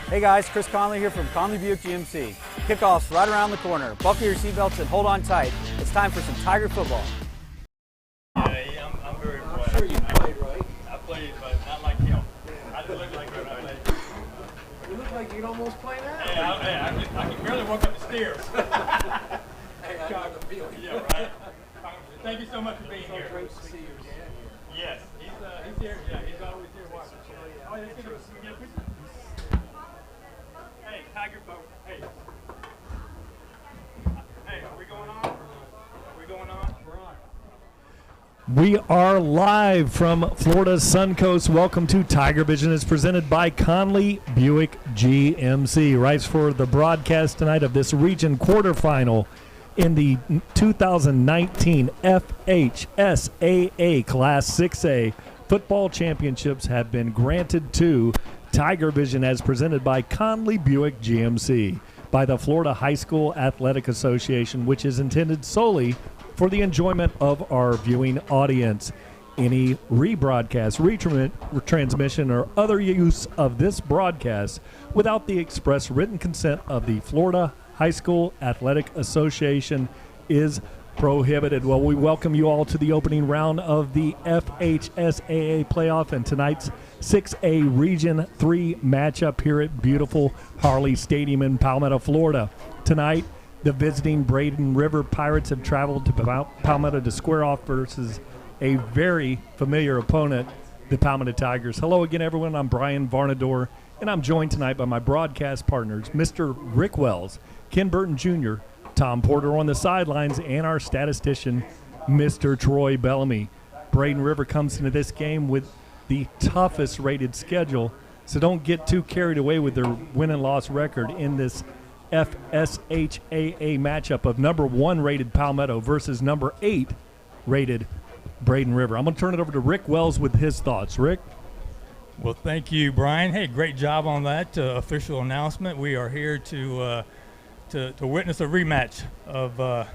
Hey guys, Chris Conley here from Conley Buick GMC. Kickoff's right around the corner. Buckle your seatbelts and hold on tight. It's time for some Tiger football. Yeah, I'm very impressed. I'm sure you played, right? I played, but not like him. I didn't look like him when I played. You look like you'd almost play now. Hey, I can barely walk up the stairs. Hey, I got the feeling. Yeah, right. Thank you so much for being here. Great to see you again. Yes, he's here. Yeah, he's always here watching. Oh, yeah, can we get a picture? Hey, Tiger, hey. Hey, are we going on? We are live from Florida's Suncoast. Welcome to TigerVision. It's presented by Conley Buick GMC. Rights for the broadcast tonight of this region quarterfinal in the 2019 FHSAA Class 6A football championships have been granted to TigerVision as presented by Conley Buick GMC by the Florida High School Athletic Association, which is intended solely for the enjoyment of our viewing audience. Any rebroadcast, retransmission, or other use of this broadcast without the express written consent of the Florida High School Athletic Association is prohibited. Well, we welcome you all to the opening round of the FHSAA playoff and tonight's 6A Region 3 matchup here at beautiful Harley Stadium in Palmetto, Florida. Tonight, the visiting Braden River Pirates have traveled to Palmetto to square off versus a very familiar opponent, the Palmetto Tigers. Hello again, everyone. I'm Brian Varnador, and I'm joined tonight by my broadcast partners, Mr. Rick Wells, Ken Burton Jr., Tom Porter on the sidelines, and our statistician, Mr. Troy Bellamy. Braden River comes into this game with the toughest rated schedule, so don't get too carried away with their win and loss record in this FSHAA matchup of number 1 rated Palmetto versus number 8 rated Braden River. I'm going to turn it over to Rick Wells with his thoughts. Rick? Well, thank you, Brian. Hey, great job on that official announcement. We are here to witness a rematch of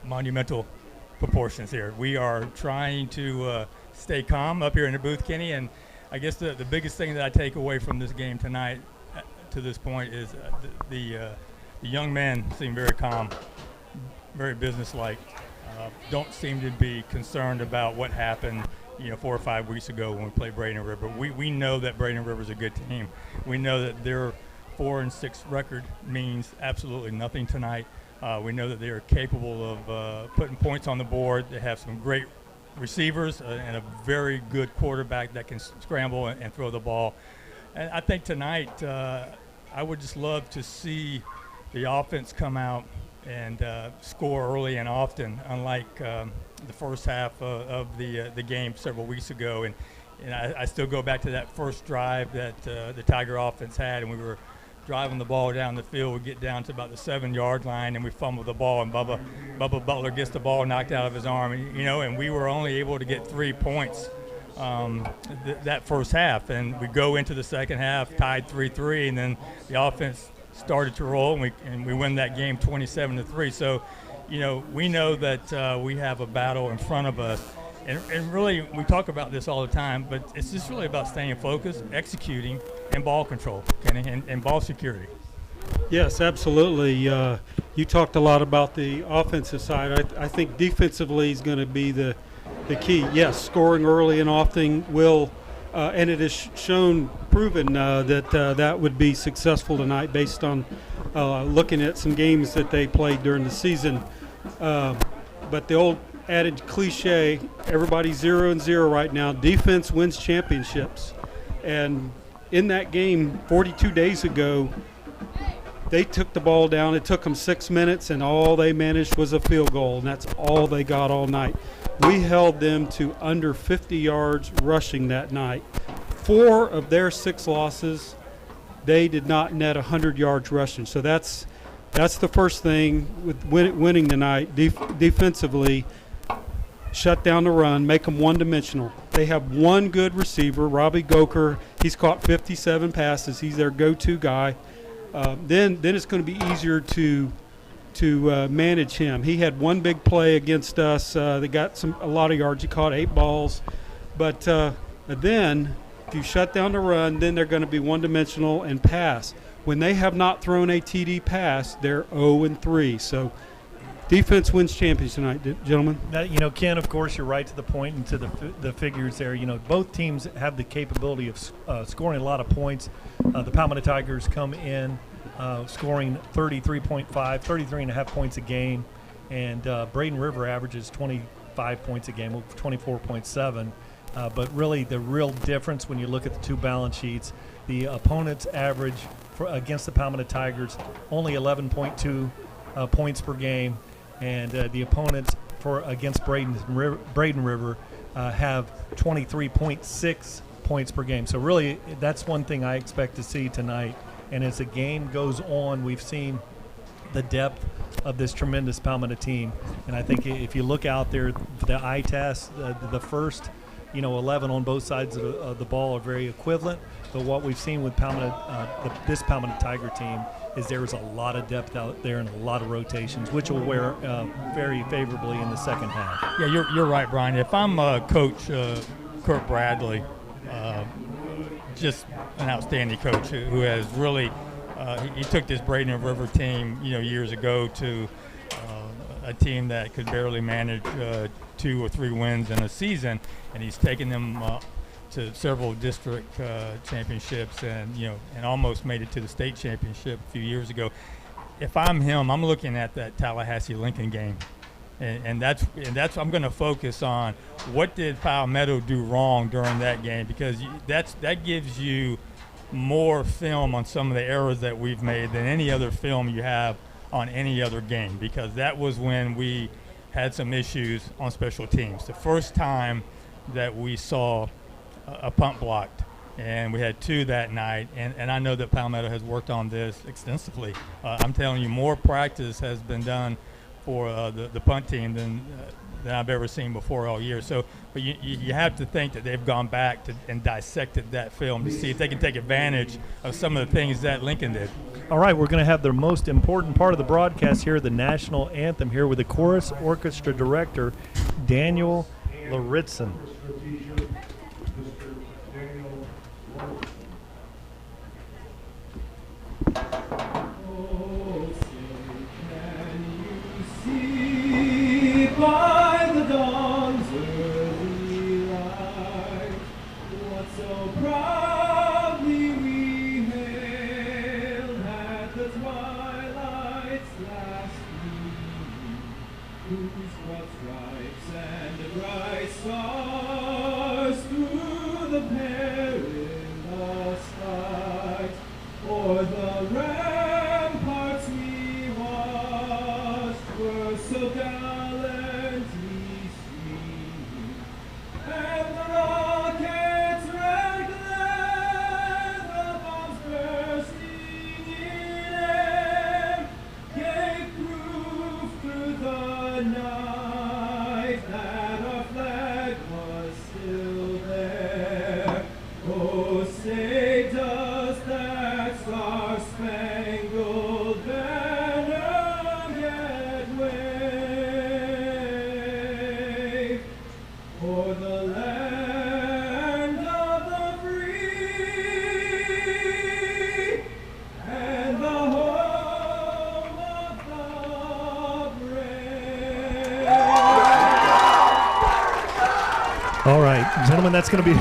monumental proportions here. We are trying to stay calm up here in the booth, Kenny, and I guess the biggest thing that I take away from this game tonight to this point is the young men seem very calm, very businesslike. Don't seem to be concerned about what happened, 4 or 5 weeks ago when we played Braden River. We know that Braden River is a good team. We know that their 4-6 record means absolutely nothing tonight. We know that they are capable of putting points on the board. They have some great receivers and a very good quarterback that can scramble and throw the ball. And I think tonight I would just love to see the offense come out and score early and often, unlike the first half of the game several weeks ago. And I still go back to that first drive that the Tiger offense had, and we were driving the ball down the field. We get down to about the 7-yard line, and we fumble the ball, and Bubba Butler gets the ball knocked out of his arm. And we were only able to get 3 points that first half. And we go into the second half tied 3-3, and then the offense started to roll, and we win that game 27-3. So, we know that we have a battle in front of us. And really, we talk about this all the time, but it's just really about staying focused, executing, and ball control, Kenny, and ball security. Yes, absolutely. You talked a lot about the offensive side. I think defensively is going to be the key. Yes, scoring early and often will, and it is proven that that would be successful tonight based on looking at some games that they played during the season. But the old adage cliche, everybody's 0-0 right now. Defense wins championships. And in that game 42 days ago, they took the ball down. It took them 6 minutes, and all they managed was a field goal, and that's all they got all night. We held them to under 50 yards rushing that night. 4 of their 6 losses, they did not net 100 yards rushing. So that's the first thing with winning tonight. Defensively, shut down the run, make them one-dimensional. They have one good receiver, Robbie Goker. He's caught 57 passes. He's their go-to guy. Then it's going to be easier to manage him. He had one big play against us. They got a lot of yards. He caught 8 balls. But then if you shut down the run, then they're going to be one-dimensional and pass. When they have not thrown a TD pass, they're 0-3. So defense wins champions tonight, gentlemen. Ken, of course, you're right to the point and to the figures there. Both teams have the capability of scoring a lot of points. The Palmetto Tigers come in scoring 33.5 points a game, and Braden River averages 25 points a game, 24.7. But really the real difference when you look at the two balance sheets, the opponent's average against the Palmetto Tigers only 11.2 points per game, and the opponents against Braden River have 23.6 points per game. So really that's one thing I expect to see tonight. And as the game goes on, we've seen the depth of this tremendous Palmetto team. And I think if you look out there, the eye test, the first 11 on both sides of the ball are very equivalent. But what we've seen with this Palmetto Tiger team is there is a lot of depth out there and a lot of rotations, which will wear very favorably in the second half. Yeah, you're right, Brian. If I'm Coach Kurt Bradley, just an outstanding coach who has really he took this Braden River team years ago to a team that could barely manage 2 or 3 wins in a season, and he's taken them to several district championships and almost made it to the state championship a few years ago. If I'm him, I'm looking at that Tallahassee-Lincoln game, and that's I'm going to focus on what did Palmetto do wrong during that game, because that gives you more film on some of the errors that we've made than any other film you have on any other game, because that was when we had some issues on special teams. The first time that we saw a punt blocked, and we had 2 that night, and I know that Palmetto has worked on this extensively. I'm telling you, more practice has been done for the punt team than I've ever seen before all year. So, but you have to think that they've gone back and dissected that film to see if they can take advantage of some of the things that Lincoln did. All right, we're going to have the most important part of the broadcast here, the national anthem, here with the chorus orchestra director, Daniel Laritzen. By the dawn's early light, what so proudly we hailed at the twilight's last gleam, whose broad stripes and bright stars through the perilous fight o'er the ramparts we watched were so gallant. Say does that star-spangled All right, gentlemen, that's going to be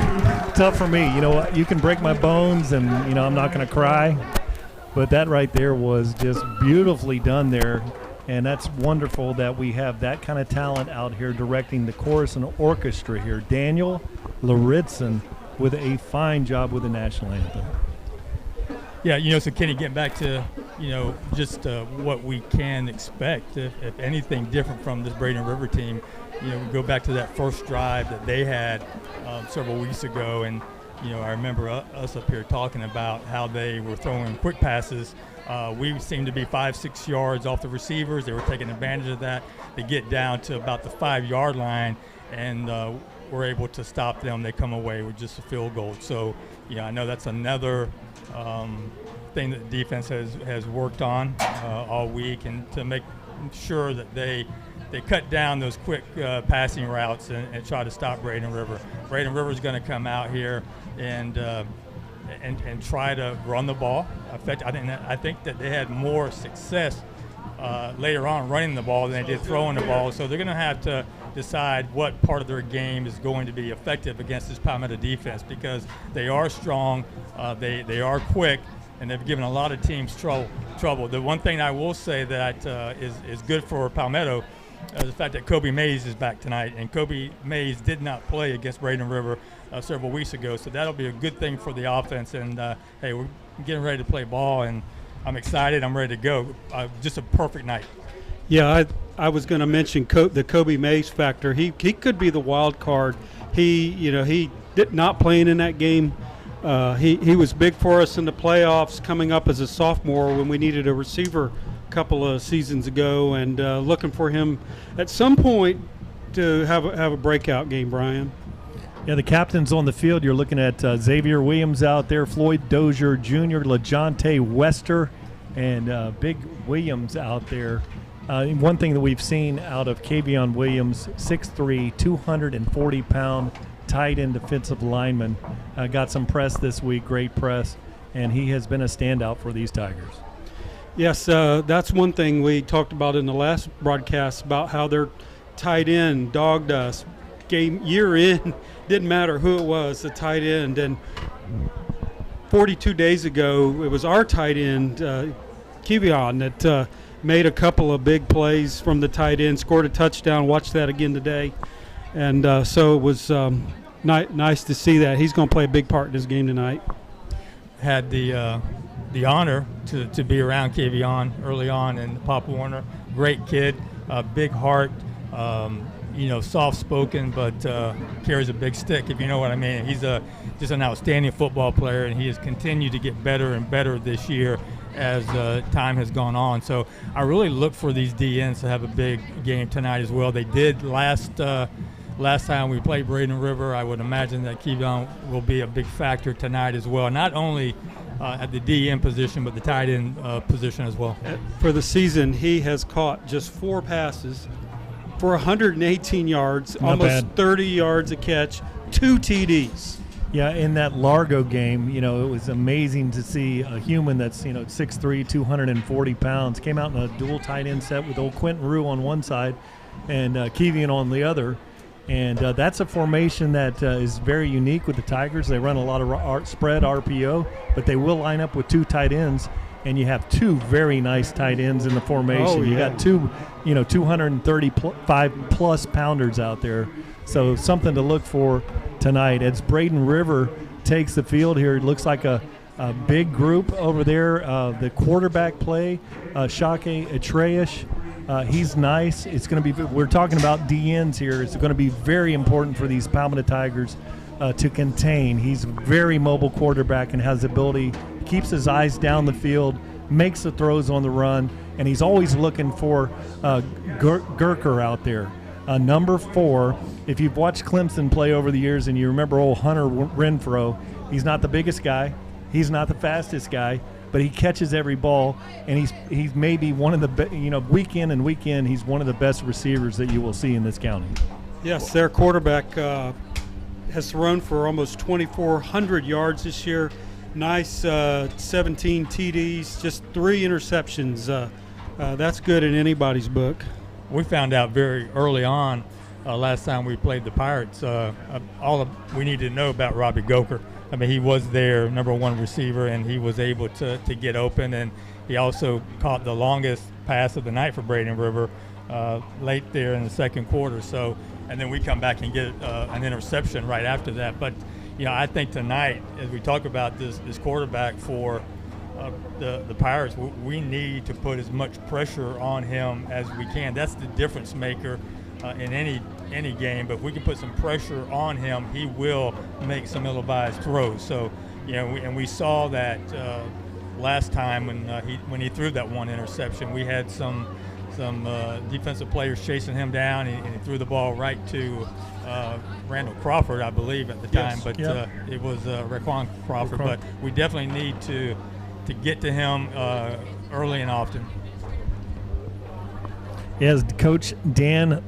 tough for me. You know, you can break my bones and, you know, I'm not going to cry. But that right there was just beautifully done there. And that's wonderful that we have that kind of talent out here directing the chorus and orchestra here. Daniel Laritzen with a fine job with the national anthem. Yeah, you know, so Kenny, getting back to, you know, just what we can expect, if anything different from this Braden River team, you know, we go back to that first drive that they had several weeks ago, and, you know, I remember us up here talking about how they were throwing quick passes. We seemed to be 5-6 yards off the receivers. They were taking advantage of that. They get down to about the 5-yard line, and we're able to stop them. They come away with just a field goal. So, you know, I know that's another thing that the defense has worked on all week, and to make sure that they cut down those quick passing routes and try to stop Braden River. Braden River is going to come out here and try to run the ball. In fact, I think that they had more success later on running the ball than they did throwing the ball. So they're going to have to decide what part of their game is going to be effective against this Palmetto defense, because they are strong, they are quick, and they've given a lot of teams trouble. The one thing I will say that is good for Palmetto is the fact that Kobe Mays is back tonight, and Kobe Mays did not play against Braden River several weeks ago, so that'll be a good thing for the offense. And hey, we're getting ready to play ball, and I'm excited. I'm ready to go. Just a perfect night. Yeah, I was going to mention the Kobe Mays factor. He could be the wild card. He did not playing in that game. He was big for us in the playoffs coming up as a sophomore when we needed a receiver a couple of seasons ago, and looking for him at some point to have a breakout game, Brian. Yeah, the captains on the field, you're looking at Xavier Williams out there, Floyd Dozier Jr., LaJonte Wester, and Big Williams out there. One thing that we've seen out of Kavion Williams, 6'3", 240-pound tight end defensive lineman, got some press this week, great press, and he has been a standout for these Tigers. Yes, that's one thing we talked about in the last broadcast about how their tight end dogged us game year in. Didn't matter who it was, the tight end. And 42 days ago, it was our tight end, Kavion, that made a couple of big plays from the tight end, scored a touchdown. Watched that again today. And so it was nice to see that. He's going to play a big part in this game tonight. Had the honor to be around Kavion early on in Pop Warner. Great kid, big heart, soft-spoken, but carries a big stick, if you know what I mean. He's just an outstanding football player, and he has continued to get better and better this year as time has gone on. So I really look for these DNs to have a big game tonight as well. They did last time we played Braden River. I would imagine that Kavion will be a big factor tonight as well, not only at the DN position, but the tight end position as well. For the season, he has caught just 4 passes for 118 yards, Not almost bad. 30 yards a catch, 2 TDs. Yeah, in that Largo game, it was amazing to see a human that's, 6'3", 240 pounds, came out in a dual tight end set with old Quentin Rue on one side and Kavion on the other. And that's a formation that is very unique with the Tigers. They run a lot of spread RPO, but they will line up with 2 tight ends, and you have 2 very nice tight ends in the formation. Oh, yeah. You got 2, 235-plus pounders out there. So something to look for tonight. As Braden River takes the field here, it looks like a big group over there. The quarterback play, Shake Atreus. He's nice. It's going to be. We're talking about DNs here. It's going to be very important for these Palmetto Tigers to contain. He's a very mobile quarterback and has the ability. Keeps his eyes down the field, makes the throws on the run, and he's always looking for Gurker out there. Number 4. If you've watched Clemson play over the years and you remember old Hunter Renfro, he's not the biggest guy. He's not the fastest guy. But he catches every ball, and he's maybe one of the week in and week in, he's one of the best receivers that you will see in this county. Yes, their quarterback has thrown for almost 2,400 yards this year. Nice 17 TDs, just 3 interceptions. That's good in anybody's book. We found out very early on last time we played the Pirates. We need to know about Robbie Goker. I mean, he was their number one receiver, and he was able to get open, and he also caught the longest pass of the night for Braden River late there in the second quarter. So, and then we come back and get an interception right after that. But, I think tonight, as we talk about this quarterback for the Pirates, we need to put as much pressure on him as we can. That's the difference maker in any game. But if we can put some pressure on him, he will make some ill-advised throws. So, and we saw that last time when he threw that one interception. We had some defensive players chasing him down, and he threw the ball right to Randall Crawford, I believe, at the time. But it was Raquan Crawford. But we definitely need to get to him early and often. Yes, Coach Dan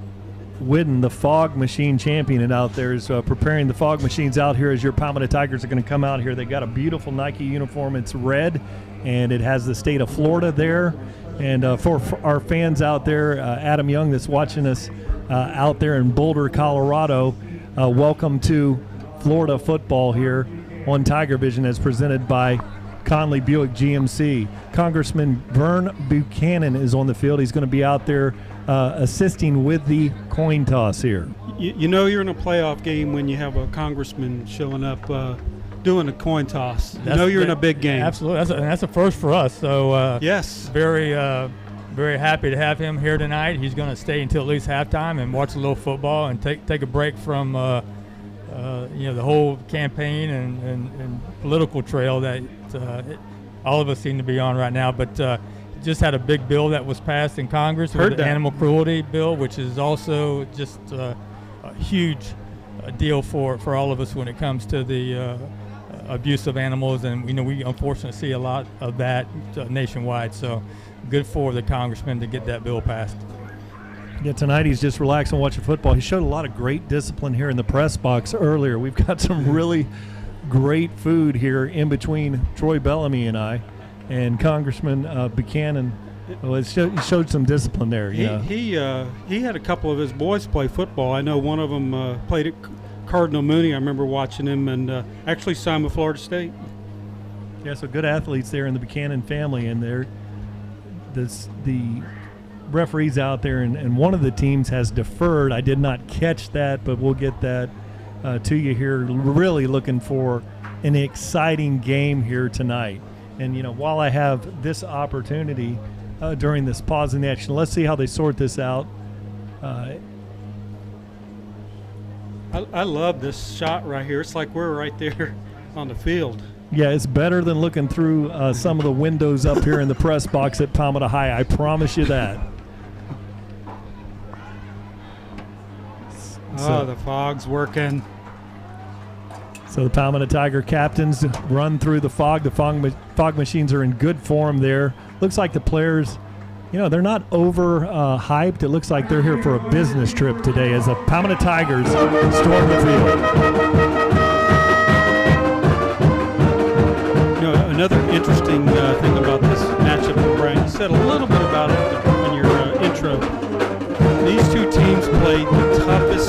Whidden, the fog machine champion, out there is preparing the fog machines out here as your Palmetto Tigers are going to come out here. They got a beautiful Nike uniform. It's red, and it has the state of Florida there. And for our fans out there, Adam Young that's watching us out there in Boulder, Colorado, welcome to Florida football here on TigerVision as presented by Conley Buick GMC. Congressman Vern Buchanan is on the field. He's going to be out there assisting with the coin toss here. You're in a playoff game when you have a congressman showing up doing a coin toss. You're in a big game. Absolutely. That's a first for us. So yes, very happy to have him here tonight. He's going to stay until at least halftime and watch a little football and take a break from the whole campaign and political trail that all of us seem to be on right now. But just had a big bill that was passed in Congress with the animal cruelty bill, which is also just a huge deal for all of us when it comes to the abuse of animals. And we unfortunately see a lot of that nationwide. So good for the congressman to get that bill passed. Yeah, tonight he's just relaxing watching football. He showed a lot of great discipline here in the press box earlier. We've got some really great food here in between Troy Bellamy and I. And Congressman Buchanan, he showed some discipline there. He had a couple of his boys play football. I know one of them played at Cardinal Mooney. I remember watching him, and actually signed with Florida State. Yeah, so good athletes there in the Buchanan family, and the referees out there, and one of the teams has deferred. I did not catch that, but we'll get that to you here. Really looking for an exciting game here tonight. And, while I have this opportunity during this pause in the action, let's see how they sort this out. I love this shot right here. It's like we're right there on the field. Yeah, it's better than looking through some of the windows up here in the press box at Palmetto High. I promise you that. The fog's working. So the Palmetto Tiger captains run through the fog. The fog machines are in good form there. Looks like the players, they're not over hyped. It looks like they're here for a business trip today as the Palmetto Tigers storm the field. Another interesting thing about this matchup, Brian, you said a little bit about it in your intro. These two teams played the toughest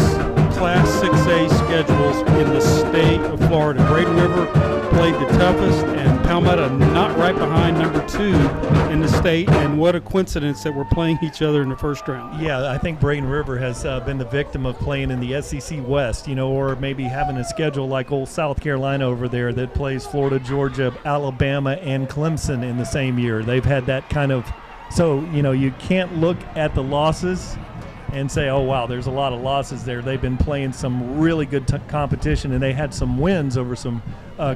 Class 6A schedules in the state of Florida. Braden River played the toughest, and Palmetto not right behind number 2 in the state. And what a coincidence that we're playing each other in the first round. Yeah, I think Braden River has been the victim of playing in the SEC West, or maybe having a schedule like old South Carolina over there that plays Florida, Georgia, Alabama, and Clemson in the same year. They've had that kind of – so, you can't look at the losses and say, oh, wow, there's a lot of losses there. They've been playing some really good competition, and they had some wins over some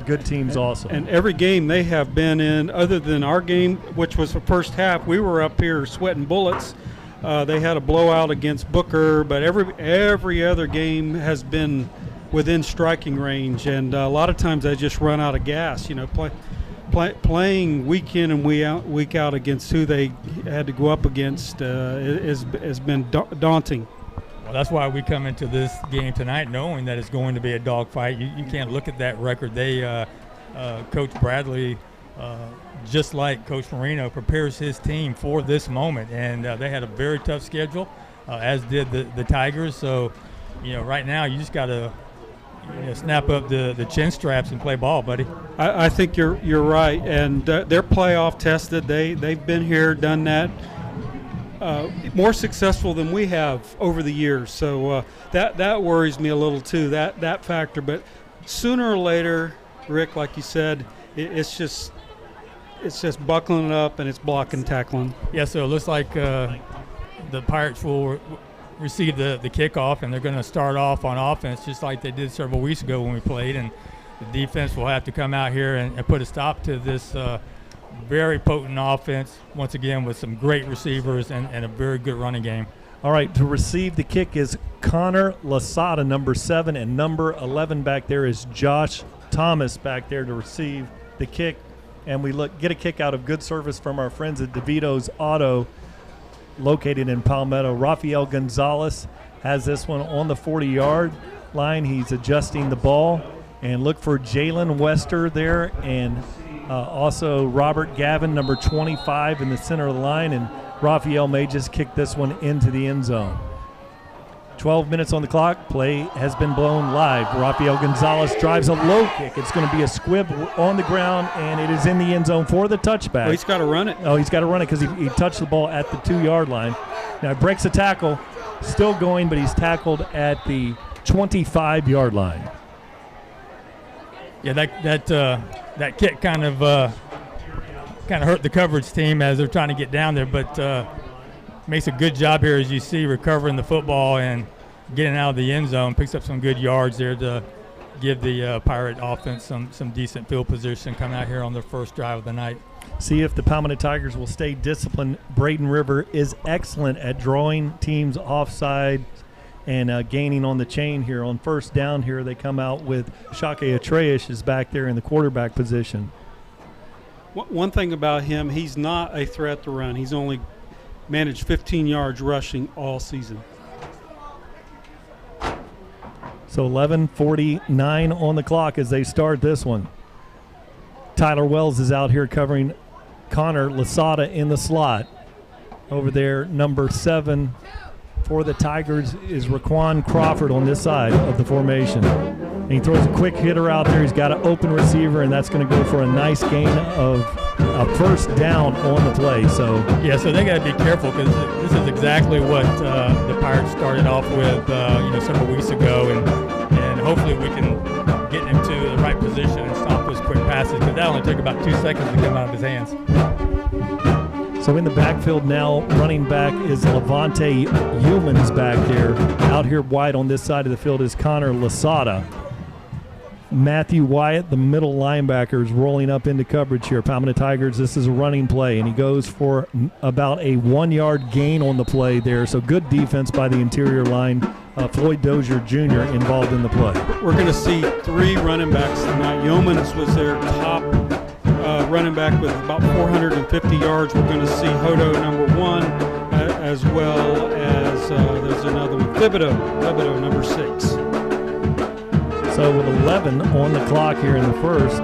good teams also. And every game they have been in, other than our game, which was the first half, we were up here sweating bullets. They had a blowout against Booker, but every other game has been within striking range, and a lot of times they just run out of gas. Playing week in and week out against who they had to go up against has been daunting. Well, that's why we come into this game tonight knowing that it's going to be a dogfight. You can't look at that record. They Coach Bradley, just like Coach Marino, prepares his team for this moment, and they had a very tough schedule. as did the Tigers. So, right now you just got to snap up the chin straps and play ball, buddy. I think you're right, and they're playoff tested. They've been here, done that, more successful than we have over the years. So that worries me a little too, that factor. But sooner or later, Rick, like you said, it's just buckling up and it's blocking and tackling. Yeah. So it looks like the Pirates will receive the kickoff, and they're going to start off on offense just like they did several weeks ago when we played, and the defense will have to come out here and put a stop to this very potent offense, once again with some great receivers and a very good running game. All right, to receive the kick is Connor Lasada, number 7, and number 11 back there is Josh Thomas back there to receive the kick. And we get a kick out of good service from our friends at DeVito's Auto, located in Palmetto. Rafael Gonzalez has this one on the 40-yard line. He's adjusting the ball. And look for Jalen Wester there, and also Robert Gavin, number 25, in the center of the line. And Rafael may just kick this one into the end zone. 12 minutes on the clock. Play has been blown live. Rafael Gonzalez drives a low kick. It's going to be a squib on the ground, and it is in the end zone for the touchback. Well, he's got to run it. Oh, he's got to run it because he touched the ball at the 2-yard line. Now, he breaks a tackle. Still going, but he's tackled at the 25-yard line. Yeah, that kick kind of hurt the coverage team as they're trying to get down there, but makes a good job here, as you see, recovering the football and getting out of the end zone. Picks up some good yards there to give the Pirate offense some decent field position coming out here on their first drive of the night. See if the Palmetto Tigers will stay disciplined. Braden River is excellent at drawing teams offside and gaining on the chain here. On first down here, they come out with Shake Atreus is back there in the quarterback position. One thing about him, he's not a threat to run. He's only managed 15 yards rushing all season. So 11:49 on the clock as they start this one. Tyler Wells is out here covering Connor Lasada in the slot. Over there, number 7 for the Tigers is Raquan Crawford on this side of the formation. And he throws a quick hitter out there. He's got an open receiver, and that's going to go for a nice gain of a first down on the play. So they got to be careful, because this is exactly what the Pirates started off with several weeks ago, and hopefully we can get him to the right position and stop those quick passes, because that only took about 2 seconds to come out of his hands. So in the backfield now, running back is Levante Humans back there. Out here wide on this side of the field is Connor Lasada. Matthew Wyatt, the middle linebacker, is rolling up into coverage here. Palmetto Tigers, this is a running play, and he goes for about a 1-yard gain on the play there. So good defense by the interior line. Floyd Dozier Jr. involved in the play. We're going to see 3 running backs tonight. Yeomans was their top running back with about 450 yards. We're going to see Hodo, number 1, as well as there's another one, Thibodeau, number 6. So with 11 on the clock here in the first,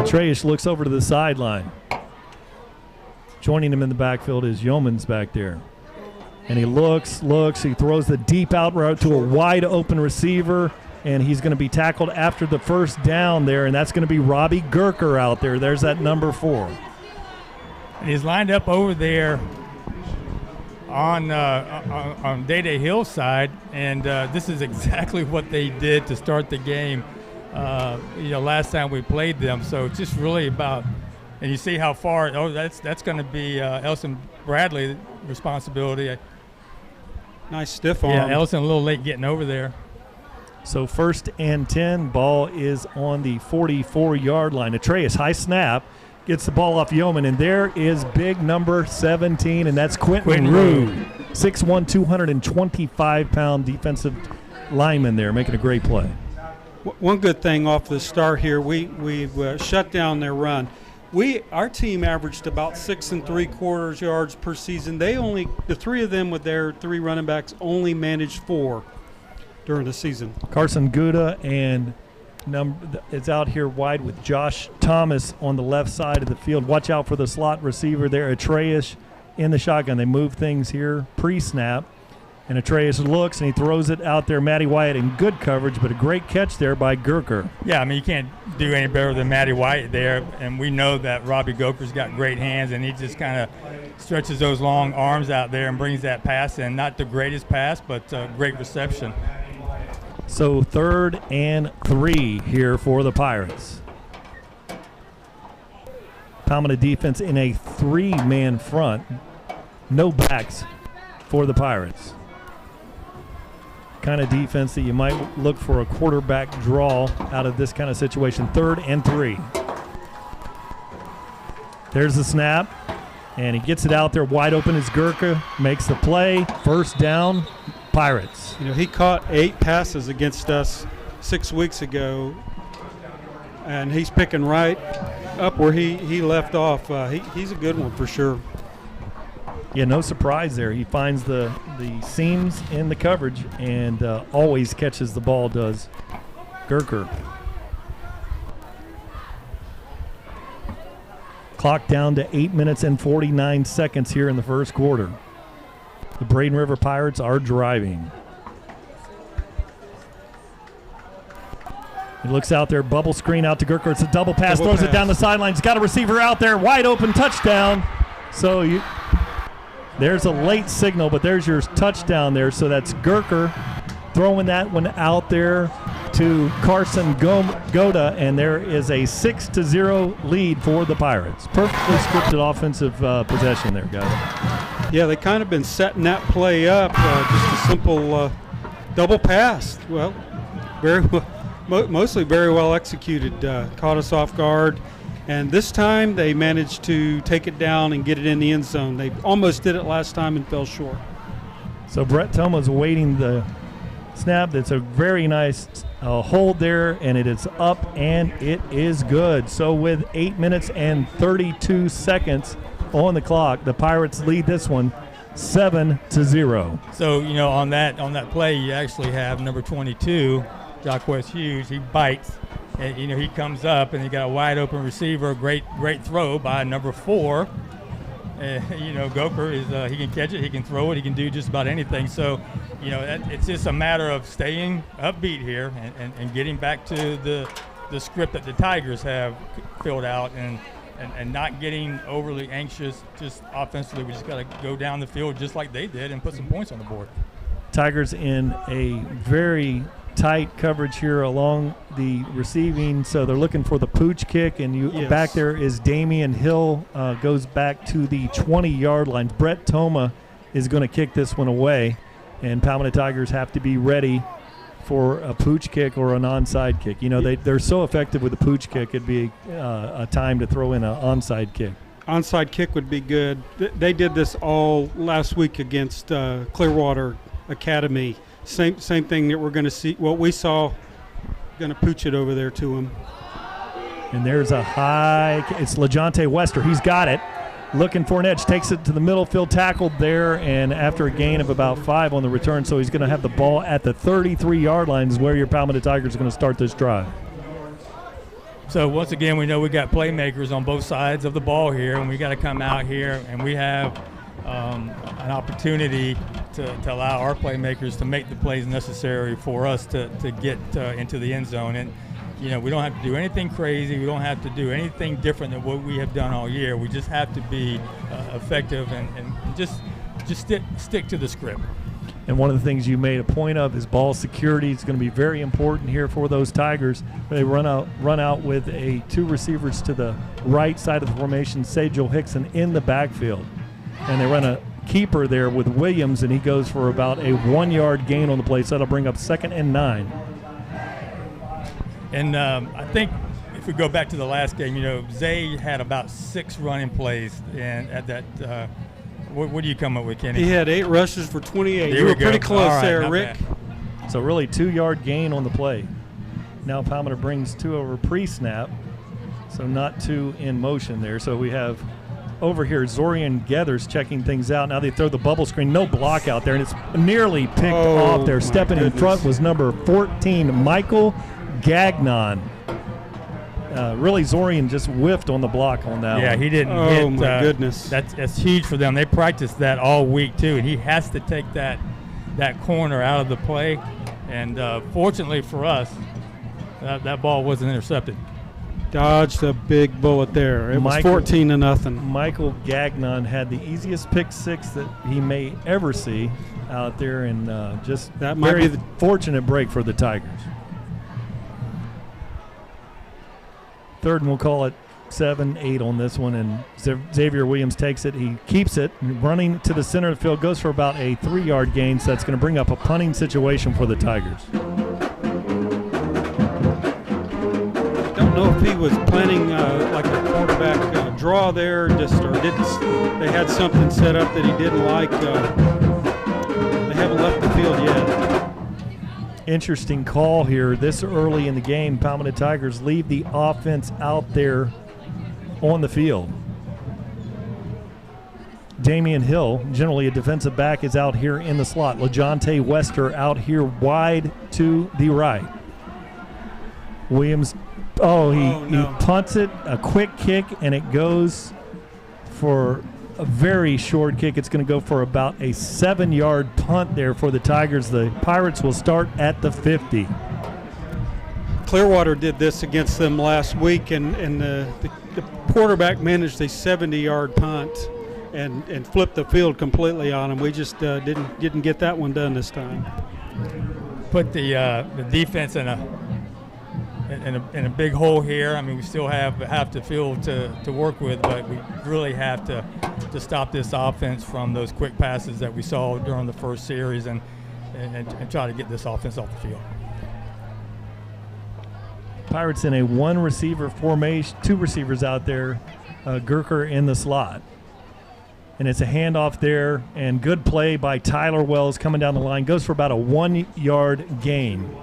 Atreus looks over to the sideline. Joining him in the backfield is Yeomans back there. And he looks, he throws the deep out route to a wide open receiver, and he's going to be tackled after the first down there, and that's going to be Robbie Gerker out there. There's that number 4. And he's lined up over there on Day-Day Hill's side, and this is exactly what they did to start the game last time we played them. So it's just really about, and you see how far, that's going to be Elson Bradley's responsibility. Nice stiff arm. Yeah, Elson a little late getting over there. So 1st and 10, ball is on the 44-yard line. Atreus, high snap, gets the ball off Yeoman, and there is big number 17, and that's Quentin Rue. 6'1", 225-pound defensive lineman there, making a great play. One good thing off the start here, we've shut down their run. Our team averaged about 6 3/4 yards per season. The 3 of them with their 3 running backs only managed 4 during the season. Carson Gouda and it's out here wide with Josh Thomas on the left side of the field. Watch out for the slot receiver there, Atreus in the shotgun. They move things here pre-snap. And Atreus looks, and he throws it out there. Matty Wyatt in good coverage, but a great catch there by Gurker. Yeah, I mean, you can't do any better than Matty White there. And we know that Robbie Goker's got great hands, and he just kind of stretches those long arms out there and brings that pass in. Not the greatest pass, but great reception. So 3rd and 3 here for the Pirates. Palmetto defense in a 3-man front. No backs for the Pirates. Kind of defense that you might look for a quarterback draw out of this kind of situation. 3rd and 3. There's the snap, and he gets it out there wide open as Gurka makes the play. 1st down, Pirates. You know, he caught 8 passes against us 6 weeks ago, and he's picking right up where he left off. He's a good one for sure. Yeah, no surprise there. He finds the seams in the coverage and always catches the ball, does Gurker. Clock down to 8 minutes and 49 seconds here in the first quarter. The Braden River Pirates are driving. He looks out there, bubble screen out to Gurker. It's a double pass, throws it down the sideline. He's got a receiver out there, wide open, touchdown. So there's a late signal, but there's your touchdown there. So that's Gurker throwing that one out there to Carson Goda, and there is a 6-0 lead for the Pirates. Perfectly scripted offensive possession there, guys. Yeah, they kind of been setting that play up, just a simple double pass. Well, mostly very well executed, caught us off guard. And this time they managed to take it down and get it in the end zone. They almost did it last time and fell short. So Brett Thoma's awaiting the snap. That's a very nice hold there, and it is up, and it is good. So with 8 minutes and 32 seconds on the clock, the Pirates lead this one 7-0. So, you know, on that play, you actually have number 22, Jacquez Hughes. He bites. And, you know, he comes up and he got a wide open receiver. Great throw by number 4. You know, Goker is he can catch it, he can throw it, he can do just about anything. So, you know, it's just a matter of staying upbeat here and getting back to the script that the Tigers have filled out and not getting overly anxious. Just offensively, we just got to go down the field just like they did and put some points on the board. Tigers in a very tight coverage here along the receiving, so they're looking for the pooch kick, and Yes. Back there is Damian Hill, goes back to the 20-yard line. Brett Toma is going to kick this one away, and Palmetto Tigers have to be ready for a pooch kick or an onside kick. You know, they're so effective with the pooch kick, it'd be a time to throw in an onside kick. Onside kick would be good. They did this all last week against Clearwater Academy. Same thing that we're going to see. What we saw, going to pooch it over there to him. And there's a high. It's LeJonte Wester. He's got it. Looking for an edge. Takes it to the middle field. Tackled there. And after a gain of about 5 on the return. So he's going to have the ball at the 33-yard line is where your Palmetto Tigers are going to start this drive. So once again, we know we got playmakers on both sides of the ball here. And we got to come out here and we have an opportunity to allow our playmakers to make the plays necessary for us to get into the end zone. And, you know, we don't have to do anything crazy. We don't have to do anything different than what we have done all year. We just have to be effective and just stick to the script. And one of the things you made a point of is ball security. It's going to be very important here for those Tigers. They run out with 2 receivers to the right side of the formation, Sajel Hickson in the backfield. And they run a keeper there with Williams, and he goes for about a 1-yard gain on the play, so that'll bring up 2nd and 9. And I think if we go back to the last game, you know, Zay had about 6 running plays, and at that, what do you come up with, Kenny? He had 8 rushes for 28. There You we were pretty go. close All right, there, not Rick. bad. So really 2-yard gain on the play. Now Palmetto brings 2 over pre-snap, so not 2 in motion there. So we have over here Zorian Gathers checking things out. Now they throw the bubble screen, no block out there, and it's nearly picked off there. my Stepping in goodness. front was number 14, Michael Gagnon. Really, Zorian just whiffed on the block on that Yeah, one. he didn't Oh, hit. my goodness. That's huge for them. They practiced that all week, too, and he has to take that that corner out of the play. And fortunately for us, that ball wasn't intercepted. Dodged a big bullet there. It was Michael- 14-0. Michael Gagnon had the easiest pick six that he may ever see out there, and just That might very be the- fortunate break for the Tigers. Third, and we'll call it 7-8 on this one, and Xavier Williams takes it. He keeps it, running to the center of the field, goes for about a 3-yard gain, so that's going to bring up a punting situation for the Tigers. Don't know if he was planning like a quarterback draw there, or didn't. They had something set up that he didn't like. They haven't left the field yet. Interesting call here. This early in the game, Palmetto Tigers leave the offense out there on the field. Damian Hill, generally a defensive back, is out here in the slot. LaJonte Wester out here wide to the right. Williams, he punts it, a quick kick, and it goes for a very short kick. It's going to go for about a 7-yard punt there for the Tigers. The Pirates will start at the 50. Clearwater did this against them last week, and the quarterback managed a 70-yard punt and flipped the field completely on him. We just didn't get that one done this time. Put the defense in a big hole here. I mean, we still have half the field to work with, but we really have to stop this offense from those quick passes that we saw during the first series and try to get this offense off the field. Pirates in a one-receiver formation, 2 receivers out there, Gurker in the slot. And it's a handoff there, and good play by Tyler Wells coming down the line. Goes for about a 1-yard gain.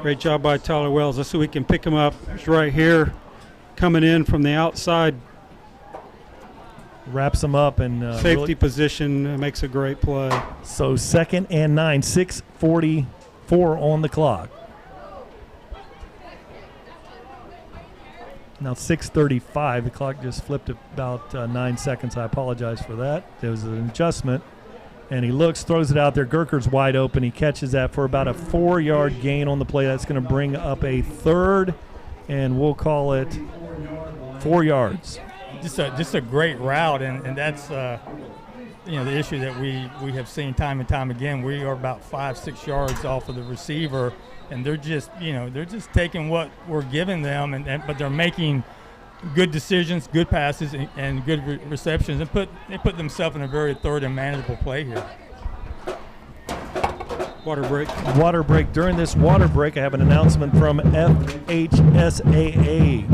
Great job by Tyler Wells. Let's see if we can pick him up. He's right here, coming in from the outside. Wraps him up and Safety really, position, makes a great play. so 2nd and 9, 6:44 on the clock. Now 6:35. The clock just flipped about 9 seconds. I apologize for that. There was an adjustment. And he looks, throws it out there. Gurker's wide open. He catches that for about a 4-yard gain on the play. That's going to bring up a 3rd, and we'll call it 4 yards. Just a great route, and that's the issue that we have seen time and time again. We are about 5-6 yards off of the receiver, and they're just taking what we're giving them, but they're making good decisions, good passes, and good receptions, and they put themselves in a very third and manageable play here. Water break. Water break. During this water break, I have an announcement from FHSAA.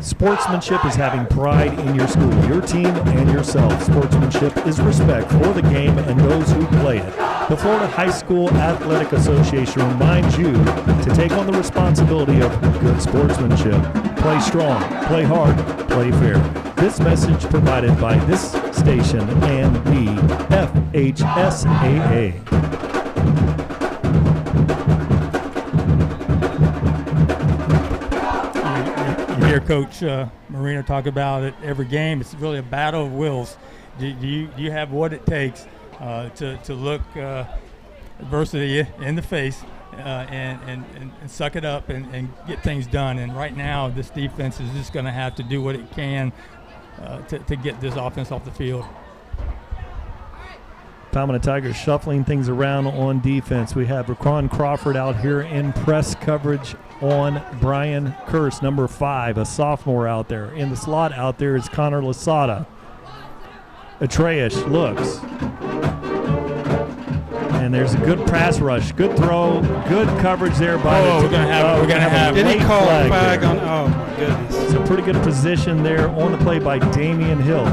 Sportsmanship is having pride in your school, your team, and yourself. Sportsmanship is respect for the game and those who play it. The Florida High School Athletic Association reminds you to take on the responsibility of good sportsmanship. Play strong, play hard, play fair. This message provided by this station and the FHSAA. You hear Coach Marino talk about it every game. It's really a battle of wills. Do you have what it takes to look adversity in the face and suck it up and get things done? And right now, this defense is just going to have to do what it can to get this offense off the field. Palmetto Tigers shuffling things around on defense. We have Raquan Crawford out here in press coverage on Brian Curse, number 5, a sophomore out there. In the slot out there is Connor Lasada. Atreus looks. And there's a good pass rush. Good throw. Good coverage there by we're gonna have Did he call a flag there. on? Oh, my goodness. It's a pretty good position there on the play by Damian Hill.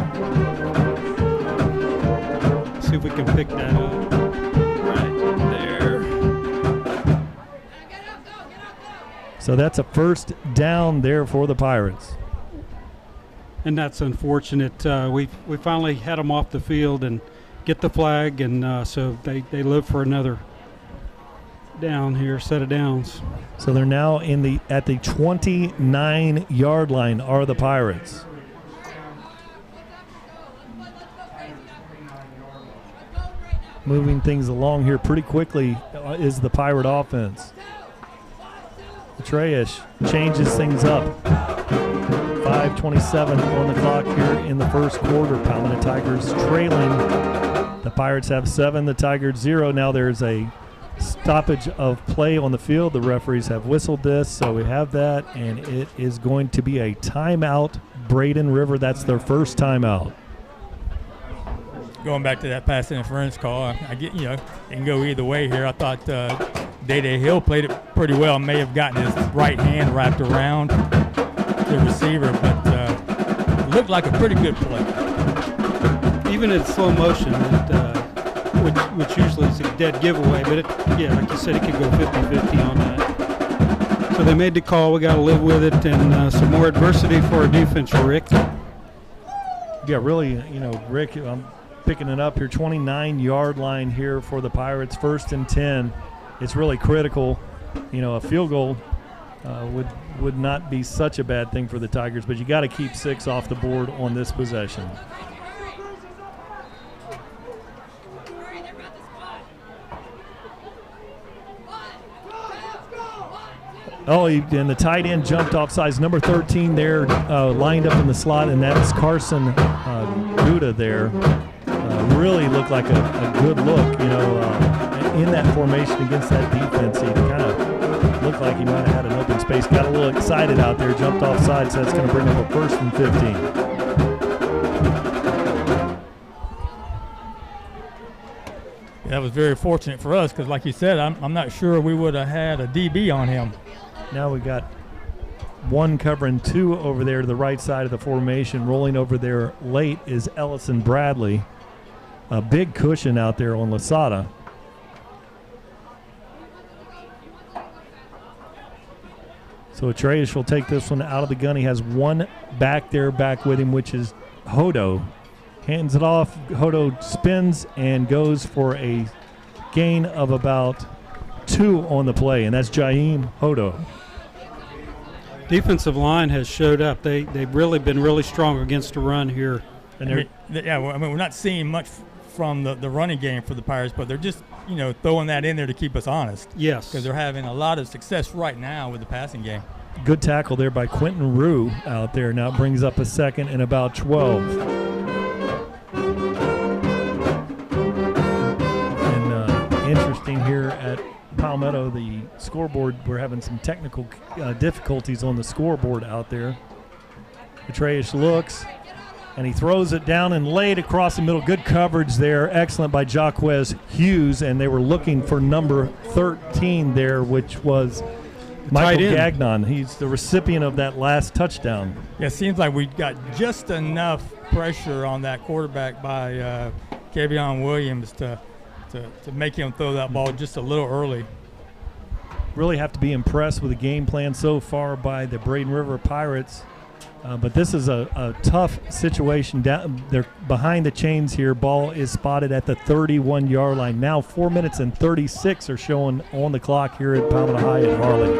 See if we can pick that up. Right there. So that's a first down there for the Pirates. And that's unfortunate. We finally had them off the field and get the flag, and so they live for another down here, set of downs. So they're now at the 29-yard line are the Pirates. moving things along here pretty quickly is the Pirate offense. Atreus changes things up. 5:27 on the clock here in the first quarter. Palmetto Tigers trailing. The Pirates have 7, the Tigers 0. Now there's a stoppage of play on the field. The referees have whistled this, so we have that, and it is going to be a timeout. Braden River, that's their first timeout. Going back to that pass interference call, I get, it can go either way here. I thought Day Hill played it pretty well. May have gotten his right hand wrapped around the receiver, but it looked like a pretty good play. Even in slow motion, which usually is a dead giveaway, but like you said, it could go 50-50 on that. So they made the call. We got to live with it, and some more adversity for our defense, Rick. Yeah, really, Rick, I'm picking it up here. 29-yard line here for the Pirates, 1st and 10. It's really critical. A field goal would not be such a bad thing for the Tigers, but you got to keep 6 off the board on this possession. Oh, and the tight end jumped off sides. Number 13 there, lined up in the slot, and that's Carson Duda there. Really looked like a good look, in that formation against that defense. He kind of looked like he might have had an open space. Got a little excited out there, jumped off sides, so that's going to bring him a 1st and 15. That was very fortunate for us because, like you said, I'm not sure we would have had a DB on him. Now we got 1 covering 2 over there to the right side of the formation. Rolling over there late is Ellison Bradley. A big cushion out there on Lasada. So Atreus will take this one out of the gun. He has 1 back with him, which is Hodo. Hands it off. Hodo spins and goes for a gain of about 2 on the play, and that's Jaheim Hodo. Defensive line has showed up. They've really been really strong against the run here. And we're not seeing much from the running game for the Pirates, but they're just throwing that in there to keep us honest. Yes, because they're having a lot of success right now with the passing game. Good tackle there by Quentin Rue out there. Now it brings up a 2nd and about 12. And interesting here at Palmetto, the scoreboard, we're having some technical difficulties on the scoreboard out there. Atreus looks, and he throws it down and laid across the middle. Good coverage there. Excellent by Jaquez Hughes, and they were looking for number 13 there, which was Michael Gagnon. He's the recipient of that last touchdown. Yeah, it seems like we got just enough pressure on that quarterback by Kavion Williams to make him throw that ball just a little early. Really have to be impressed with the game plan so far by the Braden River Pirates. But this is a tough situation. They're behind the chains here. Ball is spotted at the 31-yard line. Now 4 minutes and 36 are showing on the clock here at Palmetto High at Harley.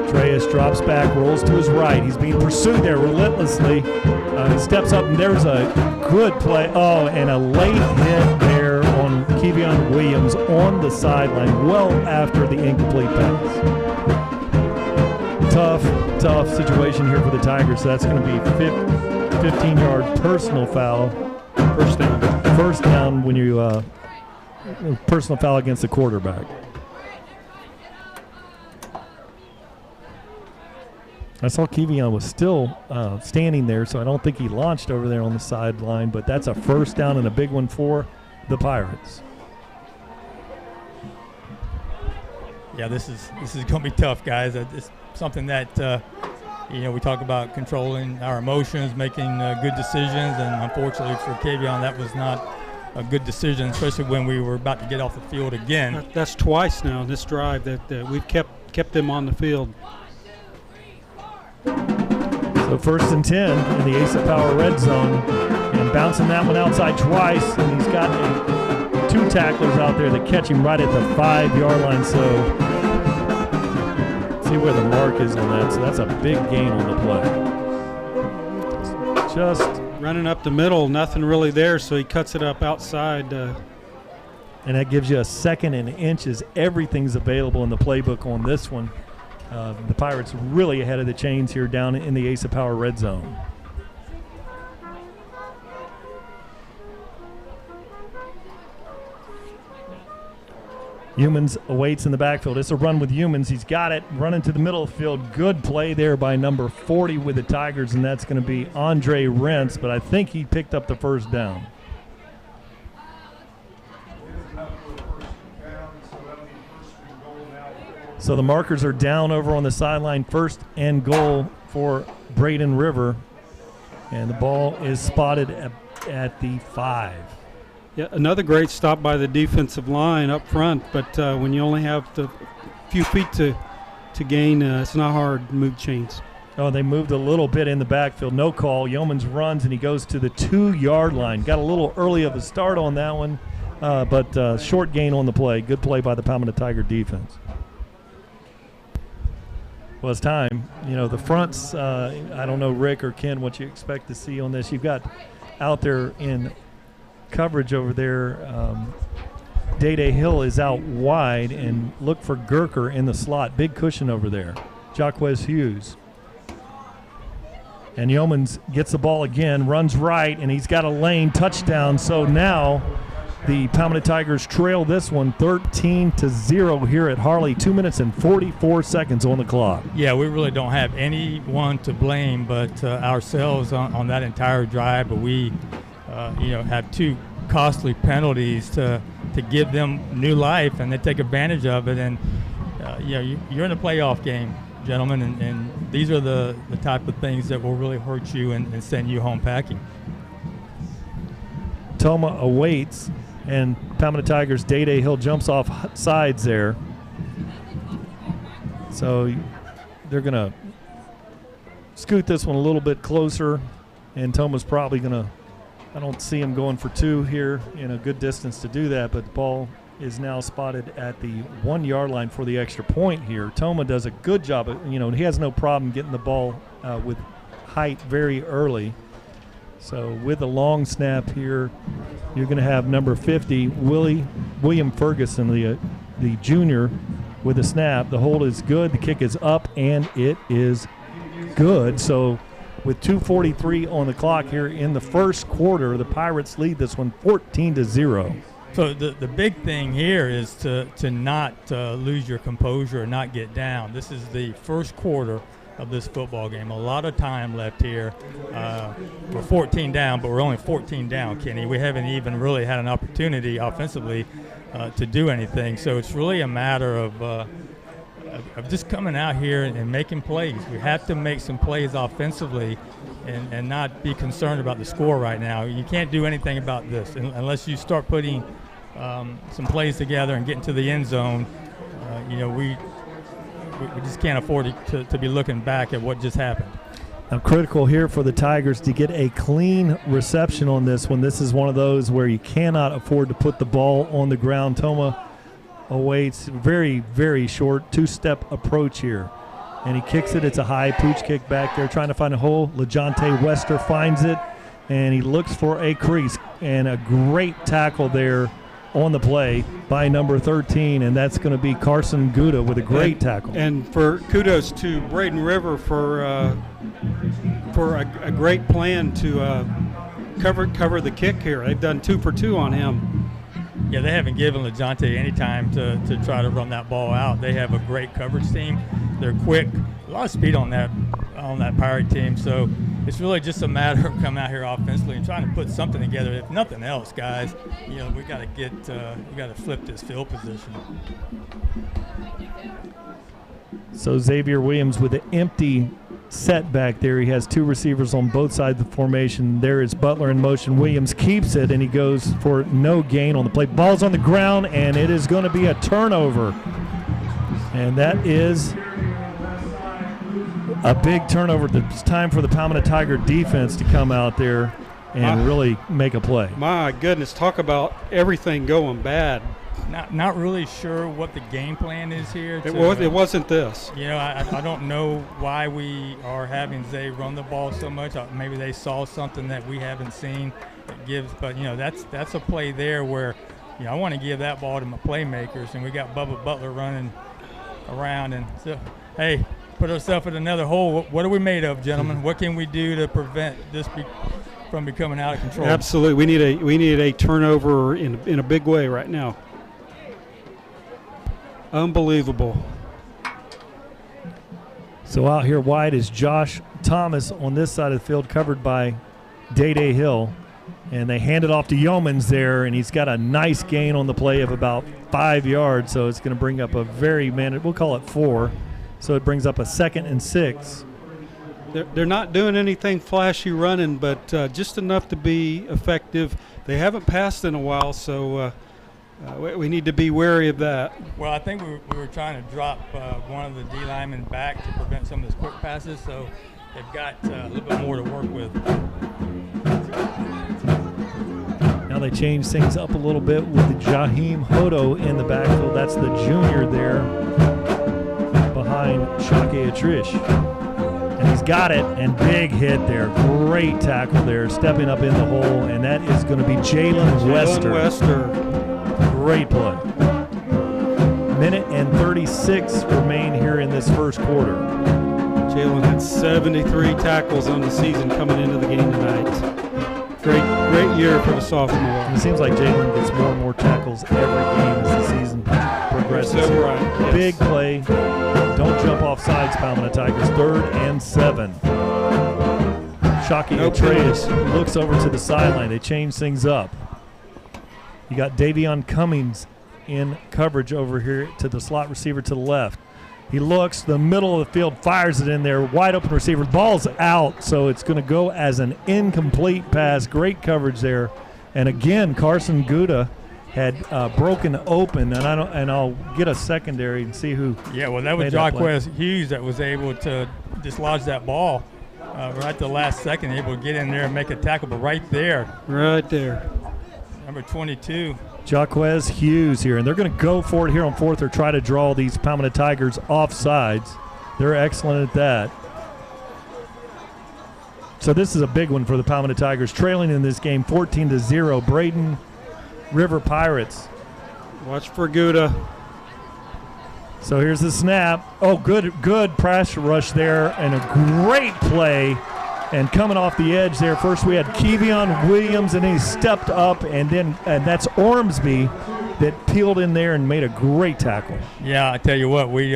Atreus drops back, rolls to his right. He's being pursued there relentlessly. He steps up, and there's a good play. Oh, and a late hit there on Kevion Williams on the sideline, well after the incomplete pass. Tough situation here for the Tigers. So that's going to be 15-yard personal foul. First down when you personal foul against the quarterback. I saw Kevion was still standing there, so I don't think he launched over there on the sideline, but that's a first down and a big one for the Pirates. Yeah, this is going to be tough, guys. It's something that we talk about controlling our emotions, making good decisions, and unfortunately for Kevion, that was not a good decision, especially when we were about to get off the field again. That's twice now in this drive that we've kept them on the field. So 1st and 10 in the Ace of Power red zone, and bouncing that one outside twice, and he's got 2 tacklers out there that catch him right at the 5-yard line. So see where the mark is on that. So that's a big gain on the play. Just running up the middle, nothing really there, so he cuts it up outside. And that gives you a second and inches. Everything's available in the playbook on this one. The Pirates really ahead of the chains here down in the Ace of Power red zone. Humans awaits in the backfield. It's a run with Humans. He's got it. Running to the middle of the field. Good play there by number 40 with the Tigers, and that's going to be Andre Rentz, but I think he picked up the first down. So the markers are down over on the sideline. First and goal for Braden River, and the ball is spotted at the 5. Yeah, another great stop by the defensive line up front, but when you only have the few feet to gain, it's not hard to move chains. Oh, they moved a little bit in the backfield. No call. Yeomans runs, and he goes to the 2-yard line. Got a little early of a start on that one, but short gain on the play. Good play by the Palmetto Tiger defense. Well, it's time. You know, the fronts, I don't know, Rick or Ken, what you expect to see on this. You've got out there in coverage over there, Day Hill is out wide, and look for Gurker in the slot. Big cushion over there. Jaquez Hughes. And Yeomans gets the ball again, runs right, and he's got a lane touchdown. So now the Palmetto Tigers trail this one 13-0 here at Harley. 2 minutes and 44 seconds on the clock. Yeah, we really don't have anyone to blame but ourselves on that entire drive. But we, have 2 costly penalties to give them new life, and they take advantage of it. And you're in a playoff game, gentlemen, and these are the type of things that will really hurt you and send you home packing. Toma awaits, and Palmetto Tigers' Day Hill jumps off sides there. So they're going to scoot this one a little bit closer, and Toma's probably going to, I don't see him going for 2 here in a good distance to do that, but the ball is now spotted at the 1-yard line for the extra point here. Toma does a good job. He has no problem getting the ball with height very early. So with a long snap here, you're going to have number 50, William Ferguson, the junior, with a snap. The hold is good. The kick is up, and it is good. So with 2:43 on the clock here in the first quarter, the Pirates lead this one 14-0. So the big thing here is to not lose your composure and not get down. This is the first quarter of this football game. A lot of time left here. We're 14 down, but we're only 14 down, Kenny. We haven't even really had an opportunity offensively to do anything. So it's really a matter of just coming out here and making plays. We have to make some plays offensively and not be concerned about the score right now. You can't do anything about this unless you start putting some plays together and getting to the end zone. We just can't afford to be looking back at what just happened. Now, critical here for the Tigers to get a clean reception on this one. This is one of those where you cannot afford to put the ball on the ground. Toma awaits, very, very short 2-step approach here. And he kicks it. It's a high pooch kick back there, trying to find a hole. LeJonte Wester finds it, and he looks for a crease. And a great tackle there on the play by number 13, and that's going to be Carson Gouda with a great tackle. And for kudos to Braden River for a great plan to cover the kick here. They've done 2 for 2 on him. Yeah, they haven't given LeJonte any time to try to run that ball out. They have a great coverage team. They're quick, a lot of speed on that Pirate team. So it's really just a matter of coming out here offensively and trying to put something together. If nothing else, guys, we got to flip this field position. So Xavier Williams with an empty set back there. He has 2 receivers on both sides of the formation. There is Butler in motion. Williams keeps it, and he goes for no gain on the play. Ball's on the ground, and it is going to be a turnover. And that is a big turnover. It's time for the Palmetto Tiger defense to come out there and really make a play. My goodness, talk about everything going bad. Not really sure what the game plan is here. It wasn't this. You know, I don't know why we are having Zay run the ball so much. Maybe they saw something that we haven't seen that gives. But, you know, that's a play there where, you know, I want to give that ball to my playmakers. And we got Bubba Butler running around. And so, hey, put ourselves in another hole. What are we made of, gentlemen? What can we do to prevent this from becoming out of control? Absolutely. We need a turnover in a big way right now. Unbelievable. So out here wide is Josh Thomas on this side of the field, covered by Day Hill. And they hand it off to Yeomans there, and he's got a nice gain on the play of about 5 yards. So it's going to bring up a we'll call it 4. So it brings up a 2nd and 6. They're not doing anything flashy running, but just enough to be effective. They haven't passed in a while, so we need to be wary of that. Well, I think we were trying to drop one of the D linemen back to prevent some of those quick passes, so they've got a little bit more to work with. Now they change things up a little bit with Jaheim Hodo in the backfield. That's the junior there behind Shake Atrish. And he's got it, and big hit there. Great tackle there, stepping up in the hole, and that is going to be Jalen Wester. Great play. Minute and 36 remain here in this first quarter. Jalen had 73 tackles on the season coming into the game tonight. Great year for the sophomore. And it seems like Jalen gets more and more tackles every game as the season progresses. So right. Yes. Big play. Don't jump off sides, Palmetto Tigers. 3rd and 7. Shockey Atreus looks over to the sideline. They change things up. You got Davion Cummings in coverage over here to the slot receiver to the left. He looks, the middle of the field, fires it in there. Wide open receiver. Ball's out, so it's going to go as an incomplete pass. Great coverage there. And again, Carson Gouda had broken open, and I'll get a secondary and see who. Yeah, well, that was Jaquez Hughes that was able to dislodge that ball right at the last second, able to get in there and make a tackle. But right there, number 22. Jaquez Hughes here, and they're going to go for it here on 4th or try to draw these Palmetto Tigers off sides. They're excellent at that. So this is a big one for the Palmetto Tigers, trailing in this game 14-0. Braden River Pirates. Watch for Gouda. So here's the snap. Oh, good press rush there, and a great play. And coming off the edge there, first we had Kevion Williams, and he stepped up, and that's Ormsby that peeled in there and made a great tackle. Yeah, I tell you what, we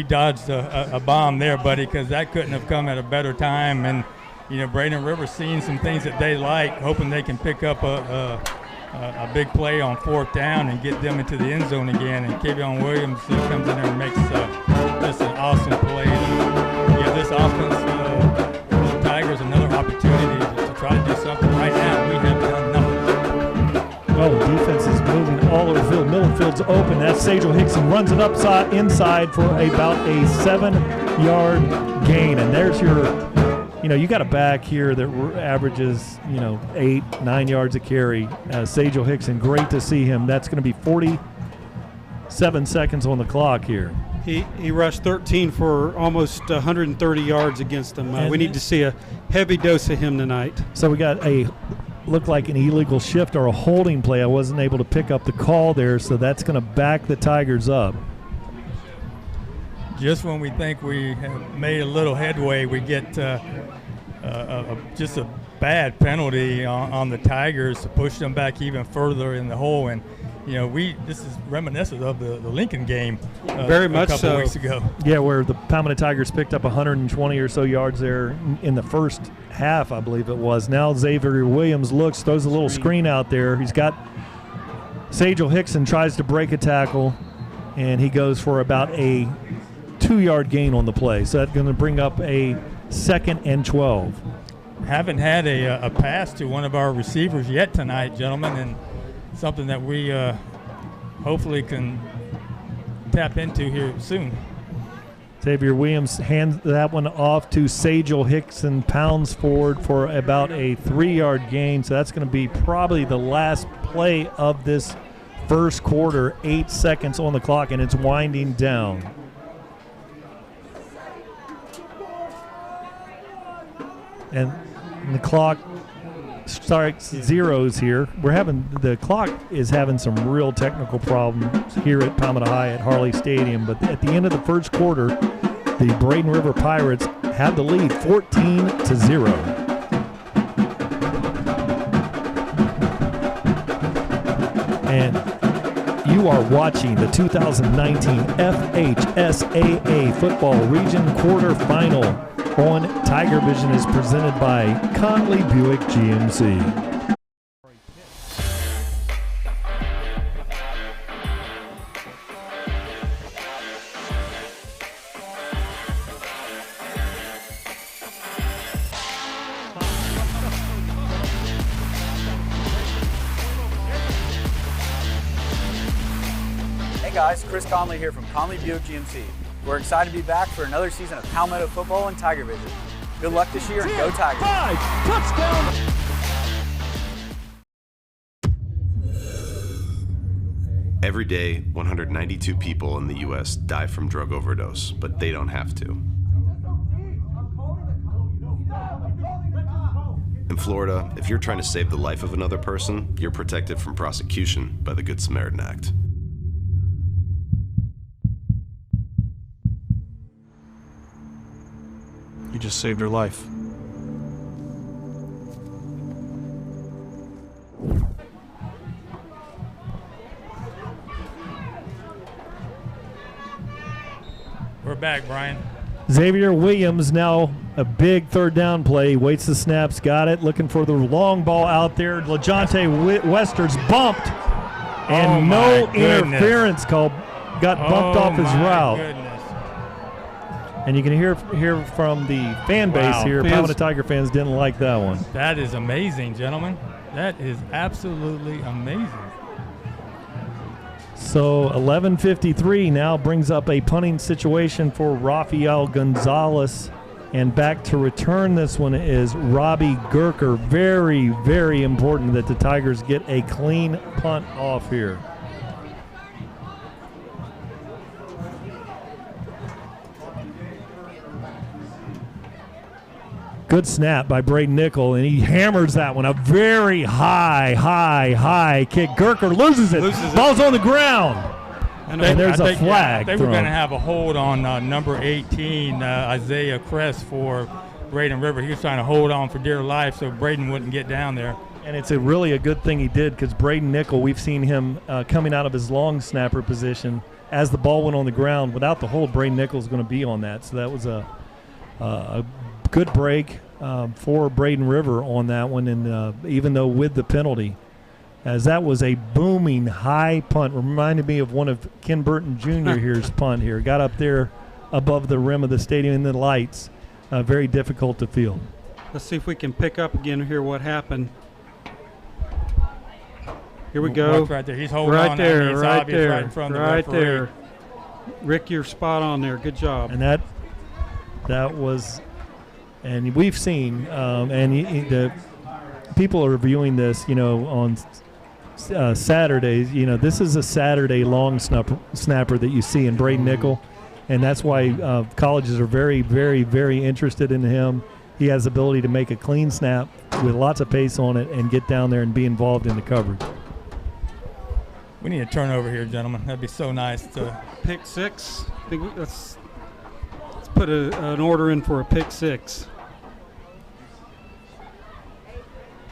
dodged a bomb there, buddy, because that couldn't have come at a better time. And you know, Braden River seeing some things that they like, hoping they can pick up a big play on 4th down and get them into the end zone again. And Kevion Williams comes in there and makes just an awesome play. Yeah, this offense. Tigers another opportunity to try to do something right now. We have done nothing. Oh, the defense is moving all over the field. Middle field's open. That's Sajal Hickson, runs it inside for about a 7-yard gain. And there's your, you got a back here that averages, 8-9 yards a carry. Sajal Hickson, great to see him. That's going to be 47 seconds on the clock here. He rushed 13 for almost 130 yards against them. We need to see a heavy dose of him tonight. So we got looked like an illegal shift or a holding play. I wasn't able to pick up the call there, so that's going to back the Tigers up. Just when we think we have made a little headway, we get just a bad penalty on the Tigers to push them back even further in the hole. And this is reminiscent of the Lincoln game very much a couple weeks ago. Yeah, where the Palmetto Tigers picked up 120 or so yards there in the first half, I believe it was. Now Xavier Williams throws a little screen out there. He's got Sajal Hickson tries to break a tackle, and he goes for about a 2-yard gain on the play. So that's going to bring up a 2nd and 12. Haven't had a pass to one of our receivers yet tonight, gentlemen, and something that we hopefully can tap into here soon. Xavier Williams hands that one off to Sajal Hickson, pounds forward for about a 3-yard gain. So that's going to be probably the last play of this first quarter, 8 seconds on the clock, and it's winding down. And the clock starts zeros here. The clock is having some real technical problems here at Palmetto High at Harley Stadium. But at the end of the first quarter, the Braden River Pirates had the lead 14-0. And you are watching the 2019 FHSAA Football Region Quarterfinal on TigerVision is presented by Conley Buick GMC. Hey guys, Chris Conley here from Conley Buick GMC. We're excited to be back for another season of Palmetto football and TigerVision. Good luck this year and go Tigers! 5, touchdown! Every day, 192 people in the U.S. die from drug overdose, but they don't have to. In Florida, if you're trying to save the life of another person, you're protected from prosecution by the Good Samaritan Act. You just saved her life. We're back, Brian. Xavier Williams now a big third down play. Waits the snaps, got it. Looking for the long ball out there. LaJonte Wester's bumped, and no interference call. Got bumped off his route. Goodness. And you can hear from the fan base here. Palmetto Tiger fans didn't like that one. That is amazing, gentlemen. That is absolutely amazing. So 11:53 now brings up a punting situation for Rafael Gonzalez. And back to return this one is Robbie Gerker. Very, very important that the Tigers get a clean punt off here. Good snap by Braden Nickel, and he hammers that one. A very high kick. Gerker loses it. Ball's on the ground. And there's a flag. They were going to have a hold on number 18, Isaiah Kress, for Braden River. He was trying to hold on for dear life so Braden wouldn't get down there. And it's really a good thing he did, because Braden Nickel, we've seen him coming out of his long snapper position. As the ball went on the ground, without the hold, Braden Nickel's going to be on that. So that was a good break for Braden River on that one, and even though with the penalty, as that was a booming high punt. Reminded me of one of Ken Burton Jr. here's punt here. Got up there above the rim of the stadium in the lights. Very difficult to field. Let's see if we can pick up again here what happened. Here we go. Right there. He's holding right on. There, it's right obvious there, right in front of the right referee. there. Rick, you're spot on there. Good job. And that was, and we've seen, the people are viewing this, on Saturdays. This is a Saturday long snapper that you see in Braden Nickel, and that's why colleges are very, very, very interested in him. He has the ability to make a clean snap with lots of pace on it and get down there and be involved in the coverage. We need a turnover here, gentlemen. That'd be so nice to pick six. I think let's put an order in for a pick six.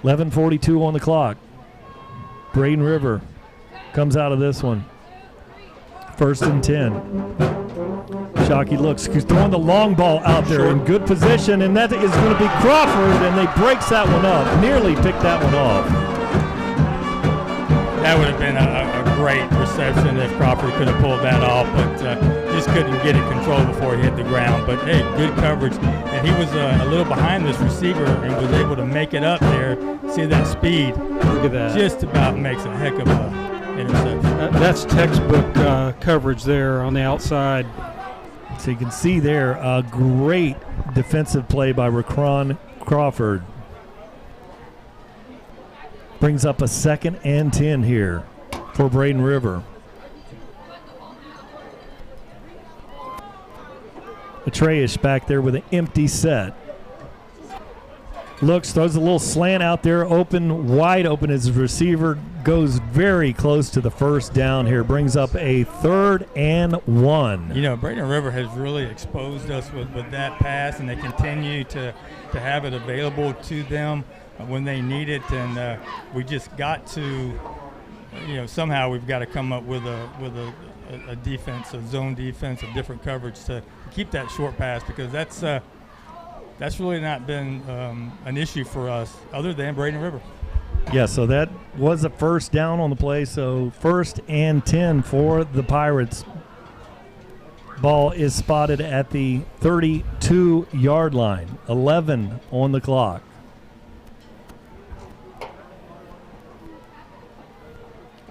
11:42 on the clock. Braden River comes out of this one. 1st and 10. Shockey looks. He's throwing the long ball out there in good position, and that is going to be Crawford, and they breaks that one up. Nearly picked that one off. That would have been a great reception if Crawford could have pulled that off, but just couldn't get it controlled before he hit the ground. But, hey, good coverage. And he was a little behind this receiver and was able to make it up there. See that speed? Look at that. Just about makes a heck of a interception. That's textbook coverage there on the outside. So you can see there a great defensive play by Raquan Crawford. Brings up a 2nd and 10 here for Braden River. Atreus back there with an empty set. Looks, throws a little slant out there, open, wide open. His receiver goes very close to the first down here. Brings up a 3rd and 1. You know, Braden River has really exposed us with that pass, and they continue to have it available to them when they need it. And we just got to, you know, somehow we've got to come up with a defense, a zone defense, a different coverage to keep that short pass, because that's really not been an issue for us other than Braden River. Yeah, so that was a first down on the play. So 1st and 10 for the Pirates. Ball is spotted at the 32-yard line. 11 on the clock.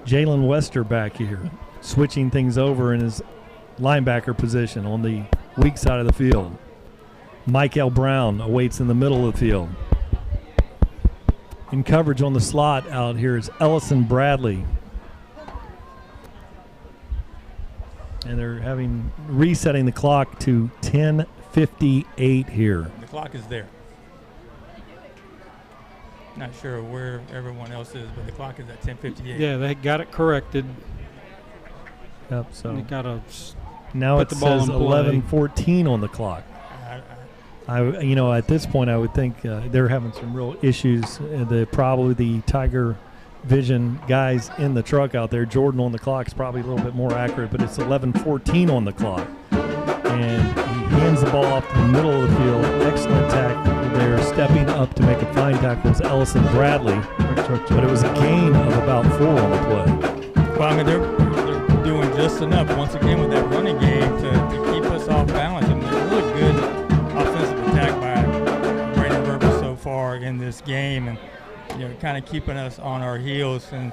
Jalen Wester back here, switching things over in his linebacker position on the weak side of the field. Michael Brown awaits in the middle of the field. In coverage on the slot out here is Ellison Bradley. And they're resetting the clock to 10:58 here. The clock is there. Not sure where everyone else is, but the clock is at 10:58. Yeah, they got it corrected. Yep, so They got to now put it the ball says in play. 11:14 on the clock. At this point, I would think they're having some real issues. Probably the TigerVision guys in the truck out there. Jordan on the clock is probably a little bit more accurate, but it's 11:14 on the clock. And he hands the ball off to the middle of the field. Excellent tackle there. Stepping up to make a fine tackle was Ellison Bradley, but it was a gain of about 4 on the play. Well, I mean, they're doing just enough once again with that running game to keep us off balance. And they're really good offensive attack by Braden River so far in this game, and kind of keeping us on our heels. And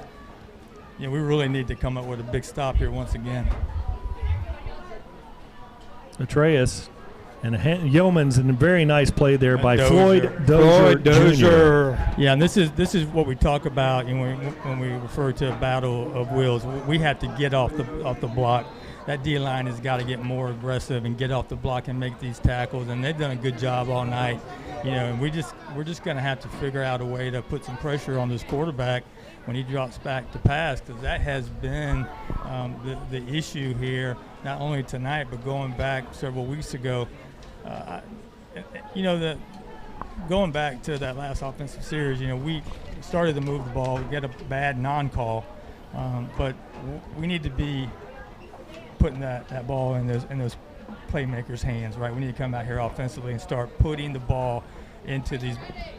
we really need to come up with a big stop here once again. Atreus and Yeoman's, and a very nice play there by Dozier. Floyd Dozier. Jr. Yeah, and this is what we talk about when we refer to a battle of wills. We have to get off the block. That D line has got to get more aggressive and get off the block and make these tackles, and they've done a good job all night. And we're just going to have to figure out a way to put some pressure on this quarterback when he drops back to pass, because that has been the issue here, not only tonight but going back several weeks ago. Going back to that last offensive series, we started to move the ball. We get a bad non-call, but we need to be putting that ball in those playmakers' hands, right? We need to come out here offensively and start putting the ball into these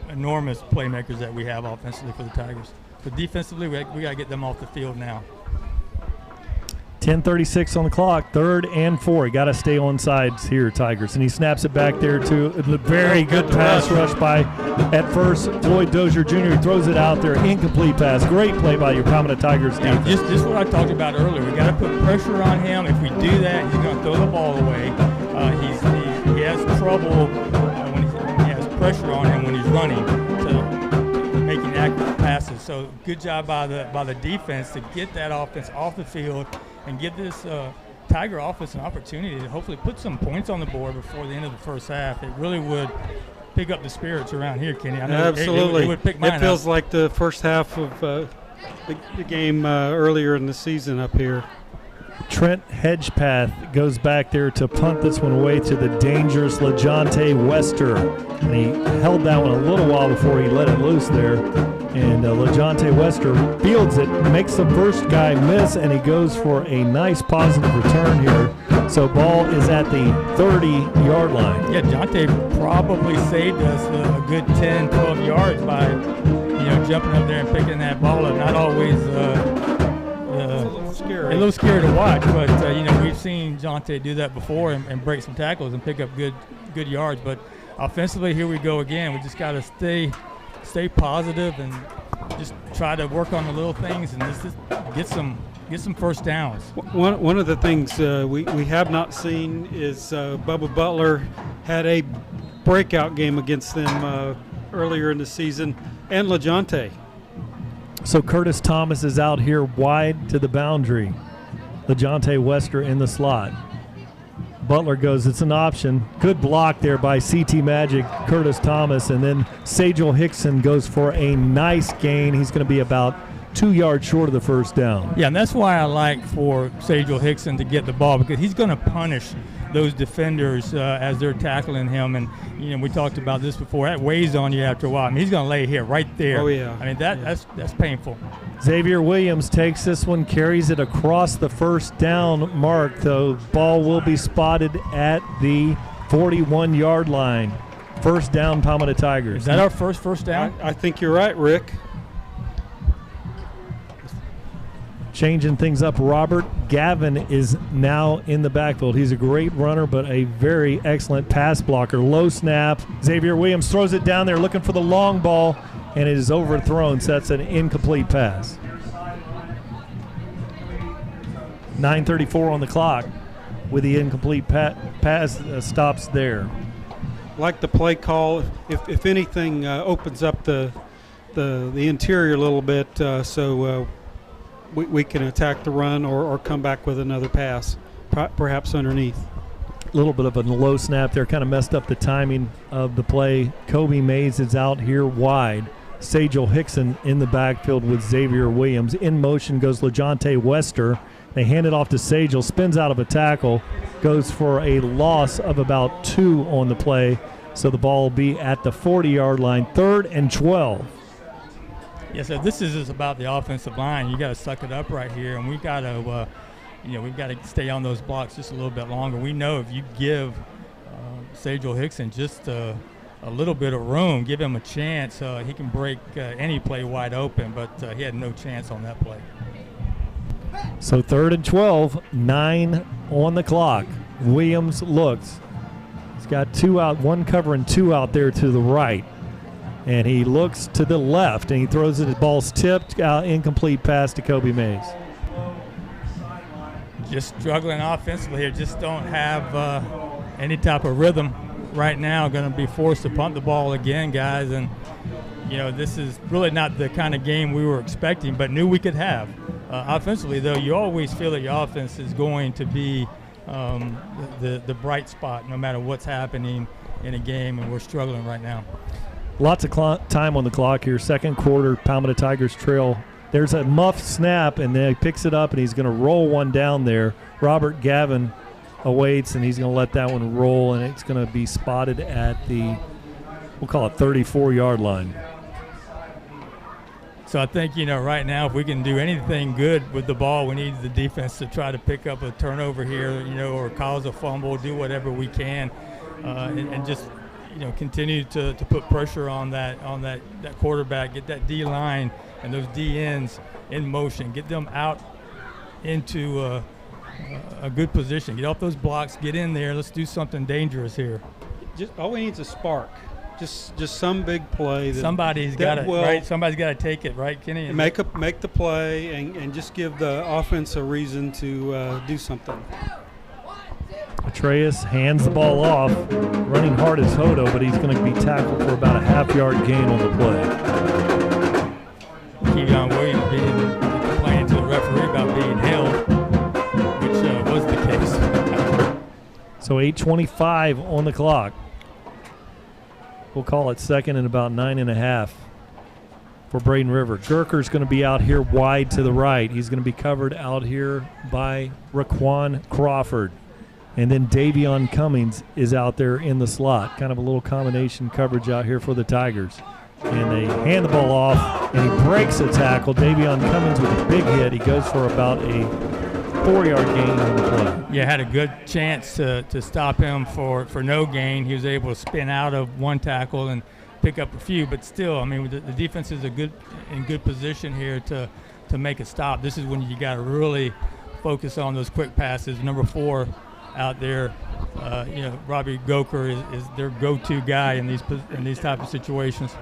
enormous playmakers that we have offensively for the Tigers. But defensively, we got to get them off the field now. 10:36 on the clock, 3rd and 4. You got to stay on sides here, Tigers. And he snaps it back there to a very good pass rush by, at first, Floyd Dozier Jr. He throws it out there, incomplete pass. Great play by your Palmetto Tigers defense. Just what I talked about earlier. We got to put pressure on him. If we do that, he's going to throw the ball away. He has trouble when he has pressure on him when he's running to making accurate passes. So good job by the defense to get that offense off the field and give this Tiger offense an opportunity to hopefully put some points on the board before the end of the first half. It really would pick up the spirits around here, Kenny. I know absolutely. It would pick mine It feels up. like the first half of the game earlier in the season up here. Trent Hedgepath goes back there to punt this one away to the dangerous LeJonte Wester. And he held that one a little while before he let it loose there. And LeJonte Wester fields it, makes the first guy miss, and he goes for a nice positive return here. So ball is at the 30-yard line. Yeah, Jonte probably saved us a good 10, 12 yards by, jumping up there and picking that ball up. Not always Scary. a little scary to watch, but we've seen Jonte do that before and break some tackles and pick up good yards. But offensively, here we go again. We just got to stay positive and just try to work on the little things and just get some first downs. One of the things we have not seen is Bubba Butler had a breakout game against them earlier in the season, and LeJonte. So Curtis Thomas is out here wide to the boundary. LeJontay Wester in the slot. Butler goes, it's an option. Good block there by CT Magic, Curtis Thomas, and then Sajel Hickson goes for a nice gain. He's going to be about 2 yards short of the first down. Yeah, and that's why I like for Sajel Hickson to get the ball, because he's going to punish those defenders as they're tackling him. And, you know, we talked about this before. That weighs on you after a while. I mean, he's going to lay here right there. Oh, yeah. I mean, that's painful. Xavier Williams takes this one, carries it across the first down mark. The ball will be spotted at the 41-yard line. First down, Palmetto Tigers. Is that our first down? I think you're right, Rick. Changing things up, Robert Gavin is now in the backfield. He's a great runner, but a very excellent pass blocker. Low snap. Xavier Williams throws it down there looking for the long ball, and it is overthrown, so that's an incomplete pass. 9:34 on the clock with the incomplete pass stops there. Like the play call, if anything, opens up the interior a little bit, so we can attack the run or come back with another pass, perhaps underneath. A little bit of a low snap there, kind of messed up the timing of the play. Kobe Mays is out here wide. Sajel Hickson in the backfield with Xavier Williams. In motion goes LeJontay Wester. They hand it off to Sajel, spins out of a tackle, goes for a loss of about 2 on the play. So the ball will be at the 40-yard line, 3rd and 12. Yeah, so this is just about the offensive line. You got to suck it up right here, and we've got to, we've got to stay on those blocks just a little bit longer. We know if you give Sajel Hickson just a little bit of room, give him a chance, he can break any play wide open, but he had no chance on that play. So 3rd and 12, 9 on the clock. Williams looks. He's got 2 out, 1 cover and 2 out there to the right. And he looks to the left, and he throws it. His ball's tipped out, incomplete pass to Kobe Mays. Just struggling offensively here. Just don't have any type of rhythm right now. Going to be forced to punt the ball again, guys. And, you know, this is really not the kind of game we were expecting, but knew we could have. Offensively, though, you always feel that your offense is going to be the bright spot no matter what's happening in a game, and we're struggling right now. Lots of time on the clock here. Second quarter, Palmetto Tigers trail. There's a muffed snap, and then he picks it up, and he's going to roll one down there. Robert Gavin awaits, and he's going to let that one roll, and it's going to be spotted at the, we'll call it 34-yard line. So I think, right now, if we can do anything good with the ball, we need the defense to try to pick up a turnover here, or cause a fumble, do whatever we can, and just – continue to put pressure on that quarterback, get that D line and those D ends in motion, get them out into a good position, get off those blocks, get in there. Let's do something dangerous here. Just all we need is a spark, just some big play. Somebody's got to right. Somebody's got to take it, right, Kenny? Make the play and just give the offense a reason to do something. Atreus hands the ball off, running hard as Hodo, but he's going to be tackled for about a half-yard gain on the play. Kevion Williams complaining to the referee about being held, which was the case. So 8:25 on the clock. We'll call it 2nd and about 9.5 for Braden River. Gurker's going to be out here wide to the right. He's going to be covered out here by Raquan Crawford. And then Davion Cummings is out there in the slot. Kind of a little combination coverage out here for the Tigers. And they hand the ball off, and he breaks a tackle. Davion Cummings with a big hit. He goes for about a 4-yard gain on the play. Yeah, had a good chance to stop him for no gain. He was able to spin out of one tackle and pick up a few. But still, I mean, the defense is in good position here to make a stop. This is when you got to really focus on those quick passes. Number 4 out there, Robbie Goker is their go-to guy in these type of situations.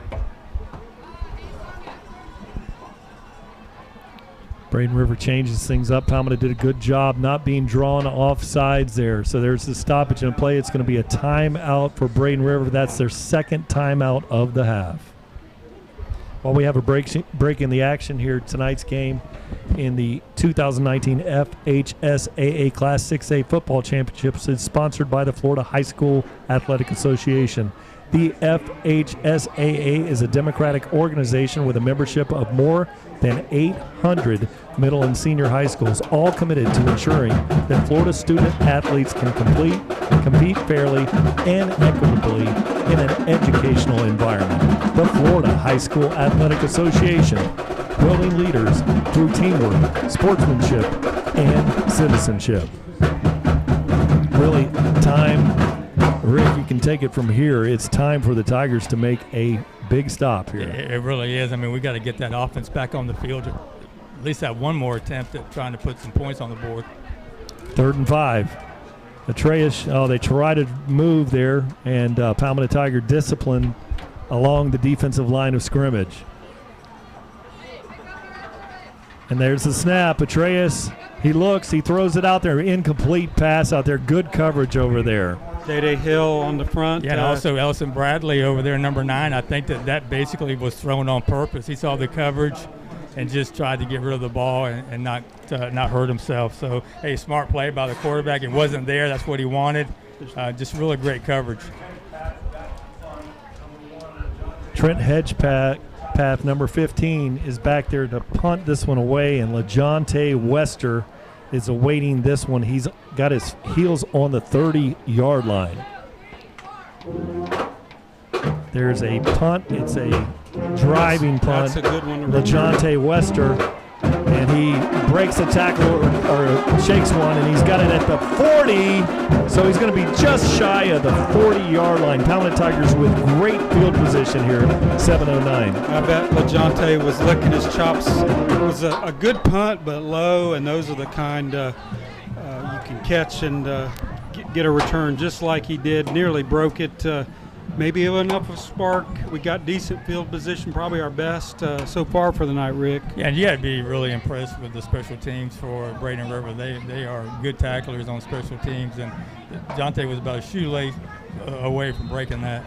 Braden River changes things up. Palmetto did a good job not being drawn off sides there. So there's the stoppage in play. It's going to be a timeout for Braden River. That's their 2nd timeout of the half. Well, we have a break in the action here. Tonight's game in the 2019 FHSAA Class 6A Football Championships is sponsored by the Florida High School Athletic Association. The FHSAA is a democratic organization with a membership of more than 800 middle and senior high schools, all committed to ensuring that Florida student athletes can compete fairly and equitably in an educational environment. The Florida High School Athletic Association, building leaders through teamwork, sportsmanship, and citizenship. Really, time. Rick, you can take it from here. It's time for the Tigers to make a big stop here. It really is. I mean, we got to get that offense back on the field, or at least have one more attempt at trying to put some points on the board. 3rd and 5. Atreus, they try to move there, and Palmetto Tiger discipline along the defensive line of scrimmage. And there's the snap. Atreus, he looks, he throws it out there. Incomplete pass out there. Good coverage over there. Day Hill on the front. Yeah, and also Ellison Bradley over there, number 9. I think that basically was thrown on purpose. He saw the coverage and just tried to get rid of the ball and not hurt himself. So, hey, smart play by the quarterback. It wasn't there. That's what he wanted. Just really great coverage. Trent Hedgepath, number 15, is back there to punt this one away, and LeJonte Wester is awaiting this one. He's got his heels on the 30-yard line. There's a punt. It's a driving punt. That's a good one. LeJonte Wester, and he breaks a tackle or shakes one, and he's got it at the 40. So he's going to be just shy of the 40-yard line. Palmetto Tigers with great field position here, 7:09. I bet LeJonte was licking his chops. It was a good punt, but low, and those are the kind you can catch and get a return just like he did. Nearly broke it. Maybe enough of a spark. We got decent field position, probably our best so far for the night, Rick. Yeah, and you got to be really impressed with the special teams for Braden River. They are good tacklers on special teams, and Jonte was about a shoelace away from breaking that.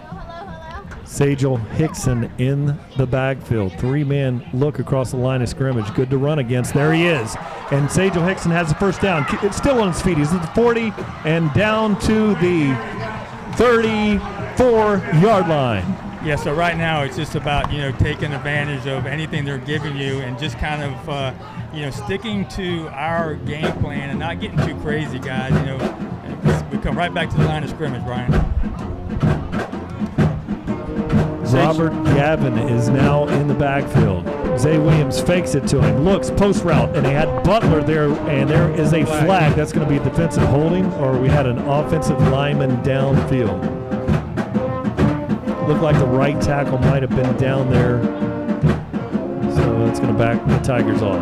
Sajel Hickson in the backfield. 3-man look across the line of scrimmage. Good to run against. There he is. And Sajel Hickson has the first down. It's still on his feet. He's at the 40 and down to the 34-yard line. Yeah, so right now it's just about, taking advantage of anything they're giving you and just kind of, sticking to our game plan and not getting too crazy, guys. We come right back to the line of scrimmage, Brian. Robert Gavin is now in the backfield. Zay Williams fakes it to him, looks post route, and they had Butler there, and there is a flag. That's going to be a defensive holding, or we had an offensive lineman downfield. Looked like the right tackle might have been down there, so that's going to back the Tigers off.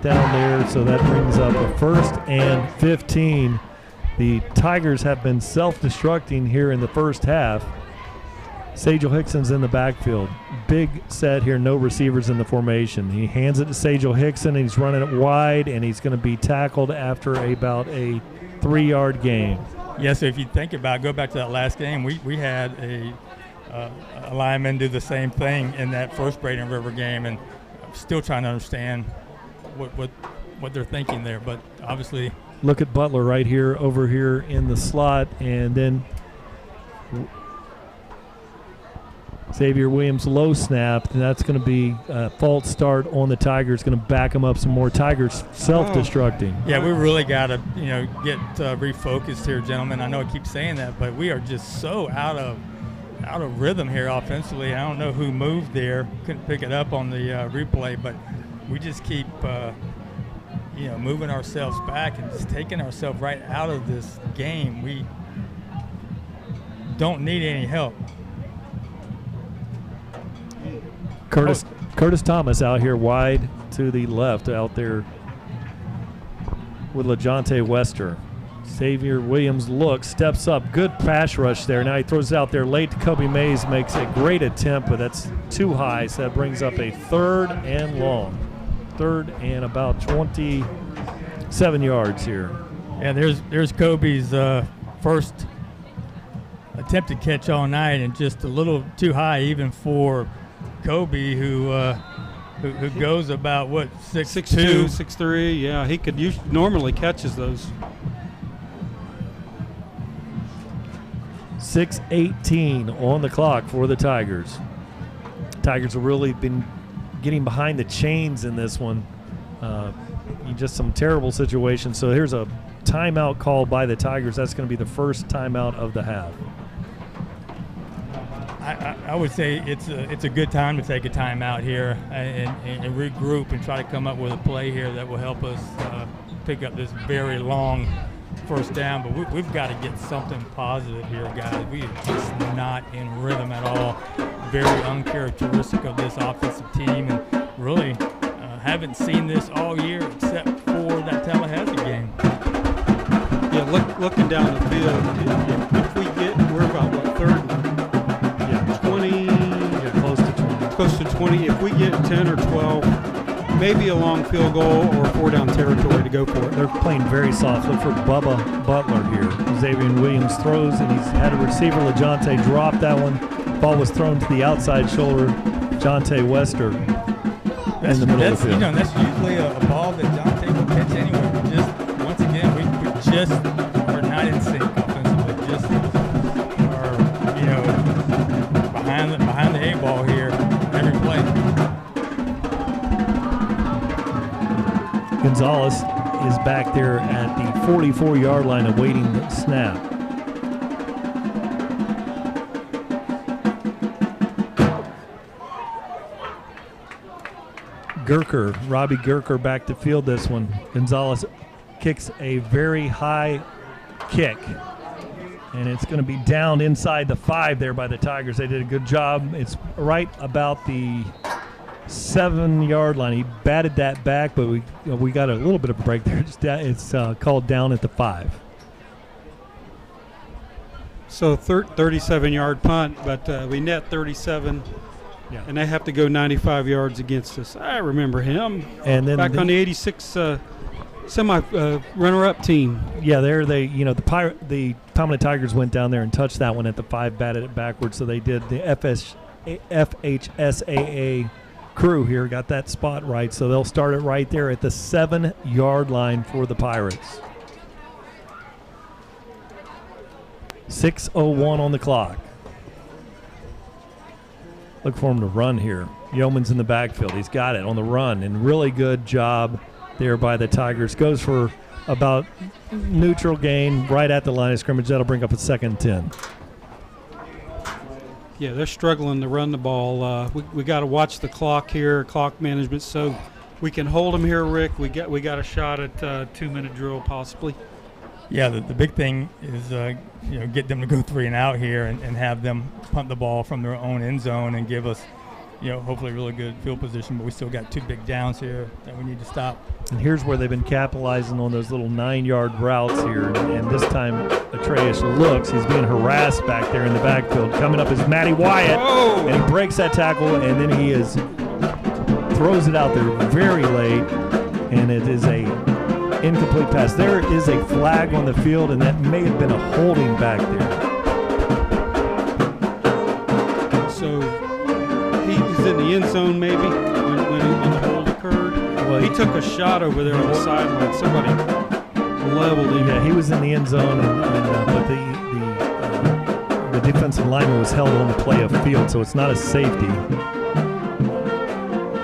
Down there, so that brings up a 1st and 15. The Tigers have been self-destructing here in the first half. Sajel Hickson's in the backfield. Big set here, no receivers in the formation. He hands it to Sajel Hickson, and he's running it wide, and he's going to be tackled after about a 3-yard gain. Yeah, so if you think about it, go back to that last game, we had a lineman do the same thing in that first Braden River game, and I'm still trying to understand what they're thinking there, but obviously look at Butler right here over here in the slot, and then Xavier Williams low snap, and that's going to be a false start on the Tigers, going to back them up some more. Tigers self-destructing. Yeah, we really got to get refocused here, gentlemen. I know I keep saying that, but we are just so out of rhythm here offensively. I don't know who moved there, couldn't pick it up on the replay, but we just keep, moving ourselves back and just taking ourselves right out of this game. We don't need any help. Curtis Thomas out here wide to the left out there with LeJonte Wester. Xavier Williams looks, steps up, good pass rush there. Now he throws it out there late to Kobe Mays, makes a great attempt, but that's too high, so that brings up a 3rd and long. 3rd and about 27 yards here. Yeah, there's Kobe's first attempted catch all night, and just a little too high even for Kobe, who goes about, what, 6'2", 6'3", yeah. He could normally catches those. 6:18 on the clock for the Tigers. Tigers have really been getting behind the chains in this one. Just some terrible situations. So here's a timeout call by the Tigers. That's going to be the first timeout of the half. I would say it's a good time to take a timeout here and regroup and try to come up with a play here that will help us pick up this very long first down. But we've got to get something positive here, guys. We are just not in rhythm at all. Very uncharacteristic of this offensive team, and really haven't seen this all year except for that Tallahassee game. Yeah, looking down the field, if we get, we're about, what, 3rd? Yeah, 20. Yeah, close to 20. Close to 20. If we get 10 or 12, maybe a long field goal or 4-down territory to go for it. They're playing very soft. Look for Bubba Butler here. Xavier Williams throws, and he's had a receiver, LaJonte, drop that one. Ball was thrown to the outside shoulder. Jonte Wester in the middle of the field. That's usually a ball that Jonte will catch anyway. But just, once again, we just are not in sync offensively. Just are, behind the 8-ball here every play. Gonzalez is back there at the 44-yard line awaiting the snap. Robbie Gurker back to field this one. Gonzalez kicks a very high kick, and it's going to be down inside the 5 there by the Tigers. They did a good job. It's right about the 7-yard line. He batted that back, but we got a little bit of a break there. It's called down at the 5. So 37-yard punt, but we net 37. Yeah. And they have to go 95 yards against us. I remember him. And then back on the 86 runner-up team. Yeah, the Palmetto Tigers went down there and touched that one at the 5, batted it backwards. So they did the FHSAA crew here, got that spot right. So they'll start it right there at the 7-yard line for the Pirates. 6:01 on the clock. Look for him to run here. Yeoman's in the backfield. He's got it on the run, and really good job there by the Tigers. Goes for about neutral gain right at the line of scrimmage. That'll bring up a 2nd and 10. Yeah, they're struggling to run the ball. We got to watch the clock here, clock management, so we can hold them here, Rick. We got a shot at 2-minute drill possibly. Yeah, the big thing is get them to go 3 and out here and have them punt the ball from their own end zone and give us hopefully really good field position. But we still got 2 big downs here that we need to stop. And here's where they've been capitalizing on those little 9-yard routes here. And this time Atreus looks. He's being harassed back there in the backfield. Coming up is Matty Wyatt. Oh! And he breaks that tackle, and then he throws it out there very late. And it is a incomplete pass. There is a flag on the field, and that may have been a holding back there. So he was in the end zone maybe when the hold occurred. Well, he took a shot over there on the sideline. Somebody leveled him. Yeah, he was in the end zone, but the defensive lineman was held on the play of field, so it's not a safety.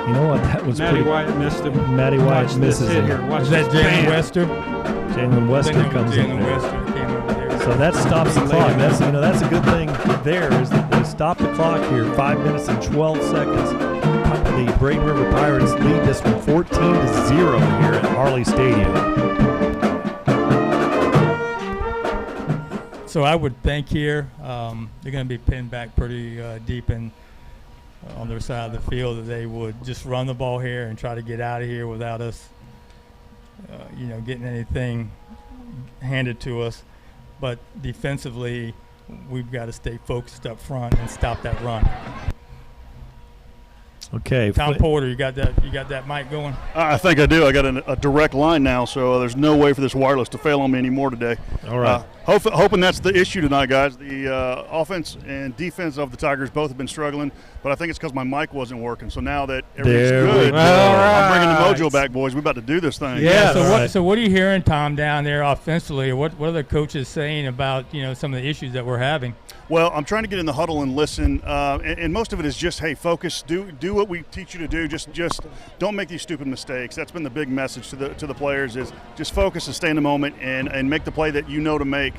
You know what? That was Matty Wyatt missed him. Matty Wyatt misses him. Is that Jalen Wester? Jalen Wester comes in there. Wester came over there. So that stops the clock. That's a good thing there is that they stop the clock here. 5 minutes and 12 seconds. The Braden River Pirates lead this one 14-0 here at Harley Stadium. So I would think here they're going to be pinned back pretty deep in on their side of the field, that they would just run the ball here and try to get out of here without us, getting anything handed to us, but defensively, we've got to stay focused up front and stop that run. Okay. Tom Porter, you got that mic going? I think I do. I got a direct line now, so there's no way for this wireless to fail on me anymore today. All right. Hoping that's the issue tonight, guys. The offense and defense of the Tigers both have been struggling, but I think it's because my mic wasn't working. So now that everything's good, I'm bringing the mojo back, boys. We're about to do this thing. Yeah. So what are you hearing, Tom, down there offensively? What are the coaches saying about some of the issues that we're having? Well, I'm trying to get in the huddle and listen, and most of it is just, hey, focus, do what we teach you to do. Just don't make these stupid mistakes. That's been the big message to the players is just focus and stay in the moment and make the play that you know to make.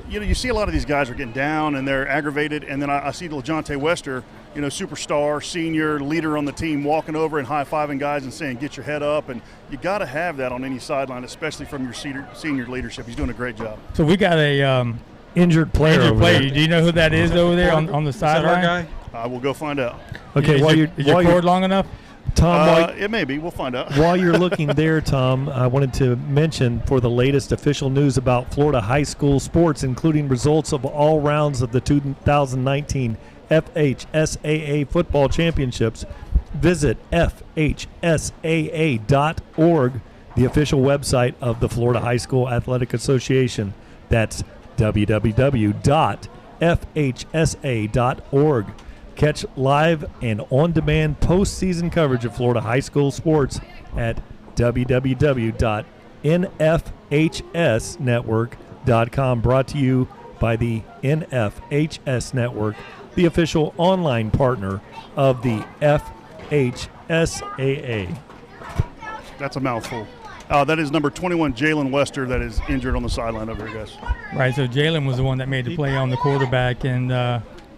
You see a lot of these guys are getting down and they're aggravated, and then I see LaJohntay Wester, superstar, senior, leader on the team, walking over and high-fiving guys and saying, get your head up. And you got to have that on any sideline, especially from your senior leadership. He's doing a great job. So we got a injured player. Do you know who that is over there on the sideline? Our guy? I will go find out. Okay, is your cord long enough? Tom, it may be. We'll find out. While you're looking there, Tom, I wanted to mention for the latest official news about Florida high school sports, including results of all rounds of the 2019 FHSAA football championships, visit FHSAA.org, the official website of the Florida High School Athletic Association. That's www.fhsa.org. Catch live and on-demand postseason coverage of Florida high school sports at www.nfhsnetwork.com. Brought to you by the NFHS Network, the official online partner of the FHSAA. That's a mouthful. That is number 21, Jalen Wester, that is injured on the sideline over here, guys. Right, so Jalen was the one that made the play on the quarterback and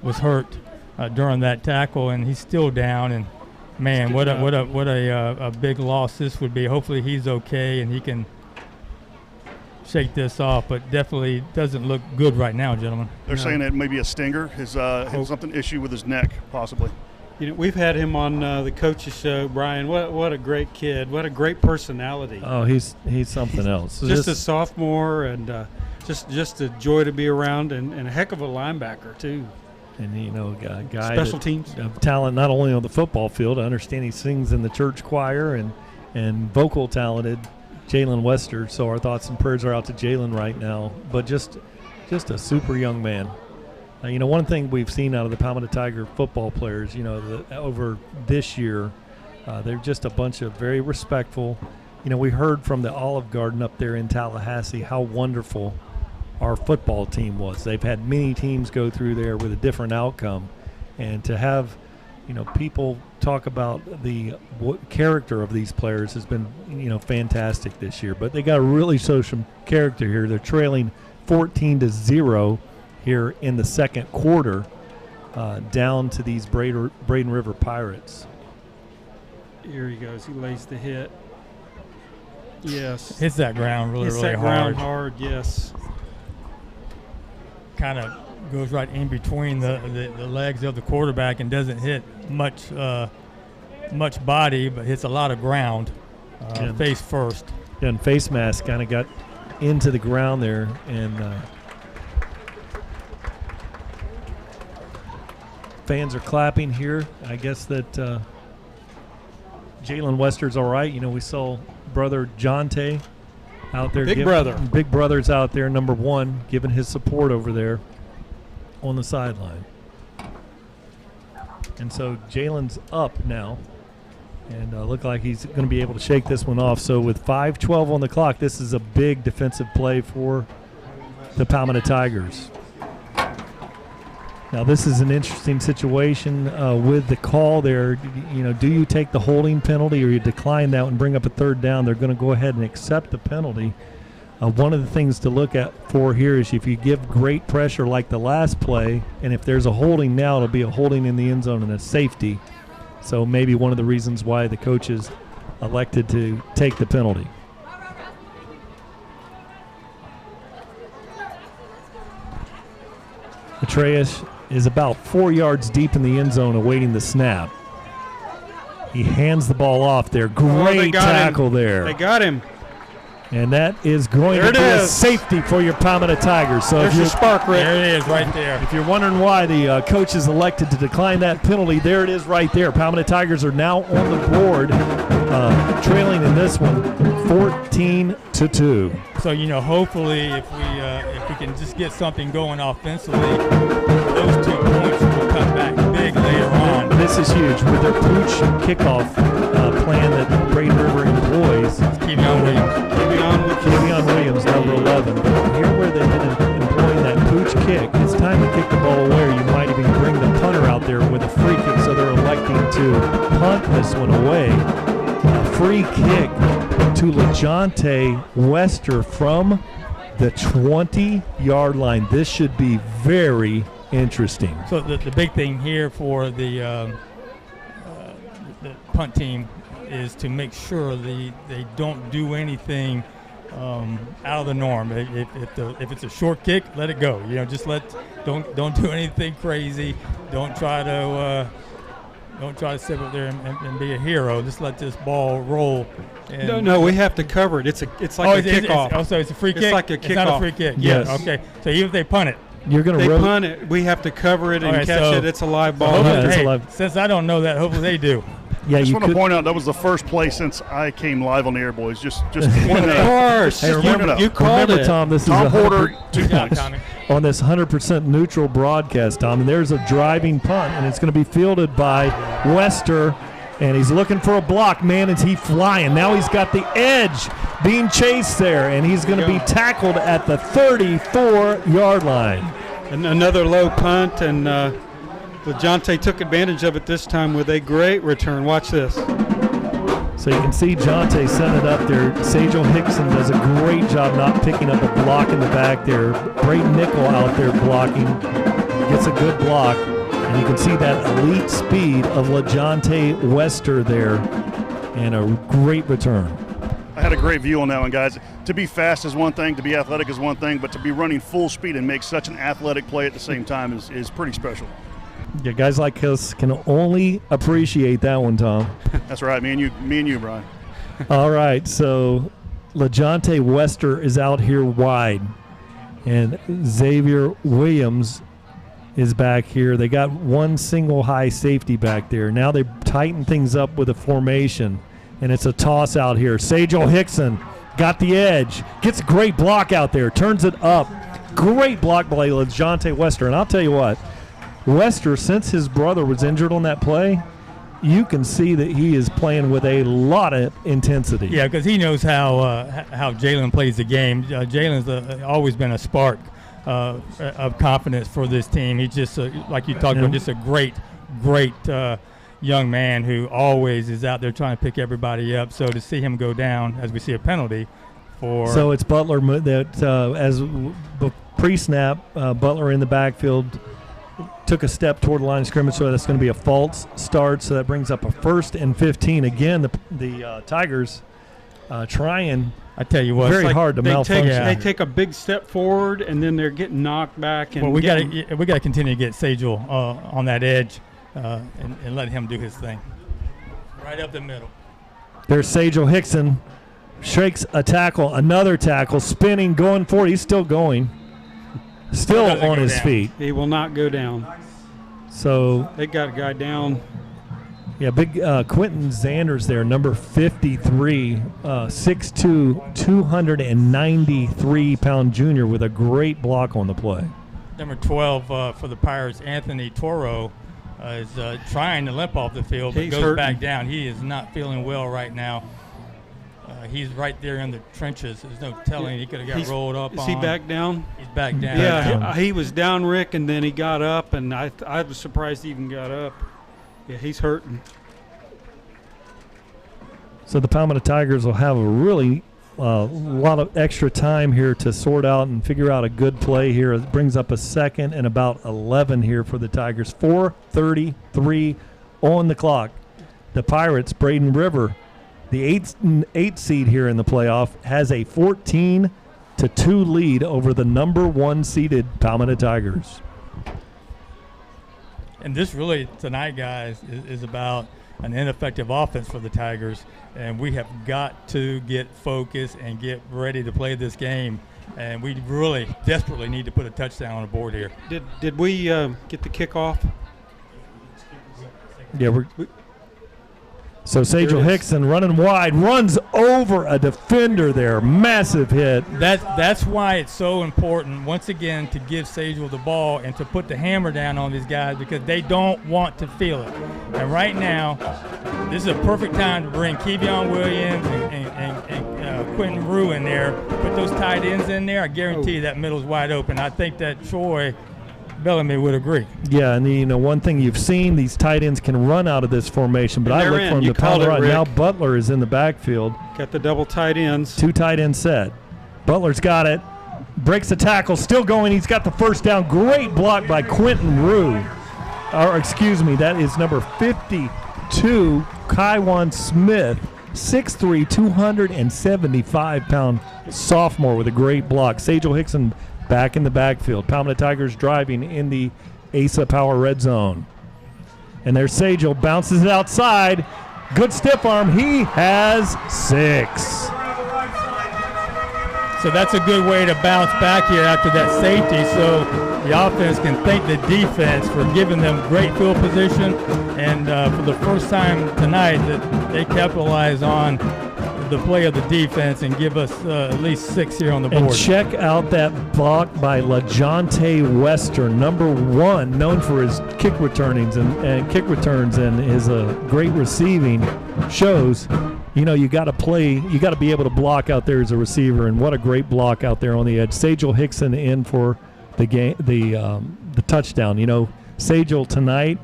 was hurt during that tackle, and he's still down. And man, what a big loss this would be. Hopefully he's okay and he can shake this off, but definitely doesn't look good right now, gentlemen. They're saying it may be a stinger. His something issue with his neck, possibly. We've had him on the coaches show, Brian. What a great kid. What a great personality. Oh, he's something else. Just a sophomore and just a joy to be around and a heck of a linebacker, too. And, a guy special teams of talent not only on the football field. I understand he sings in the church choir and vocal talented, Jalen Wester. So our thoughts and prayers are out to Jalen right now. But just a super young man. One thing we've seen out of the Palmetto Tiger football players, over this year, they're just a bunch of very respectful. We heard from the Olive Garden up there in Tallahassee how wonderful our football team was. They've had many teams go through there with a different outcome. And to have, people talk about the character of these players has been, fantastic this year. But they got to really show some character here. They're trailing 14-0. Here in the second quarter, down to these Braden River Pirates. Here he goes. He lays the hit. Yes. Hits that ground really hard. Hits that ground hard, yes. Kind of goes right in between the legs of the quarterback and doesn't hit much body, but hits a lot of ground, face first. And face mask kind of got into the ground there, and fans are clapping here. I guess that Jalen Wester's all right. We saw brother Jonte out there. Big brother's out there, number 1, giving his support over there on the sideline. And so Jalen's up now, and look like he's going to be able to shake this one off. So with 5:12 on the clock, this is a big defensive play for the Palmetto Tigers. Now, this is an interesting situation with the call there. Do you take the holding penalty or you decline that and bring up a third down? They're going to go ahead and accept the penalty. One of the things to look at for here is if you give great pressure like the last play, and if there's a holding now, it'll be a holding in the end zone and a safety. So maybe one of the reasons why the coaches elected to take the penalty. Atreus is about 4 yards deep in the end zone awaiting the snap. He hands the ball off there. Great tackle there. They got him. And that is going There to it be a is. safety for your Palmetto Tigers. So There's your spark, Rick. There it is right there. if you're wondering why the coaches elected to decline that penalty, there it is right there. Palmetto Tigers are now on the board, trailing in this one 14-2. So, hopefully if we can just get something going offensively, those 2 points will come back big later on. This is huge with their pooch kickoff plan that Braden River employs. Kevion Williams. Kevion Williams, number 11. But here where they've been employing that pooch kick, it's time to kick the ball away. You might even bring the punter out there with a free kick, so they're electing to punt this one away. A free kick to LeJonte Wester from the 20-yard line. This should be very interesting. So the big thing here for the punt team is to make sure they don't do anything out of the norm. If it's a short kick, let it go. Just don't do anything crazy. Don't try to sit up there and be a hero. Just let this ball roll. No, we have to cover it. It's like a kickoff. So it's a free kick. It's like a It's not a kickoff. free kick. Yes. Yeah. Okay. So even if they punt it. You're going They to punt it. We have to cover it and All right, catch so- it. It's a live ball. Yeah, Hopefully, it's hey, alive. since I don't know that, hopefully they do. Yeah, I just you want to could. point out that was the first play since I came live on the air, boys. Just point Of that out. course. Hey, You- remember- you called Remember, it. Tom, this Tom is Porter, 2 Good job, points. Tommy. on this 100% neutral broadcast, Tom. And there's a driving punt, and it's going to be fielded by Wester. And he's looking for a block. Man, is he flying. Now he's got the edge being chased there, and he's going to be tackled at the 34-yard line. And another low punt, and LeJonte took advantage of it this time with a great return. Watch this. So you can see Jonte setting it up there. Sajel Hickson does a great job not picking up a block in the back there. Braden Nickel out there blocking. Gets a good block. And you can see that elite speed of LeJonte Wester there. And a great return. I had a great view on that one, guys. To be fast is one thing, to be athletic is one thing, but to be running full speed and make such an athletic play at the same time is pretty special. Yeah, guys like us can only appreciate that one, Tom. That's right, me and you, Brian. All right, so LeJonte Wester is out here wide, and Xavier Williams is back here. They got one single high safety back there. Now they tighten things up with a formation, and it's a toss out here. Sajel Hickson got the edge, gets a great block out there, turns it up. Great block by LeJonte Wester, and I'll tell you what, Wester, since his brother was injured on that play, you can see that he is playing with a lot of intensity. Yeah, because he knows how Jalen plays the game. Jalen's always been a spark of confidence for this team. He's just, like you talked about, just a great young man who always is out there trying to pick everybody up. So to see him go down, as we see a penalty for. So it's Butler that pre-snap, Butler in the backfield took a step toward the line of scrimmage, so that's going to be a false start. So that brings up a 1st and 15. Again, the Tigers trying. I tell you what, very hard to malfunction. They take a big step forward, and then they're getting knocked back. And well, we got to continue to get Sajel on that edge and let him do his thing. Right up the middle. There's Sajel Hickson, shakes a tackle, another tackle, spinning, going forward. He's still going. Still on his feet. He will not go down. So they got a guy down. Yeah, big Quentin Zanders there, number 53, 6'2", 293-pound junior with a great block on the play. Number 12 for the Pirates, Anthony Toro, is trying to limp off the field, but goes back down. He is not feeling well right now. He's right there in the trenches. There's no telling. He could have got rolled up on. Is he back down? He's back down. Yeah, he was down, Rick, and then he got up, and I was surprised he even got up. Yeah, he's hurting. So the Palmetto Tigers will have a really lot of extra time here to sort out and figure out a good play here. It brings up a 2nd and about 11 here for the Tigers. 4:33 on the clock. The Pirates, Braden River, the 8 seed here in the playoff, has a 14-2 lead over the number 1 seeded Palmetto Tigers. And this really tonight, guys, is about an ineffective offense for the Tigers, and we have got to get focused and get ready to play this game. And we really desperately need to put a touchdown on the board here. Did we get the kickoff? Yeah, so Sajal Hickson running wide, runs over a defender there. Massive hit. That's why it's so important, once again, to give Sajal the ball and to put the hammer down on these guys, because they don't want to feel it. And right now, this is a perfect time to bring Kevion Williams and Quentin Rue in there. Put those tight ends in there. I guarantee you that middle's wide open. I think that Troy Bellamy would agree. Yeah, and one thing you've seen, these tight ends can run out of this formation, but I look for them to power run. Now Butler is in the backfield. Got the double tight ends. 2 tight end set. Butler's got it. Breaks the tackle, still going. He's got the first down. Great block by Quentin Rue. Or excuse me, that is number 52, Kaiwan Smith. 6'3", 275-pound sophomore with a great block. Sajal Hickson back in the backfield. Palmetto Tigers driving in the ASA Power red zone. And there's Sajal, bounces it outside. Good stiff arm. He has 6. So that's a good way to bounce back here after that safety, so the offense can thank the defense for giving them great field position, and for the first time tonight that they capitalize on the play of the defense and give us at least 6 here on the board. And check out that block by LaJonte Western, number 1, known for his kick returns and his great receiving. Shows, you got to play, you got to be able to block out there as a receiver, and what a great block out there on the edge. Sajal Hickson in for the game, the touchdown. Sajal tonight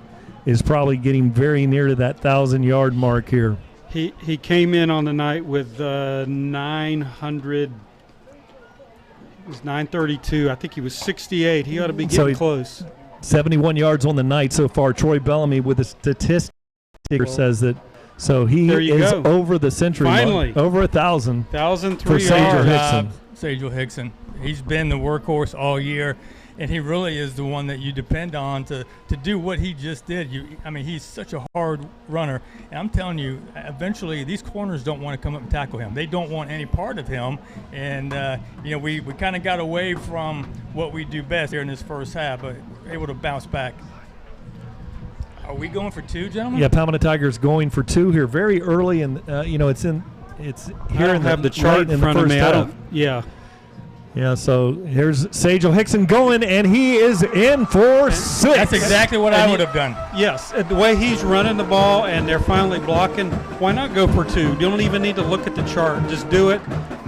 is probably getting very near to that 1,000-yard mark here. He came in on the night with 900. It was 932. I think he was 68. He ought to be getting close. 71 yards on the night so far. Troy Bellamy with the statistic says that. So he is over the century mark, over 1,000. 1,003 for Sajal Hickson. Sajal Hickson. He's been the workhorse all year, and he really is the one that you depend on to do what he just did. He's such a hard runner, and I'm telling you, eventually these corners don't want to come up and tackle him. They don't want any part of him, and we kind of got away from what we do best here in this first half, but able to bounce back. Are we going for 2, gentlemen? Yeah, Palmetto Tigers going for 2 here very early, and it's here. I don't have the chart in front of me. Yeah, so here's Sajal Hickson going, and he is in for 6. That's exactly what I would have done. Yes, the way he's running the ball and they're finally blocking, why not go for 2? You don't even need to look at the chart. Just do it,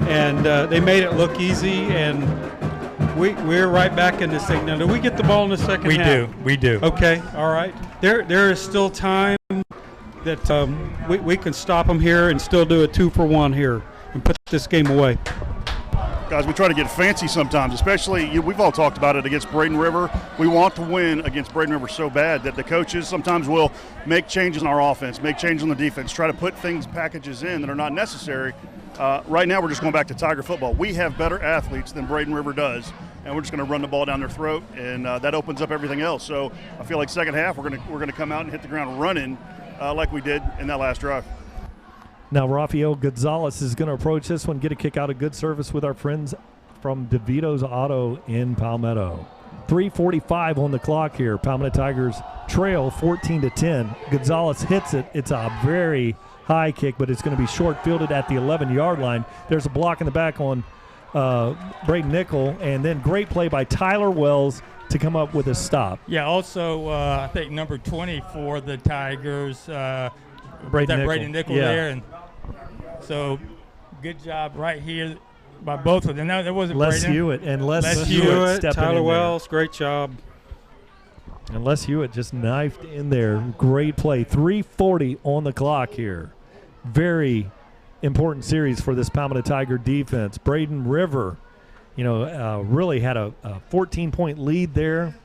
and they made it look easy, and we're right back in this thing. Now, do we get the ball in the second half? We do. Okay, all right. There is still time that we can stop them here and still do a 2-for-1 here and put this game away. Guys, we try to get fancy sometimes, especially we've all talked about it against Braden River. We want to win against Braden River so bad that the coaches sometimes will make changes in our offense, make changes on the defense, try to put packages in that are not necessary. Right now we're just going back to Tiger football. We have better athletes than Braden River does, and we're just going to run the ball down their throat, and that opens up everything else. So I feel like second half we're going to come out and hit the ground running like we did in that last drive. Now Rafael Gonzalez is going to approach this one, get a kick out of good service with our friends from DeVito's Auto in Palmetto. 3:45 on the clock here. Palmetto Tigers trail 14-10. Gonzalez hits it. It's a very high kick, but it's going to be short fielded at the 11-yard line. There's a block in the back on Braden Nickel, and then great play by Tyler Wells to come up with a stop. Yeah, also I think number 20 for the Tigers, Braden Nickel there. And so good job right here by both of them. No, there wasn't Les Braden. Hewitt and Les Hewitt stepping Tyler in Wells, great job. And Les Hewitt just knifed in there. Great play. 3:40 on the clock here. Very important series for this Palmetto Tiger defense. Braden River, really had a 14-point lead there,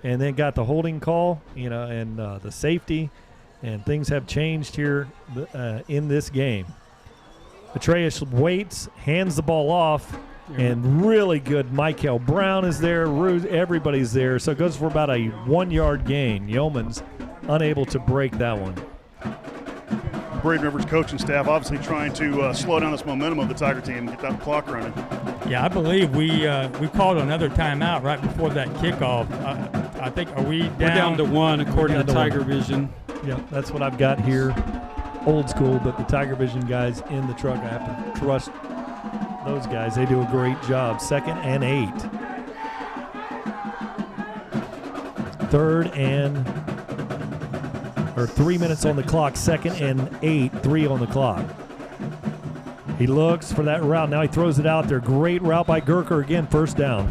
and then got the holding call, and the safety, and things have changed here in this game. Atreus waits, hands the ball off, and really good. Michael Brown is there. Everybody's there. So it goes for about a 1-yard gain. Yeoman's unable to break that one. Braden River's coaching staff, obviously trying to slow down this momentum of the Tiger team and get that clock running. Yeah, I believe we called another timeout right before that kickoff. I think, are we down? We're down to one according to TigerVision. Yeah, that's what I've got here. Old school, but the TigerVision guys in the truck, I have to trust those guys. They do a great job. 2nd and 8. 3 minutes on the clock. 2nd and 8. 3 on the clock. He looks for that route. Now he throws it out there. Great route by Gurker. Again, first down.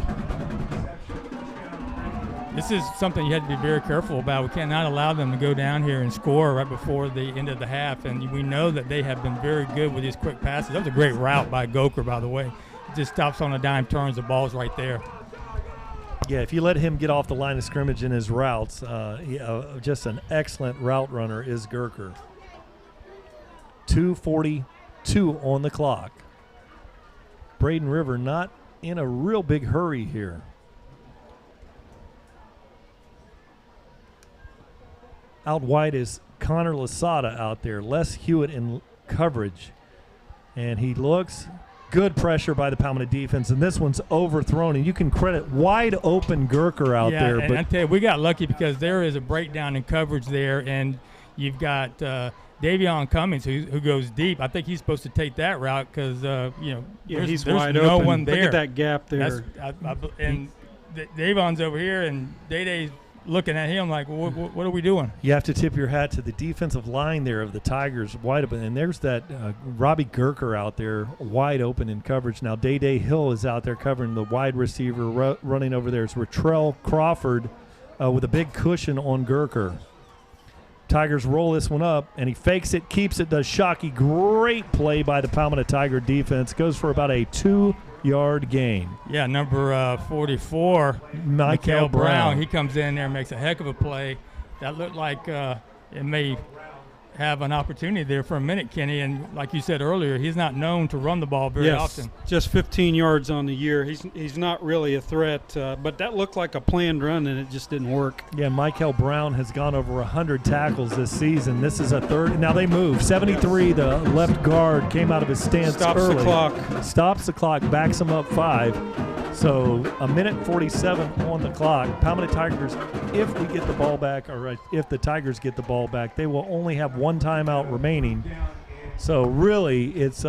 This is something you have to be very careful about. We cannot allow them to go down here and score right before the end of the half. And we know that they have been very good with these quick passes. That was a great route by Gurker, by the way. It just stops on a dime, turns, the ball's right there. Yeah, if you let him get off the line of scrimmage in his routes, just an excellent route runner is Gurker. 2:42 on the clock. Braden River not in a real big hurry here. Out wide is Connor Lasada out there. Les Hewitt in coverage. And he looks. Good pressure by the Palmetto defense, and this one's overthrown. And you can credit wide open Gurker out there. And I tell you, we got lucky because there is a breakdown in coverage there, and you've got Davion Cummings who goes deep. I think he's supposed to take that route because he's there's wide no open. one there. Look at that gap there. And Davion's over here, and Day-Day's looking at him like, what are we doing? You have to tip your hat to the defensive line there of the Tigers, wide open. And there's that Robbie Gurker out there, wide open in coverage. Now Day-Day Hill is out there covering the wide receiver. Running over there is Ratrell Crawford with a big cushion on Gurker. Tigers roll this one up, and he fakes it, keeps it, does Shockey. Great play by the Palmetto Tiger defense. Goes for about a 2-yard gain. Yeah, number 44, Michael Brown. He comes in there and makes a heck of a play. That looked like it may have an opportunity there for a minute, Kenny. And like you said earlier, he's not known to run the ball very often. Just 15 yards on the year. He's not really a threat, but that looked like a planned run, and it just didn't work. Yeah, Michael Brown has gone over 100 tackles this season. This is a third. Now they move. 73, the left guard came out of his stance early. The clock. Stops the clock, backs him up 5. So a minute 47 on the clock. Palmetto Tigers, if we get the ball back, or if the Tigers get the ball back, they will only have one timeout remaining. So really, it's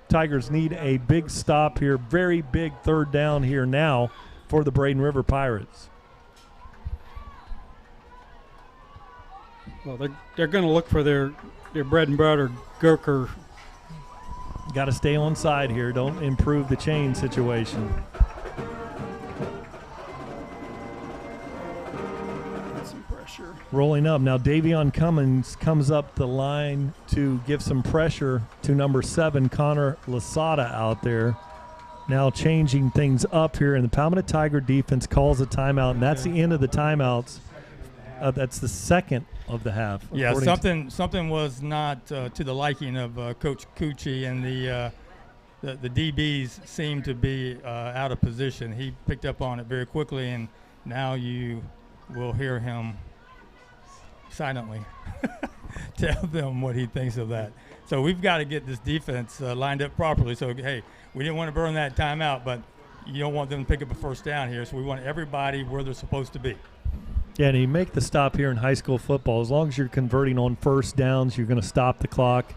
Tigers need a big stop here, very big third down here now for the Braden River Pirates. Well, they're going to look for their bread and butter, Gurker. Got to stay on side here. Don't improve the chain situation. Rolling up. Now Davion Cummings comes up the line to give some pressure to number 7, Connor Lasada out there. Now changing things up here, and the Palmetto Tiger defense calls a timeout, and that's the end of the timeouts. That's the second of the half. Yeah, something was not to the liking of Coach Cucci, and the DBs seemed to be out of position. He picked up on it very quickly, and now you will hear him silently tell them what he thinks of that. So we've got to get this defense lined up properly. So, hey, we didn't want to burn that timeout, but you don't want them to pick up a first down here. So we want everybody where they're supposed to be. Yeah, and you make the stop here in high school football. As long as you're converting on first downs, you're going to stop the clock.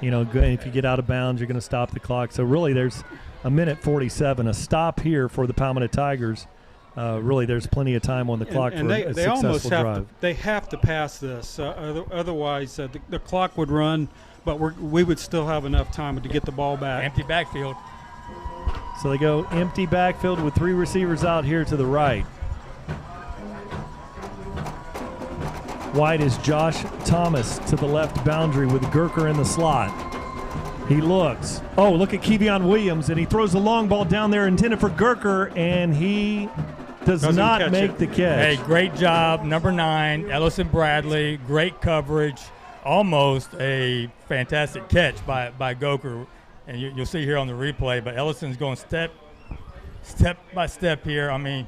You know, if you get out of bounds, you're going to stop the clock. So really there's a minute 47, a stop here for the Palmetto Tigers. Really, there's plenty of time on the clock for a successful drive. They have to pass this. Otherwise, the clock would run, but we would still have enough time to get the ball back. Empty backfield. So they go empty backfield with 3 receivers out here to the right. Wide is Josh Thomas to the left boundary with Gurker in the slot. He looks. Oh, look at Kevion Williams, and he throws the long ball down there intended for Gurker, and he doesn't not make the catch. Hey, great job, number 9, Ellison Bradley. Great coverage, almost a fantastic catch by Gurker, and you'll see here on the replay. But Ellison's going step by step here. I mean,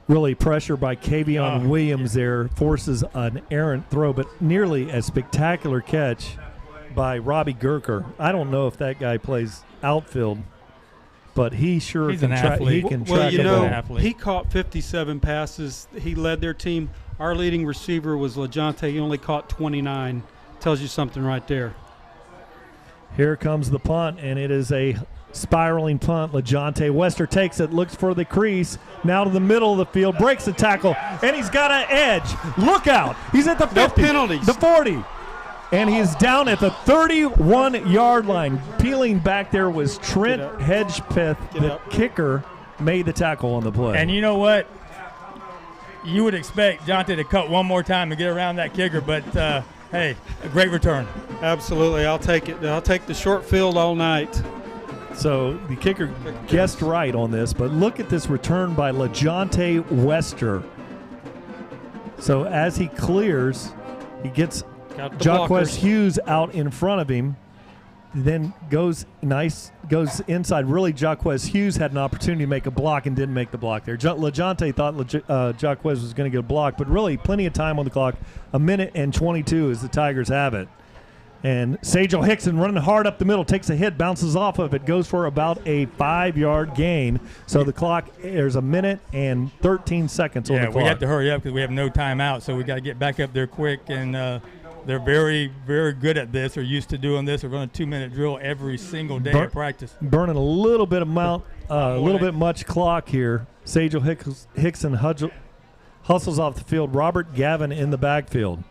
really pressure by Kevion Williams there forces an errant throw, but nearly a spectacular catch by Robbie Gerker. I don't know if that guy plays outfield, but he sure He's can an track. athlete. He can Well, track you it know, well. athlete. he caught 57 passes. He led their team. Our leading receiver was LaJonte. He only caught 29. Tells you something right there. Here comes the punt, and it is a spiraling punt. LaJonte Wester takes it, looks for the crease, now to the middle of the field, breaks the tackle, and he's got an edge. Look out. He's at the 50, No penalties. the 40, and he is down at the 31-yard line. Peeling back there was Trent Hedgepeth. The kicker made the tackle on the play. And you know what? You would expect Jonte to cut one more time and get around that kicker, but hey, a great return. Absolutely. I'll take it. I'll take the short field all night. So the kicker guessed right on this, but look at this return by LaJonte Wester. So as he clears, he gets Got the Jaquez blockers. Hughes out in front of him, then goes inside. Really, Jaquez Hughes had an opportunity to make a block and didn't make the block there. LaJonte thought Jaquez was going to get a block, but really plenty of time on the clock. 1:22 as the Tigers have it. And Sajel Hickson running hard up the middle, takes a hit, bounces off of it, goes for about a 5-yard gain. So the clock, there's 1:13 on the clock. We have to hurry up because we have no timeout, so we got to get back up there quick. And they're very, very good at this. They're used to doing this. They're running a 2-minute drill every single day of practice. Burning a little bit much clock here. Sajel Hickson hustles off the field. Robert Gavin in the backfield.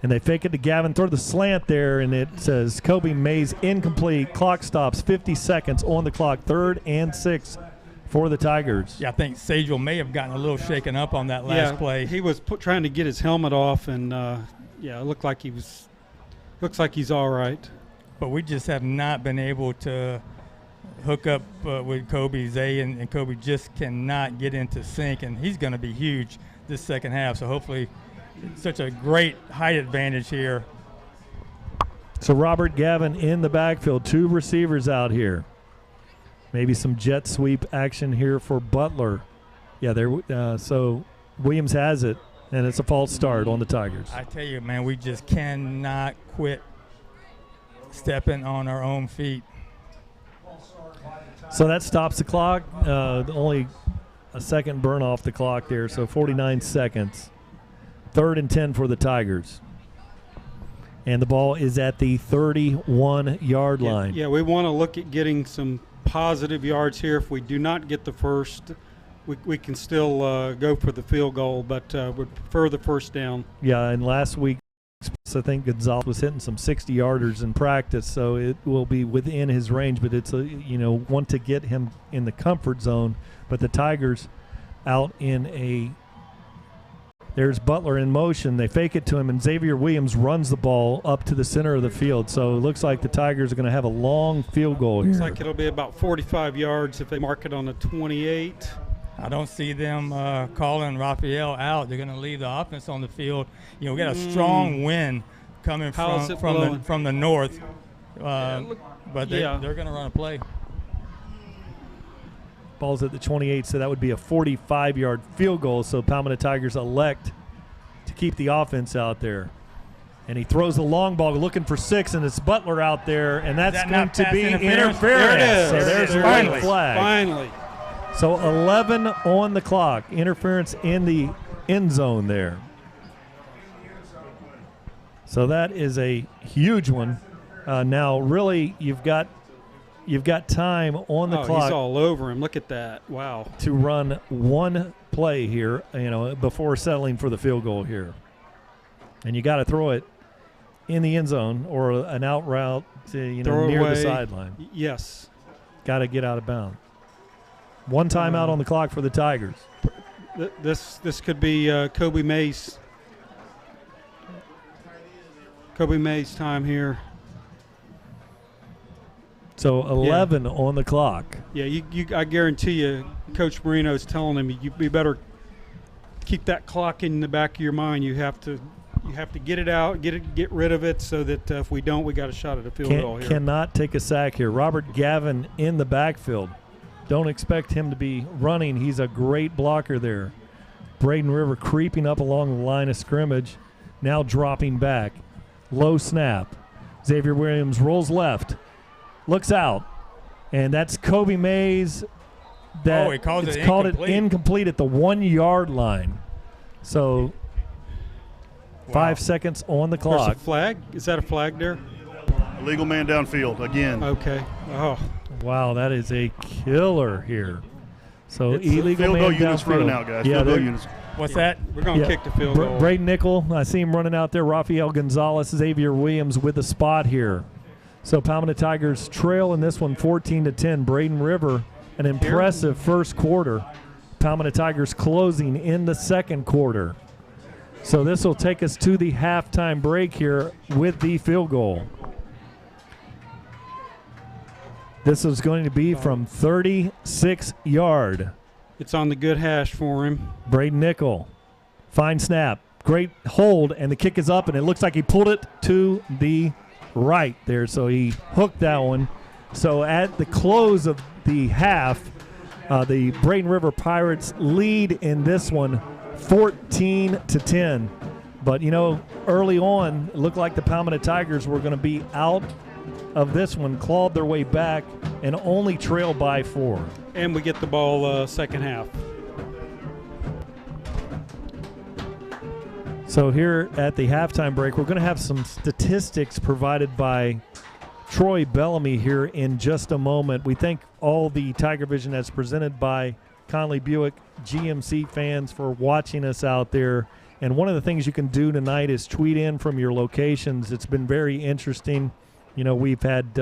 And they fake it to Gavin, throw the slant there, and it says Kobe Mays incomplete. Clock stops, 50 seconds on the clock, 3rd and 6 for the Tigers. Yeah, I think Sajel may have gotten a little shaken up on that last play. He was trying to get his helmet off, and it looked like looks like he's all right. But we just have not been able to hook up with Kobe. Zay and Kobe just cannot get into sync, and he's going to be huge this second half. So hopefully such a great height advantage here. So Robert Gavin in the backfield, 2 receivers out here. Maybe some jet sweep action here for Butler. Yeah, so Williams has it, and it's a false start on the Tigers. I tell you, man, we just cannot quit stepping on our own feet. So that stops the clock. Only a second burn off the clock there, so 49 seconds. 3rd and 10 for the Tigers. And the ball is at the 31-yard line. Yeah, we want to look at getting some positive yards here. If we do not get the first, we can still go for the field goal, but would prefer the first down. Yeah, and last week I think Gonzalez was hitting some 60-yarders in practice, so it will be within his range, but it's want to get him in the comfort zone. But the Tigers out in a There's Butler in motion. They fake it to him, and Xavier Williams runs the ball up to the center of the field. So it looks like the Tigers are going to have a long field goal here. Looks like it'll be about 45 yards if they mark it on the 28. I don't see them calling Raphael out. They're going to leave the offense on the field. You know, we got a strong wind coming from the north, but they're going to run a play. Ball's at the 28, so that would be a 45-yard field goal. So Palmetto Tigers elect to keep the offense out there. And he throws the long ball looking for 6, and it's Butler out there, and that's going to be interference. There it is. So there's a red flag. Finally. So 11 on the clock. Interference in the end zone there. So that is a huge one. Now, really, you've got time on the clock. He's all over him. Look at that. Wow. To run one play here, before settling for the field goal here. And you got to throw it in the end zone or an out route to, near the sideline. Yes. Got to get out of bounds. One timeout on the clock for the Tigers. This could be Kobe Mays. Kobe Mays time here. So 11 on the clock. Yeah, I guarantee you, Coach Marino's telling him you better keep that clock in the back of your mind. You have to get it out, get rid of it, so that if we don't, we got a shot at a field goal here. Cannot take a sack here. Robert Gavin in the backfield. Don't expect him to be running. He's a great blocker there. Braden River creeping up along the line of scrimmage, now dropping back. Low snap. Xavier Williams rolls left, looks out, and that's Kobe Mays. He called it incomplete at the 1 yard line. So 5 seconds on the There's clock. a flag. Is that a flag there? Illegal man downfield again. Okay. Oh, Wow, that is a killer here. So It's illegal field man goal units downfield. running out, guys. Yeah, Field goal they're- units. What's that? we're going to kick the field goal. Braden Nickel, I see him running out there. Rafael Gonzalez, Xavier Williams with the spot here. So Palmetto Tigers trail in this one 14-10. Braden River, an impressive first quarter. Palmetto Tigers closing in the second quarter. So this will take us to the halftime break here with the field goal. This is going to be from 36 yard. It's on the good hash for him. Braden Nickel, fine snap, great hold, and the kick is up, and it looks like he pulled it to the right there, so he hooked that one. So at the close of the half, the Braden River Pirates lead in this one 14-10. But, you know, early on, it looked like the Palmetto Tigers were going to be out of this one, clawed their way back, and only trail by 4. And we get the ball second half. So here at the halftime break, we're going to have some statistics provided by Troy Bellamy here in just a moment. We thank all the TigerVision as presented by Conley Buick GMC fans for watching us out there. And one of the things you can do tonight is tweet in from your locations. It's been very interesting. You know, we've had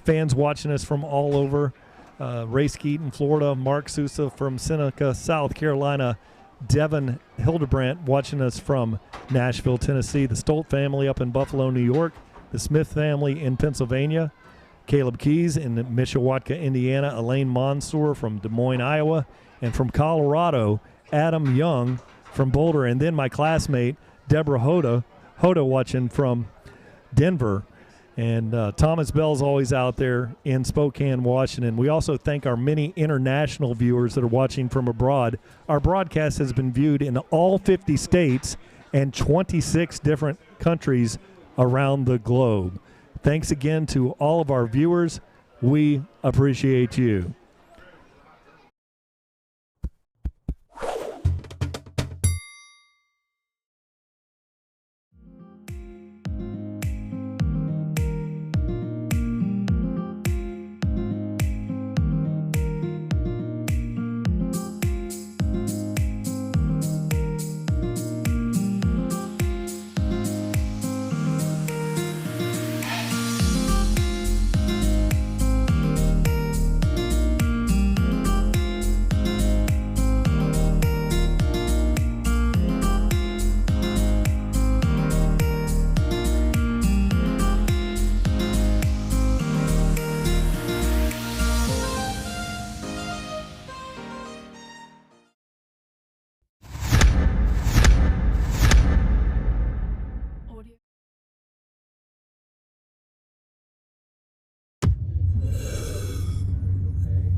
fans watching us from all over. Ray Skeet in Florida, Mark Sousa from Seneca, South Carolina, Devin Hildebrandt watching us from Nashville, Tennessee, the Stolt family up in Buffalo, New York, the Smith family in Pennsylvania, Caleb Keys in Mishawaka, Indiana, Elaine Mansour from Des Moines, Iowa, and from Colorado, Adam Young from Boulder, and then my classmate, Deborah Hoda watching from Denver. And Thomas Bell's always out there in Spokane, Washington. We also thank our many international viewers that are watching from abroad. Our broadcast has been viewed in all 50 states and 26 different countries around the globe. Thanks again to all of our viewers. We appreciate you.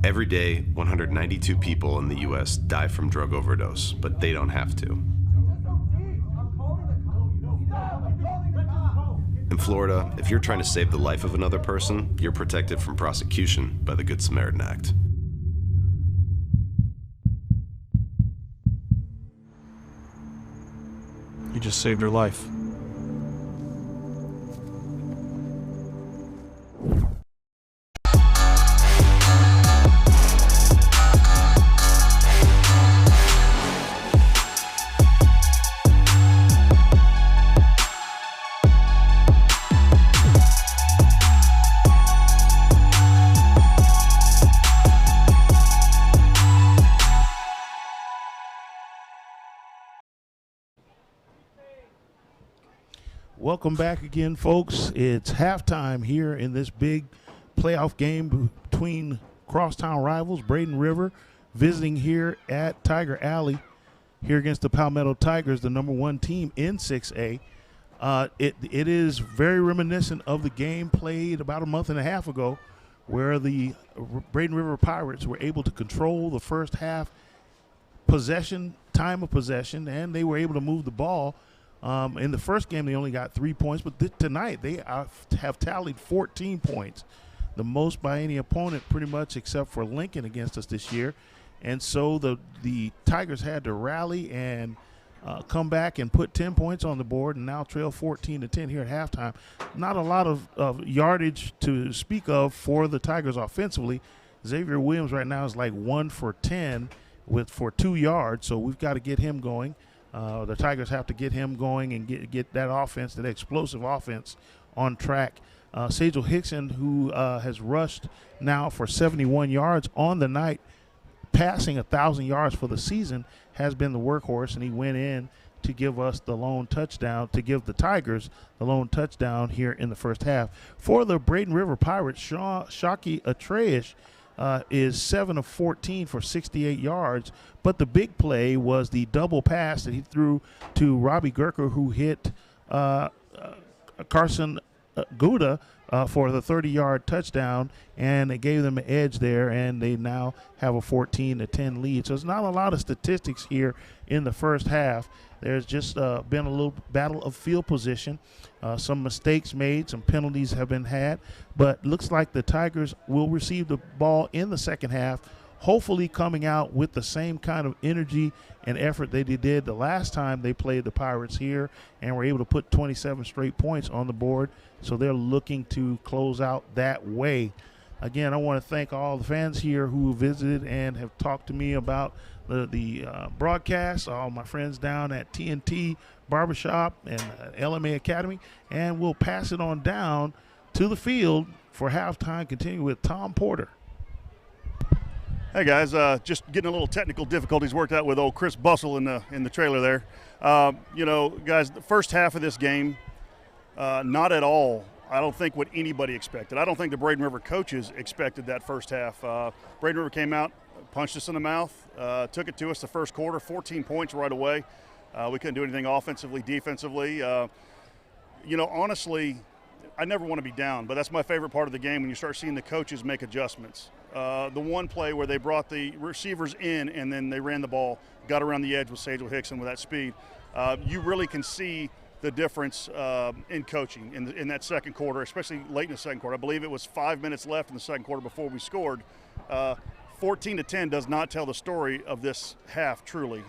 Every day, 192 people in the U.S. die from drug overdose, but they don't have to. In Florida, if you're trying to save the life of another person, you're protected from prosecution by the Good Samaritan Act. You just saved her life. Welcome back again, folks. It's halftime here in this big playoff game between crosstown rivals, Braden River, visiting here at Tiger Alley here against the Palmetto Tigers, the #1 team in 6A. It is very reminiscent of the game played about a month and a half ago where the Braden River Pirates were able to control the first half time of possession, and they were able to move the ball. In the first game, they only got 3 points, but tonight they have tallied 14 points, the most by any opponent pretty much except for Lincoln against us this year. And so the Tigers had to rally and come back and put 10 points on the board and now trail 14-10 here at halftime. Not a lot of yardage to speak of for the Tigers offensively. Xavier Williams right now is like 1 for 10 for 2 yards, so we've got to get him going. The Tigers have to get him going and get that offense, that explosive offense, on track. Sejal Hickson, who has rushed now for 71 yards on the night, passing 1,000 yards for the season, has been the workhorse, and he went in to give us the lone touchdown, to give the Tigers the lone touchdown here in the first half. For the Braden River Pirates, Shockey Atreish is 7 of 14 for 68 yards, but the big play was the double pass that he threw to Robbie Gurker, who hit Carson Gouda for the 30-yard touchdown, and it gave them an edge there, and they now have a 14-10 lead. So it's not a lot of statistics here in the first half. There's just been a little battle of field position, some mistakes made, some penalties have been had, but looks like the Tigers will receive the ball in the second half, hopefully coming out with the same kind of energy and effort they did the last time they played the Pirates here and were able to put 27 straight points on the board. So they're looking to close out that way. Again, I want to thank all the fans here who visited and have talked to me about the broadcast, all my friends down at TNT Barbershop and LMA Academy, and we'll pass it on down to the field for halftime, continuing with Tom Porter. Hey guys, just getting a little technical difficulties worked out with old Chris Bustle in the trailer there. Guys, the first half of this game, not at all, I don't think what anybody expected. I don't think the Braden River coaches expected that first half. Braden River came out, punched us in the mouth, took it to us the first quarter, 14 points right away. We couldn't do anything offensively, defensively. Honestly, I never want to be down, but that's my favorite part of the game when you start seeing the coaches make adjustments. The one play where they brought the receivers in and then they ran the ball, got around the edge with Sejal Hickson with that speed. You really can see the difference in coaching in that second quarter, especially late in the second quarter. I believe it was 5 minutes left in the second quarter before we scored. 14-10 does not tell the story of this half, truly.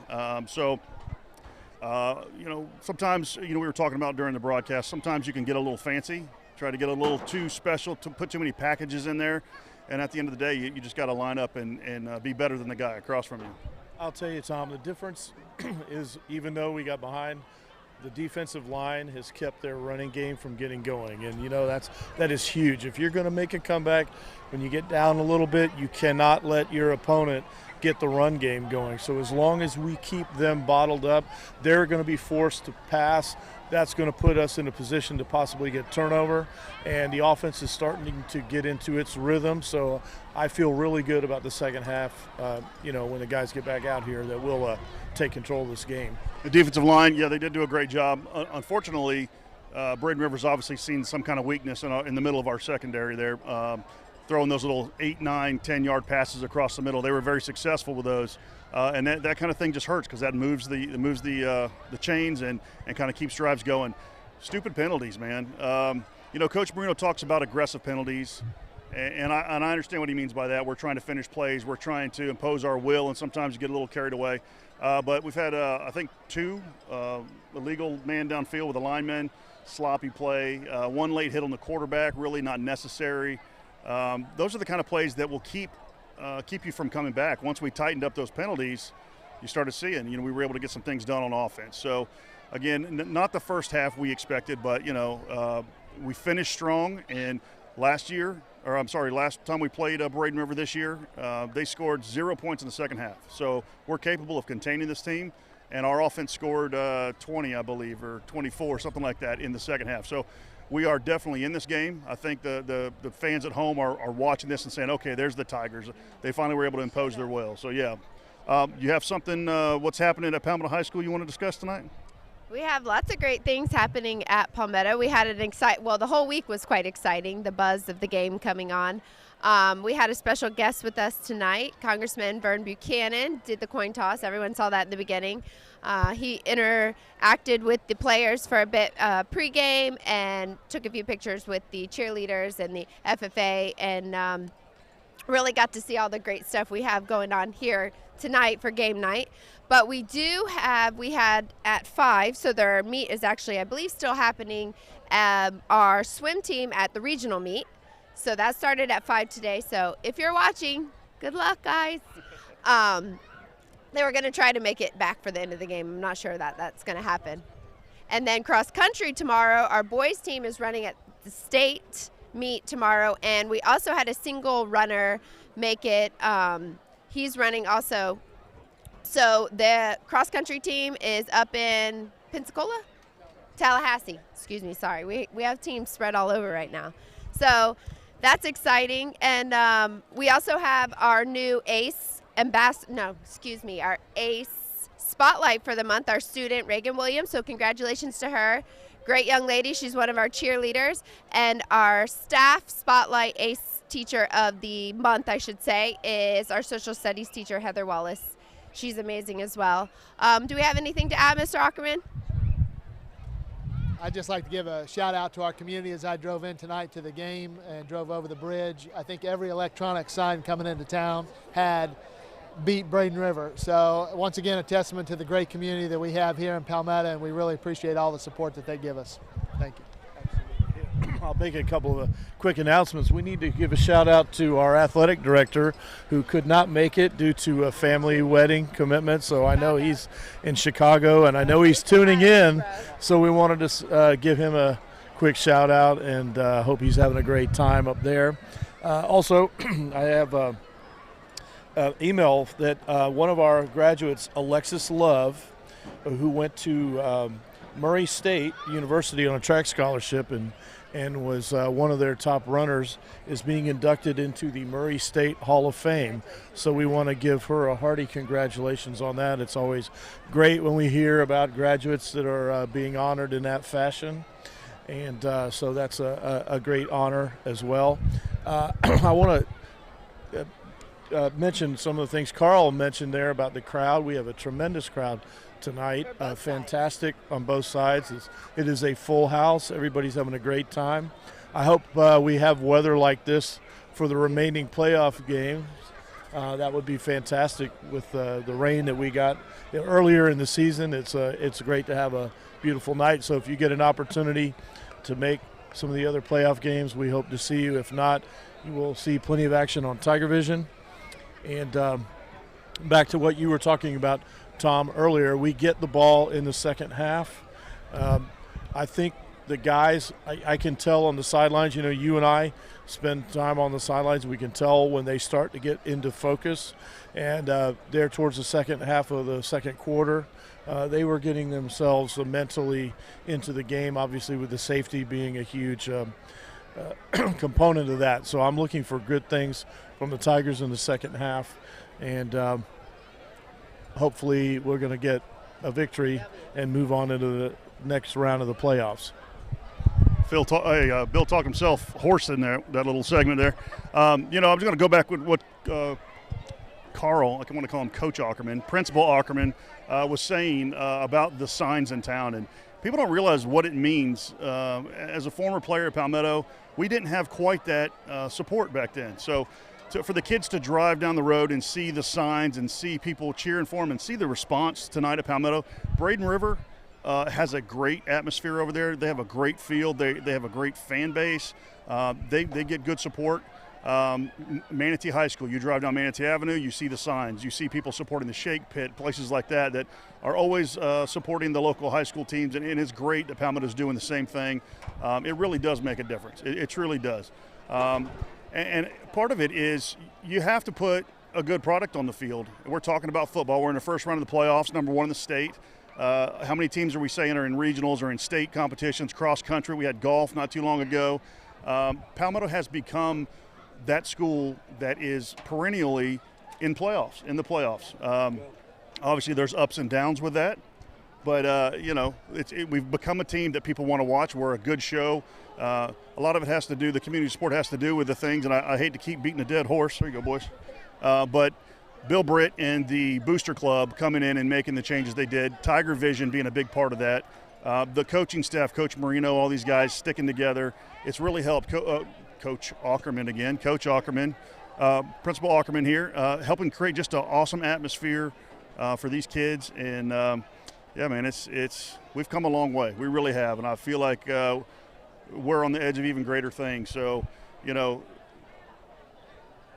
Sometimes, we were talking about during the broadcast, sometimes you can get a little fancy, try to get a little too special, to put too many packages in there. And at the end of the day, you just got to line up and be better than the guy across from you. I'll tell you, Tom, the difference is even though we got behind, the defensive line has kept their running game from getting going. And, that is huge. If you're going to make a comeback, when you get down a little bit, you cannot let your opponent get the run game going. So as long as we keep them bottled up, they're going to be forced to pass. That's going to put us in a position to possibly get turnover, and the offense is starting to get into its rhythm. So I feel really good about the second half, when the guys get back out here, that we'll take control of this game. The defensive line, they did do a great job. Unfortunately, Braden River's obviously seen some kind of weakness in the middle of our secondary there, throwing those little 8, 9, 10-yard passes across the middle. They were very successful with those. And that kind of thing just hurts because that moves the chains and kind of keeps drives going. Stupid penalties, man. Coach Marino talks about aggressive penalties, and I understand what he means by that. We're trying to finish plays. We're trying to impose our will, and sometimes you get a little carried away. But we've had, I think, 2 illegal man downfield with a lineman, sloppy play, 1 late hit on the quarterback, really not necessary. Those are the kind of plays that will keep you from coming back. Once we tightened up those penalties, you started seeing, we were able to get some things done on offense. So, again, not the first half we expected, but, we finished strong. And last time we played Braden River this year, they scored 0 points in the second half. So we're capable of containing this team. And our offense scored 20, I believe, or 24, something like that in the second half. So we are definitely in this game. I think the fans at home are watching this and saying, okay, there's the Tigers. They finally were able to impose their will. So, yeah. You have something, what's happening at Palmetto High School you want to discuss tonight? We have lots of great things happening at Palmetto. We had the whole week was quite exciting, the buzz of the game coming on. We had a special guest with us tonight. Congressman Vern Buchanan did the coin toss. Everyone saw that in the beginning. He interacted with the players for a bit pregame and took a few pictures with the cheerleaders and the FFA, and really got to see all the great stuff we have going on here tonight for game night. But we had at 5, so their meet is actually, I believe, still happening, our swim team at the regional meet. So that started at 5 today. So if you're watching, good luck, guys. They were going to try to make it back for the end of the game. I'm not sure that's going to happen. And then cross country tomorrow, our boys team is running at the state meet tomorrow. And we also had a single runner make it. He's running also. So the cross country team is up in Pensacola? Tallahassee, excuse me, sorry. We have teams spread all over right now. So that's exciting. And we also have our new ACE our ACE spotlight for the month, our student Reagan Williams. So congratulations to her. Great young lady. She's one of our cheerleaders. And our staff spotlight ACE teacher of the month, I should say, is our social studies teacher, Heather Wallace. She's amazing as well. Do we have anything to add, Mr. Ackerman? I'd just like to give a shout out to our community as I drove in tonight to the game and drove over the bridge. I think every electronic sign coming into town had beat Braden River. So once again, a testament to the great community that we have here in Palmetto, and we really appreciate all the support that they give us. Thank you. I'll make a couple of quick announcements. We need to give a shout out to our athletic director who could not make it due to a family wedding commitment. So I know he's in Chicago and I know he's tuning in. So we wanted to give him a quick shout out and hope he's having a great time up there. Also, I have an email that one of our graduates, Alexis Love, who went to Murray State University on a track scholarship and was one of their top runners, is being inducted into the Murray State Hall of Fame. So we want to give her a hearty congratulations on that. It's always great when we hear about graduates that are being honored in that fashion. And so that's a great honor as well. I want to mention some of the things Carl mentioned there about the crowd. We have a tremendous crowd tonight, fantastic on both sides. It is a full house. Everybody's having a great time. I hope we have weather like this for the remaining playoff games. That would be fantastic with the rain that we got earlier in the season. It's great to have a beautiful night. So if you get an opportunity to make some of the other playoff games, we hope to see you. If not, you will see plenty of action on TigerVision. And back to what you were talking about, Tom, earlier, we get the ball in the second half. I think the guys, I can tell on the sidelines, you and I spend time on the sidelines. We can tell when they start to get into focus. And there towards the second half of the second quarter, they were getting themselves mentally into the game, obviously with the safety being a huge component of that. So I'm looking for good things from the Tigers in the second half. And hopefully we're going to get a victory and move on into the next round of the playoffs. Bill talked himself hoarse in there, that little segment there. I'm just going to go back with what Carl, I want to call him Coach Ackerman, Principal Ackerman, was saying about the signs in town. And people don't realize what it means. As a former player at Palmetto, we didn't have quite that support back then. So for the kids to drive down the road and see the signs and see people cheering for them and see the response tonight at Palmetto, Braden River has a great atmosphere over there. They have a great field. They have a great fan base. They get good support. Manatee High School, you drive down Manatee Avenue, you see the signs. You see people supporting the Shake Pit, places like that are always supporting the local high school teams. And it's great that Palmetto's doing the same thing. It really does make a difference. It truly does. And part of it is you have to put a good product on the field. We're talking about football. We're in the first round of the playoffs, number 1 in the state. How many teams are we saying are in regionals or in state competitions, cross country? We had golf not too long ago. Palmetto has become that school that is perennially in the playoffs. Obviously, there's ups and downs with that. But we've become a team that people want to watch. We're a good show. A lot of it has to do, the community support has to do with the things, and I hate to keep beating a dead horse. There you go, boys. But Bill Britt and the Booster Club coming in and making the changes they did, TigerVision being a big part of that, the coaching staff, Coach Marino, all these guys sticking together, it's really helped. Coach Ackerman again, Coach Ackerman, Principal Ackerman here, helping create just an awesome atmosphere for these kids. And yeah, man, we've come a long way. We really have, and I feel like we're on the edge of even greater things. So,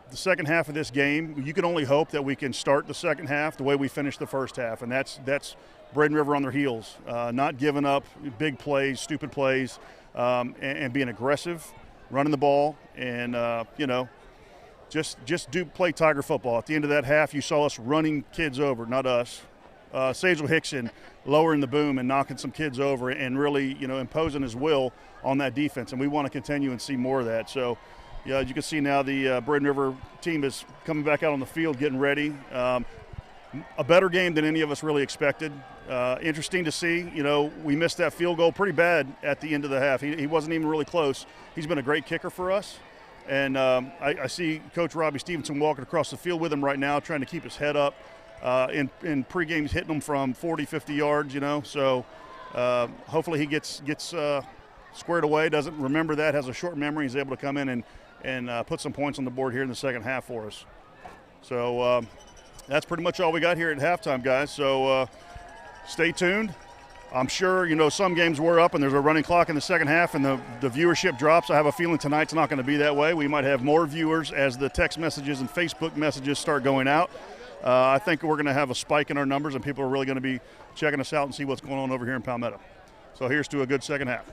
the second half of this game, you can only hope that we can start the second half the way we finished the first half, and that's Braden River on their heels, not giving up big plays, stupid plays, and being aggressive, running the ball, and just play Tiger football. At the end of that half, you saw us running kids over, not us. Sajal Hickson lowering the boom and knocking some kids over and really, imposing his will on that defense, and we want to continue and see more of that. So, yeah, as you can see now, the Braden River team is coming back out on the field, getting ready. A better game than any of us really expected. Interesting to see. We missed that field goal pretty bad at the end of the half. He wasn't even really close. He's been a great kicker for us. And I see Coach Robbie Stevenson walking across the field with him right now, trying to keep his head up. In pregame, he's hitting them from 40, 50 yards, So hopefully he gets squared away, doesn't remember that, has a short memory. He's able to come in and put some points on the board here in the second half for us. So that's pretty much all we got here at halftime, guys. So stay tuned. I'm sure, some games we're up and there's a running clock in the second half and the viewership drops. I have a feeling tonight's not going to be that way. We might have more viewers as the text messages and Facebook messages start going out. I think we're going to have a spike in our numbers and people are really going to be checking us out and see what's going on over here in Palmetto. So here's to a good second half.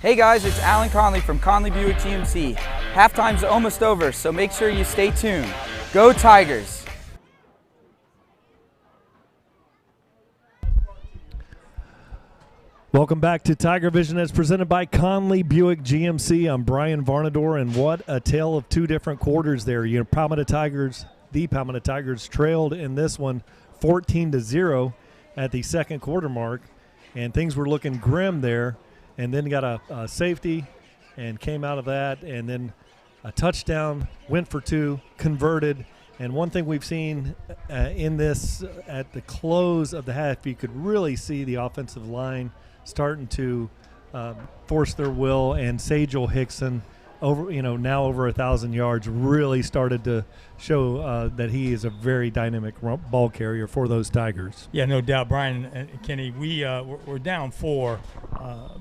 Hey guys, it's Alan Conley from Conley Buick GMC. Halftime's almost over, so make sure you stay tuned. Go Tigers! Welcome back to Tiger Vision as presented by Conley Buick GMC. I'm Brian Varnador, and what a tale of two different quarters there. The Palmetto Tigers trailed in this one 14-0 at the second quarter mark, and things were looking grim there. And then got a safety and came out of that, and then a touchdown, went for two, converted. And one thing we've seen in this at the close of the half, you could really see the offensive line starting to force their will, and Sajal Hickson, now over 1,000 yards, really started to show that he is a very dynamic ball carrier for those Tigers. Yeah, no doubt, Brian and Kenny. We're down 4,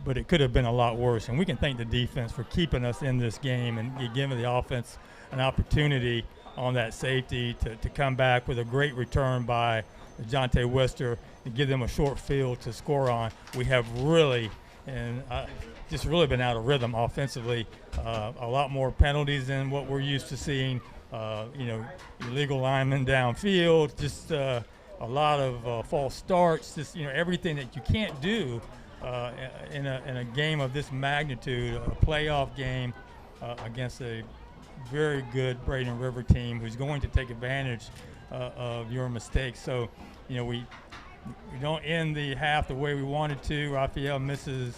but it could have been a lot worse. And we can thank the defense for keeping us in this game and giving the offense an opportunity on that safety to come back with a great return by Jonte Wester and give them a short field to score on. We have really just really been out of rhythm offensively. A lot more penalties than what we're used to seeing. Illegal linemen downfield, just a lot of false starts, just everything that you can't do in a game of this magnitude, a playoff game against a very good Braden River team who's going to take advantage of your mistakes. So, we don't end the half the way we wanted to. Raphael misses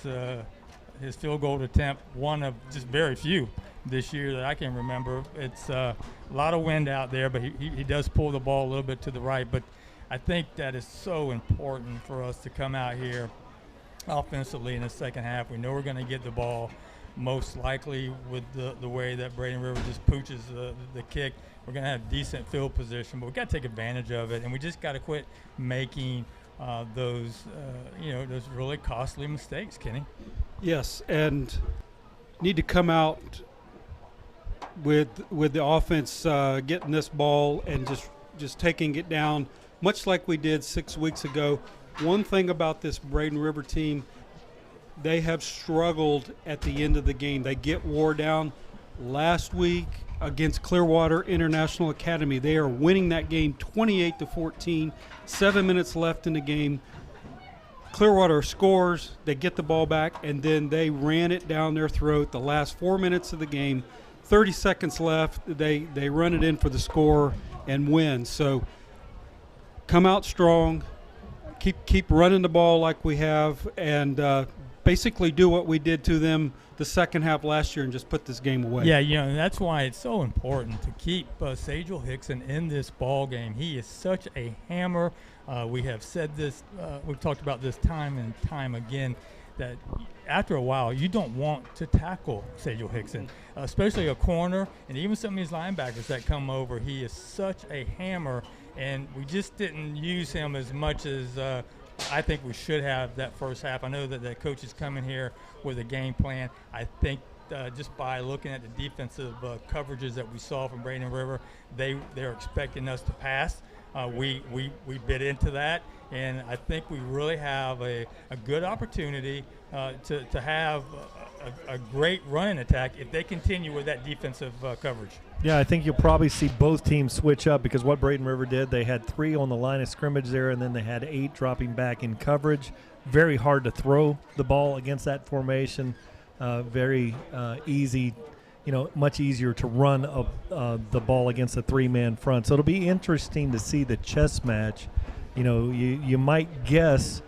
his field goal attempt, one of just very few this year that I can remember. It's a lot of wind out there, but he does pull the ball a little bit to the right. But I think that is so important for us to come out here offensively in the second half. We know we're going to get the ball most likely with the way that Braden River just pooches the kick. We're going to have decent field position, but we've got to take advantage of it, and we just got to quit making those really costly mistakes, Kenny. Yes, and need to come out with the offense getting this ball and just taking it down much like we did 6 weeks ago. One thing about this Braden River team, they have struggled at the end of the game. They get wore down. Last week against Clearwater International Academy, they are winning that game 28-14. 7 minutes left in the game. Clearwater scores, they get the ball back, and then they ran it down their throat the last 4 minutes of the game. 30 seconds left, they run it in for the score and win. So come out strong, keep running the ball like we have, and basically do what we did to them the second half last year and just put this game away. Yeah, and that's why it's so important to keep Sajal Hickson in this ball game. He is such a hammer. We have said this, we've talked about this time and time again, that after a while you don't want to tackle Sajal Hickson, especially a corner, and even some of these linebackers that come over. He is such a hammer, and we just didn't use him as much as I think we should have that first half. I know that the coach is coming here with a game plan. I think just by looking at the defensive coverages that we saw from Braden River, they're expecting us to pass. We bit into that, and I think we really have a good opportunity to have a great running attack if they continue with that defensive coverage. Yeah, I think you'll probably see both teams switch up, because what Braden River did, they had 3 on the line of scrimmage there, and then they had 8 dropping back in coverage. Very hard to throw the ball against that formation. Very easy, much easier to run the ball against a 3-man front. So it'll be interesting to see the chess match. You might guess,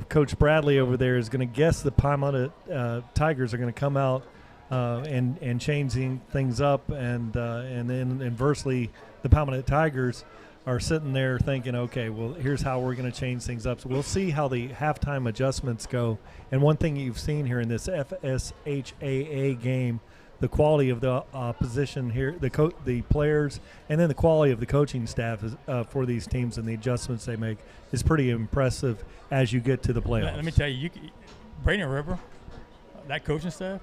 Coach Bradley over there is going to guess the Palmetto Tigers are going to come out and changing things up, and then inversely, the Palmetto Tigers are sitting there thinking, okay, well, here's how we're going to change things up. So we'll see how the halftime adjustments go. And one thing you've seen here in this FHSAA game, the quality of the position here, the players, and then the quality of the coaching staff is, for these teams and the adjustments they make is pretty impressive as you get to the playoffs. Let me tell you, Braden River, that coaching staff,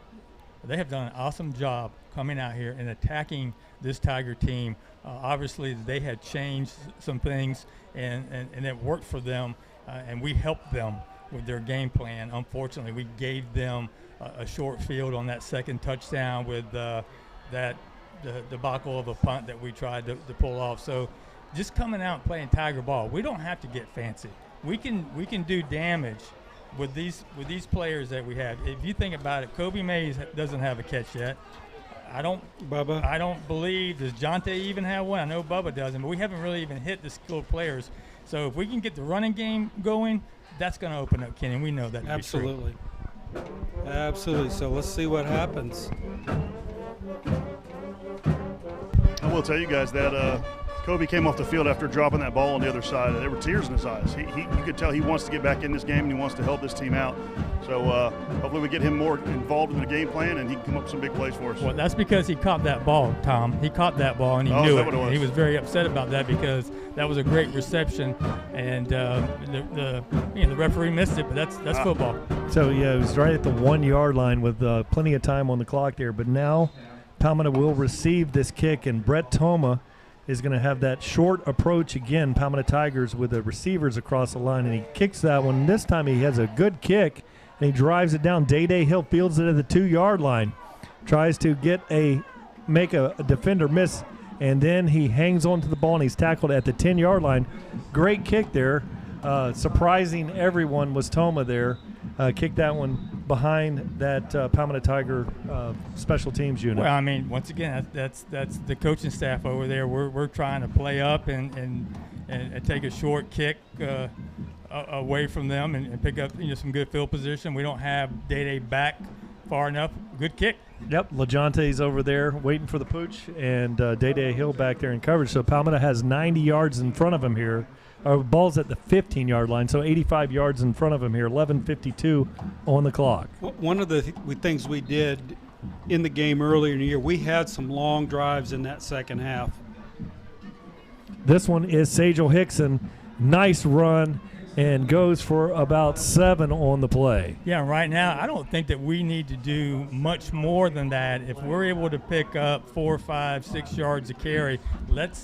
they have done an awesome job coming out here and attacking this Tiger team. Obviously, they had changed some things, and it worked for them, and we helped them with their game plan. Unfortunately, we gave them a short field on that second touchdown with the debacle of a punt that we tried to pull off. So just coming out and playing Tiger ball, we don't have to get fancy. We can do damage with these players that we have. If you think about it, Kobe Mays doesn't have a catch yet. I don't believe, does Jonte even have one? I know Bubba doesn't, but we haven't really even hit the skilled players. So if we can get the running game going, that's going to open up Kenny. We know that. Absolutely. Absolutely. So let's see what happens. I will tell you guys that Kobe came off the field after dropping that ball on the other side. There were tears in his eyes. You could tell he wants to get back in this game, and he wants to help this team out. So hopefully we get him more involved in the game plan, and he can come up with some big plays for us. Well, that's because he caught that ball, Tom. He caught that ball, and he knew it. And he was very upset about that because that was a great reception, and the referee missed it, but that's football. So, yeah, it was right at the 1-yard line with plenty of time on the clock there. But now Palmetto will receive this kick, and Brett Toma is going to have that short approach again, Palmetto Tigers, with the receivers across the line, and he kicks that one. This time he has a good kick, and he drives it down. Day Hill fields it at the 2-yard line, tries to make a defender miss, and then he hangs on to the ball, and he's tackled at the 10-yard line. Great kick there. Surprising everyone was Toma there. Kicked that one behind that Palmetto Tiger special teams unit. Well, I mean, once again, that's the coaching staff over there. We're trying to play up and take a short kick away from them and pick up some good field position. We don't have Day back far enough. Good kick. Yep, LaJonte's over there waiting for the pooch, and Day Hill back there in coverage. So Palmetto has 90 yards in front of him here. Ball's at the 15-yard line, so 85 yards in front of him here, 11:52 on the clock. One of the things we did in the game earlier in the year, we had some long drives in that second half. This one is Sajal Hickson. Nice run. and goes for about 7 on the play. Yeah, right now I don't think that we need to do much more than that. If we're able to pick up 4, 5, 6 yards a carry, let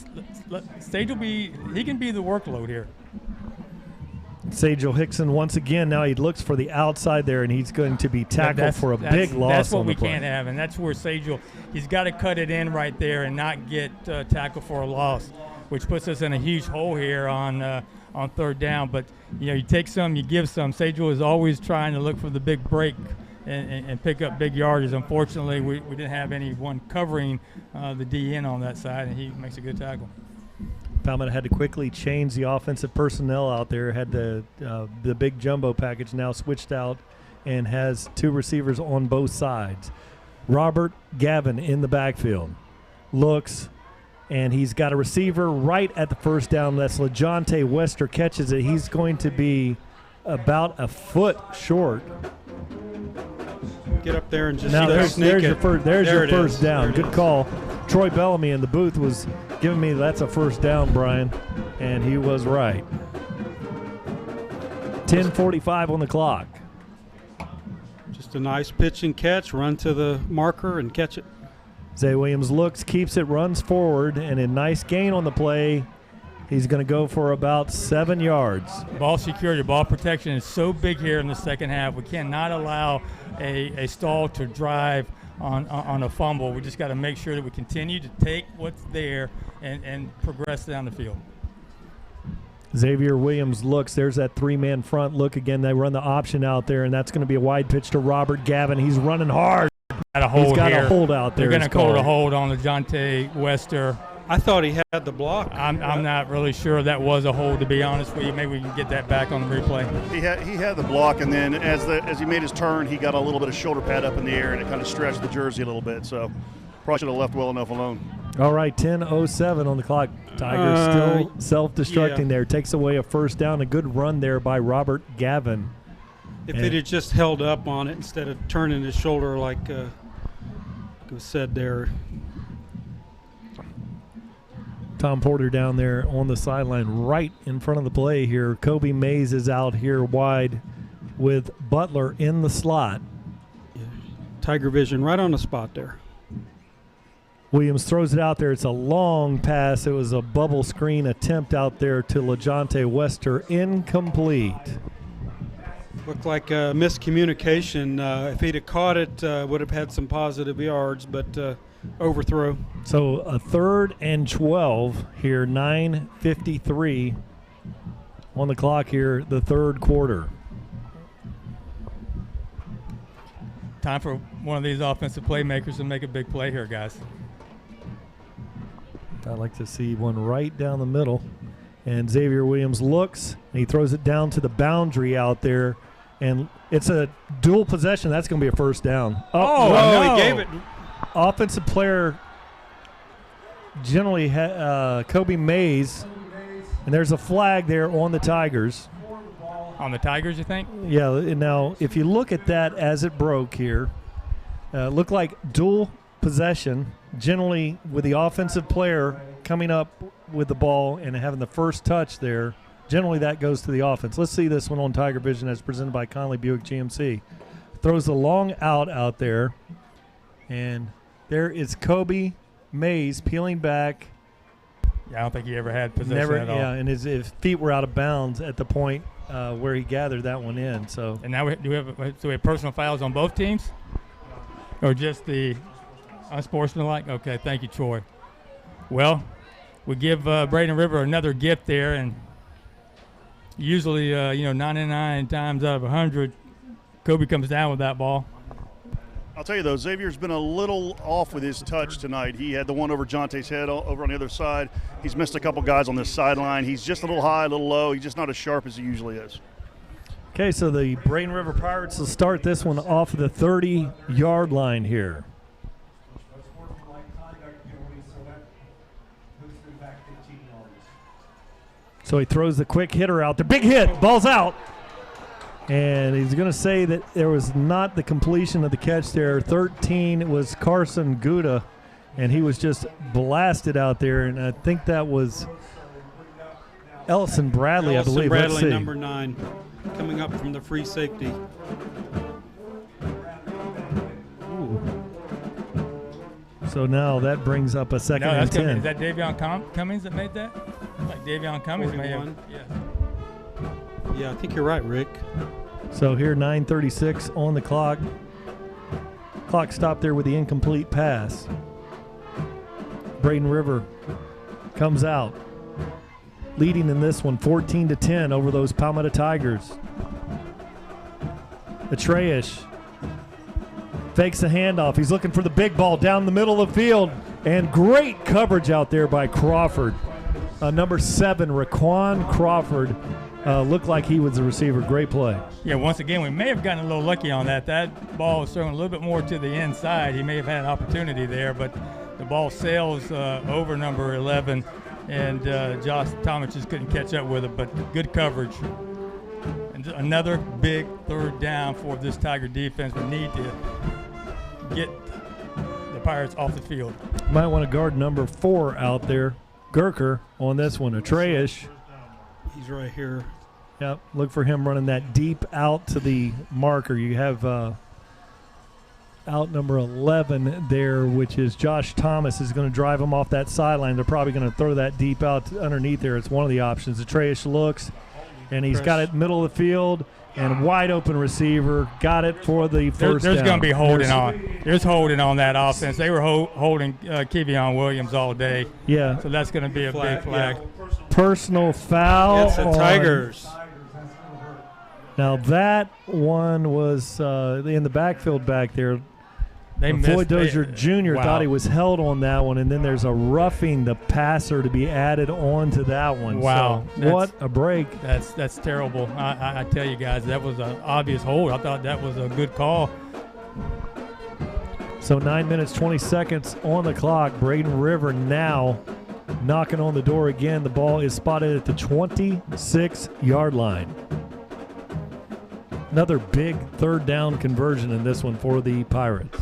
Sage he can be the workload here. Sajel Hickson once again, now he looks for the outside there, and he's going to be tackled for a big loss. That's what on we the play. can't have, and that's where Sajel, he's got to cut it in right there and not get tackled for a loss, which puts us in a huge hole here on third down. But you take some, you give some. Sajel is always trying to look for the big break and pick up big yardage. Unfortunately, we didn't have anyone covering the DN on that side, and he makes a good tackle. Palmetto had to quickly change the offensive personnel out there, had the big jumbo package now switched out and has 2 receivers on both sides. Robert Gavin in the backfield looks, and he's got a receiver right at the first down. That's LeJontay Wester, catches it. He's going to be about a foot short. Get up there and just now there's your first is. down. Good call. Troy Bellamy in the booth was giving me that's a first down, Brian, and he was right. 10:45 on the clock. Just a nice pitch and catch, run to the marker and catch it. Zay Williams looks, keeps it, runs forward, and a nice gain on the play. He's going to go for about 7 yards. Ball security, ball protection is so big here in the second half. We cannot allow a stall to drive on a fumble. We just got to make sure that we continue to take what's there and progress down the field. Xavier Williams looks. There's that 3-man front look again. They run the option out there, and that's going to be a wide pitch to Robert Gavin. He's running hard. He's got a hold out there. They're going to call a hold on LeJontay Wester. I thought he had the block. I'm not really sure that was a hold, to be honest with you. Maybe we can get that back on the replay. He had the block, and then as he made his turn, he got a little bit of shoulder pad up in the air, and it kind of stretched the jersey a little bit. So probably should have left well enough alone. All right, 10:07 on the clock. Tigers still self-destructing there. Takes away a first down. A good run there by Robert Gavin. If it had just held up on it instead of turning his shoulder like was said there. Tom Porter down there on the sideline right in front of the play here. Kobe Mays is out here wide with Butler in the slot. TigerVision right on the spot there. Williams throws it out there. It's a long pass. It was a bubble screen attempt out there to LeJontay Wester. Incomplete. Looked like a miscommunication. If he'd have caught it, would have had some positive yards, but overthrow. So a 3rd and 12 here, 9:53 on the clock here, the third quarter. Time for one of these offensive playmakers to make a big play here, guys. I'd like to see one right down the middle. And Xavier Williams looks, and he throws it down to the boundary out there. And it's a dual possession. That's going to be a first down. No, he gave it. Offensive player generally Kobe Mays. And there's a flag there on the Tigers. On the Tigers, you think? Yeah, now if you look at that as it broke here, looked like dual possession, generally with the offensive player coming up with the ball and having the first touch there. Generally that goes to the offense. Let's see this one on TigerVision as presented by Conley Buick GMC. Throws the long out there, and there is Kobe Mays peeling back. Yeah, I don't think he ever had possession at all. Yeah, and his feet were out of bounds at the point where he gathered that one in. So. And now do we have personal fouls on both teams, or just the unsportsmanlike? Okay, thank you, Troy. Well, we give Braden River another gift there, and usually 99 times out of 100, Kobe comes down with that ball. I'll tell you though, Xavier's been a little off with his touch tonight. He had the one over Jonte's head over on the other side. He's missed a couple guys on this sideline. He's just a little high, a little low. He's just not as sharp as he usually is. Okay, so the Braden River Pirates will start this one off of the 30-yard line here. So he throws the quick hitter out there. Big hit, ball's out. And he's going to say that there was not the completion of the catch there. 13 was Carson Gouda, and he was just blasted out there. And I think that was Ellison Bradley, I believe. Bradley, Let's see. number 9, coming up from the free safety. So now that brings up a second and 10. Is that Davion Cummings that made that? Like Davion Cummings may have. 41. Yeah. Yeah, I think you're right, Rick. So here, 9:36 on the clock. Clock stopped there with the incomplete pass. Braden River comes out, leading in this one 14-10 over those Palmetto Tigers. Atreus fakes the handoff. He's looking for the big ball down the middle of the field, and great coverage out there by Crawford. Number 7, Raquan Crawford, looked like he was the receiver. Great play. Yeah, once again, we may have gotten a little lucky on that. That ball was thrown a little bit more to the inside. He may have had an opportunity there, but the ball sails over number 11, and Josh Thomas just couldn't catch up with it, but good coverage. And another big third down for this Tiger defense. We need to get the Pirates off the field. Might want to guard number 4 out there. Gurker on this one. Atreus. He's right here. Yep, look for him running that deep out to the marker. You have out number 11 there, which is Josh Thomas, is going to drive him off that sideline. They're probably going to throw that deep out underneath there. It's one of the options. Atreus looks, and he's got it middle of the field, and wide open receiver. Got it for the first down. There's going to be holding on. There's holding on that offense. They were holding Kevion Williams all day. Yeah. So that's going to be a big flag. Yeah. Personal foul. It's the Tigers. Now that one was in the backfield back there. Floyd Dozier Jr. thought he was held on that one, and then there's a roughing the passer to be added on to that one. Wow. So what a break. That's terrible. I tell you guys, that was an obvious hold. I thought that was a good call. So 9 minutes, 20 seconds on the clock. Braden River now knocking on the door again. The ball is spotted at the 26-yard line. Another big third down conversion in this one for the Pirates.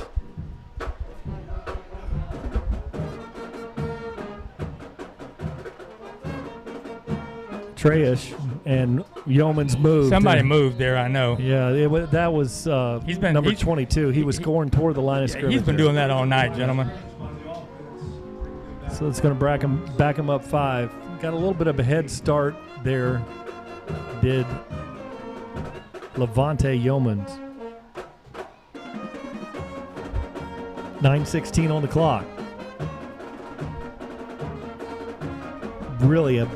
Atreus and Yeoman's moved. Somebody moved there, I know. Yeah, that was number 22. He was scoring toward the line of scrimmage. He's been doing that all night, gentlemen. So it's going to back him up 5. Got a little bit of a head start there, did Levante Yeomans. 9:16 on the clock. Really,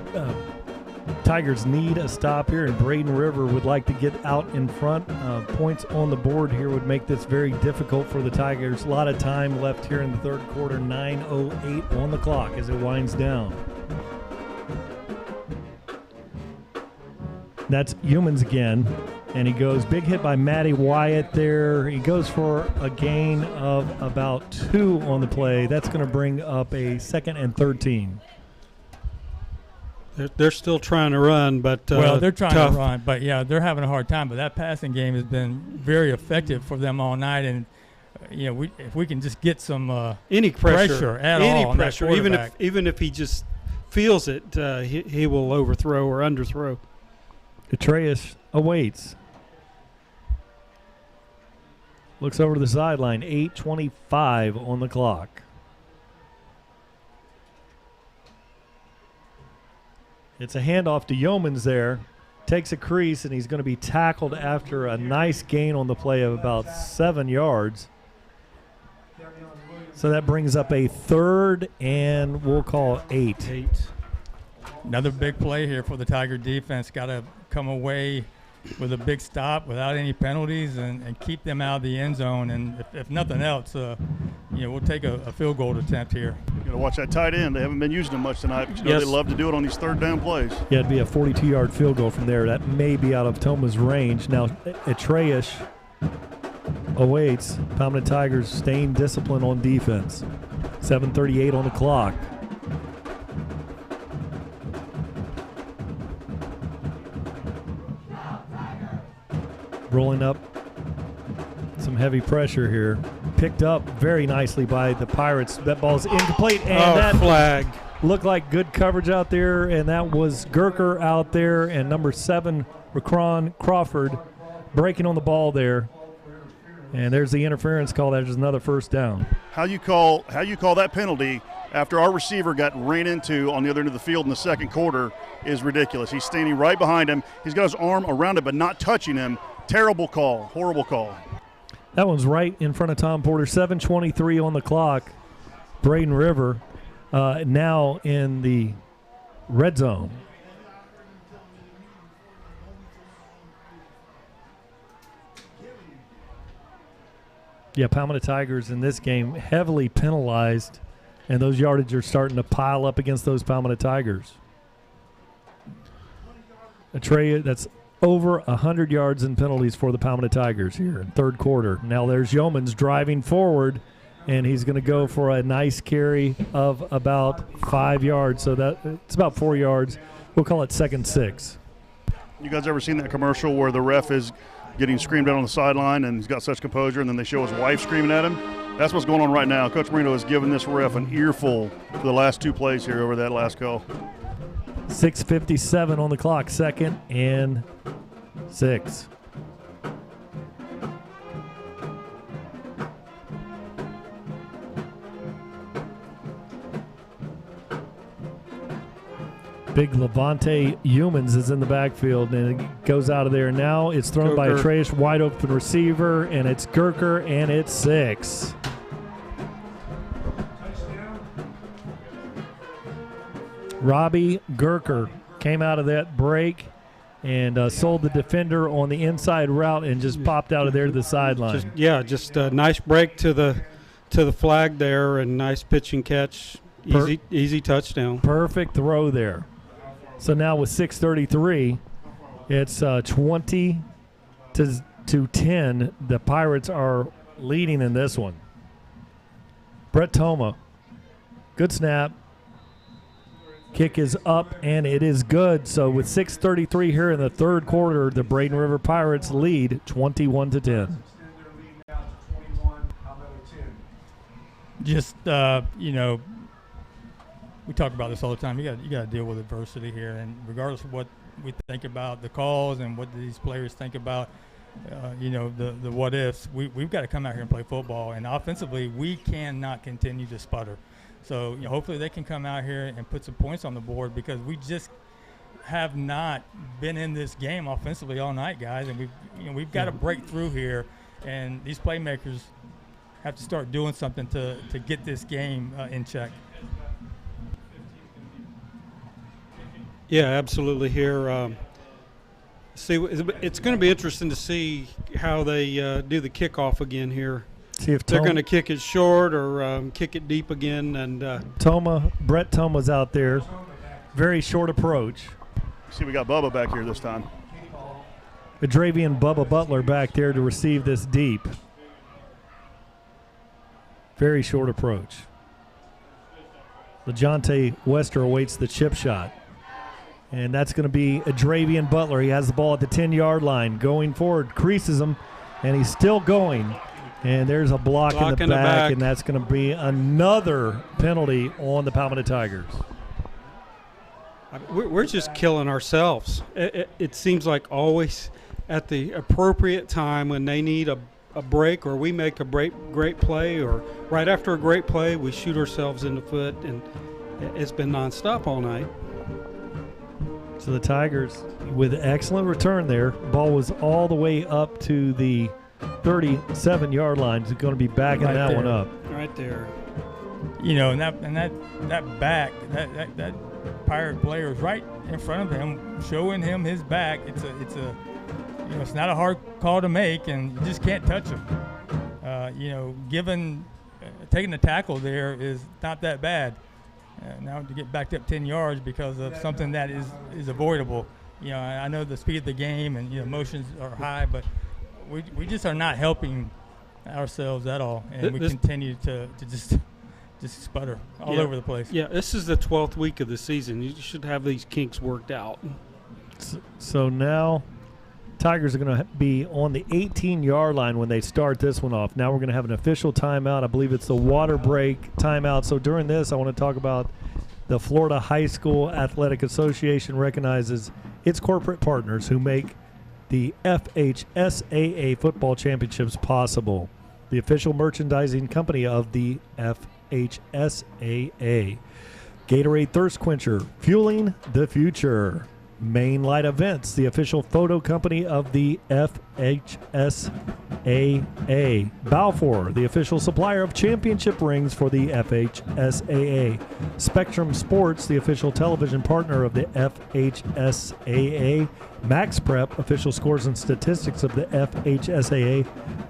Tigers need a stop here, and Braden River would like to get out in front. Points on the board here would make this very difficult for the Tigers. A lot of time left here in the third quarter. 9:08 on the clock as it winds down. That's Humans again, and he goes big hit by Matty Wyatt there. He goes for a gain of about 2 on the play. That's going to bring up a 2nd and 13. They're still trying to run, but they're trying tough. to run, but yeah, they're having a hard time. But that passing game has been very effective for them all night, and if we can just get some any pressure at any all, pressure, even if he just feels it, he will overthrow or underthrow. Atreus awaits. Looks over to the sideline. 8:25 on the clock. It's a handoff to Yeomans there. Takes a crease, and he's going to be tackled after a nice gain on the play of about 7 yards. So that brings up a 3rd, and we'll call 8. Another big play here for the Tiger defense. Got to come away with a big stop without any penalties and keep them out of the end zone. And if nothing else, we'll take a field goal attempt here. You got to watch that tight end. They haven't been using him much tonight, but they love to do it on these third down plays. Yeah, it'd be a 42-yard field goal from there. That may be out of Toma's range. Now, Atreus awaits. Palmetto Tigers staying disciplined on defense. 7:38 on the clock. Rolling up some heavy pressure here. Picked up very nicely by the Pirates. That ball's incomplete. And that flag. looked like good coverage out there, and that was Gurker out there, and number 7, Raquan Crawford, breaking on the ball there. And there's the interference call. That is another first down. How you call that penalty after our receiver got ran into on the other end of the field in the second quarter is ridiculous. He's standing right behind him. He's got his arm around it but not touching him. Terrible call. Horrible call. That one's right in front of Tom Porter. 7:23 on the clock. Braden River now in the red zone. Yeah, Palmetto Tigers in this game heavily penalized, and those yardage are starting to pile up against those Palmetto Tigers. That's over 100 yards in penalties for the Palmetto Tigers here in third quarter. Now there's Yeomans driving forward, and he's going to go for a nice carry of about 5 yards. So it's about 4 yards. We'll call it 2nd 6. You guys ever seen that commercial where the ref is getting screamed at on the sideline and he's got such composure, and then they show his wife screaming at him? That's what's going on right now. Coach Marino has given this ref an earful for the last 2 plays here over that last call. 6:57 on the clock, 2nd and 6. Big Levante Yeomans is in the backfield, and it goes out of there. Now it's thrown by a Trayish wide open receiver, and it's Gurker, and it's 6. Robbie Gurker came out of that break and sold the defender on the inside route and just popped out of there to the sideline. Just a nice break to the flag there, and nice pitch and catch. Easy touchdown. Perfect throw there. So now with 6:33, it's 20 to 10. The Pirates are leading in this one. Brett Toma, good snap. Kick is up, and it is good. So with 6:33 here in the third quarter, the Braden River Pirates lead 21 to 10. Just we talk about this all the time. You got to deal with adversity here, and regardless of what we think about the calls and what these players think about, the what ifs, we've got to come out here and play football. And offensively, we cannot continue to sputter. So hopefully they can come out here and put some points on the board, because we just have not been in this game offensively all night, guys. And we've got to break through here, and these playmakers have to start doing something to get this game in check. Yeah, absolutely. Here, it's going to be interesting to see how they do the kickoff again here. See if they're going to kick it short or kick it deep again. And Brett Toma's out there, very short approach. See, we got Bubba back here this time. Adravian Bubba Butler back there to receive this deep. Very short approach. LeJonte Wester awaits the chip shot. And that's going to be Adravian Butler. He has the ball at the 10-yard line. Going forward, creases him, and he's still going. And there's a block in the back, and that's going to be another penalty on the Palmetto Tigers. We're just killing ourselves. It seems like always at the appropriate time when they need a break, or we make a great play, or right after a great play, we shoot ourselves in the foot, and it's been nonstop all night. So the Tigers with excellent return there. Ball was all the way up to the 37-yard line. It's going to be backing that one up. Right there. And that back, that Pirate player is right in front of him, showing him his back. It's not a hard call to make, and you just can't touch him. Taking the tackle there is not that bad. Now to get backed up 10 yards because of something that is avoidable. I know the speed of the game and emotions are high, but we just are not helping ourselves at all, and we continue to just sputter all over the place. Yeah, this is the 12th week of the season. You should have these kinks worked out. So now Tigers are going to be on the 18-yard line when they start this one off. Now we're going to have an official timeout. I believe it's the water break timeout. So during this, I want to talk about The Florida High School Athletic Association recognizes its corporate partners who make the FHSAA football championships possible. The official merchandising company of the FHSAA. Gatorade Thirst Quencher, fueling the future. Main Light Events, the official photo company of the FHSAA. Balfour, the official supplier of championship rings for the FHSAA. Spectrum Sports, the official television partner of the FHSAA. Max Prep, official scores and statistics of the FHSAA.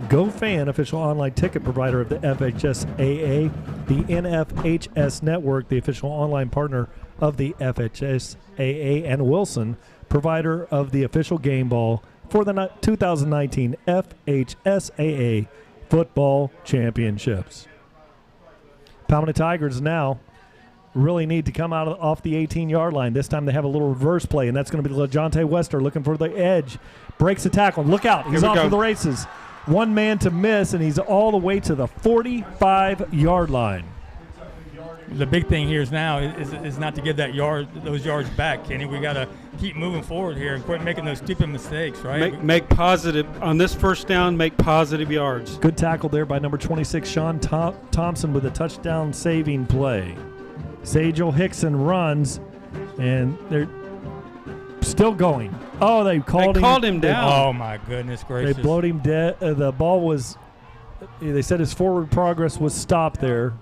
GoFan, official online ticket provider of the FHSAA. The NFHS Network, the official online partner of the FHSAA. And Wilson, provider of the official game ball for the 2019 FHSAA Football Championships. Palmetto Tigers now really need to come out off the 18-yard line. This time they have a little reverse play, and that's going to be LeJonte Wester looking for the edge. Breaks the tackle. Look out. He's off to the races. One man to miss, and he's all the way to the 45-yard line. The big thing here is now is not to give those yards back, Kenny. We got to keep moving forward here and quit making those stupid mistakes, right? Make positive on this first down. Make positive yards. Good tackle there by number 26, Sean Thompson, with a touchdown saving play. Sajel Hickson runs, and they're still going. Oh, they called him down. Oh my goodness gracious! They blowed him dead. The ball was. They said his forward progress was stopped there.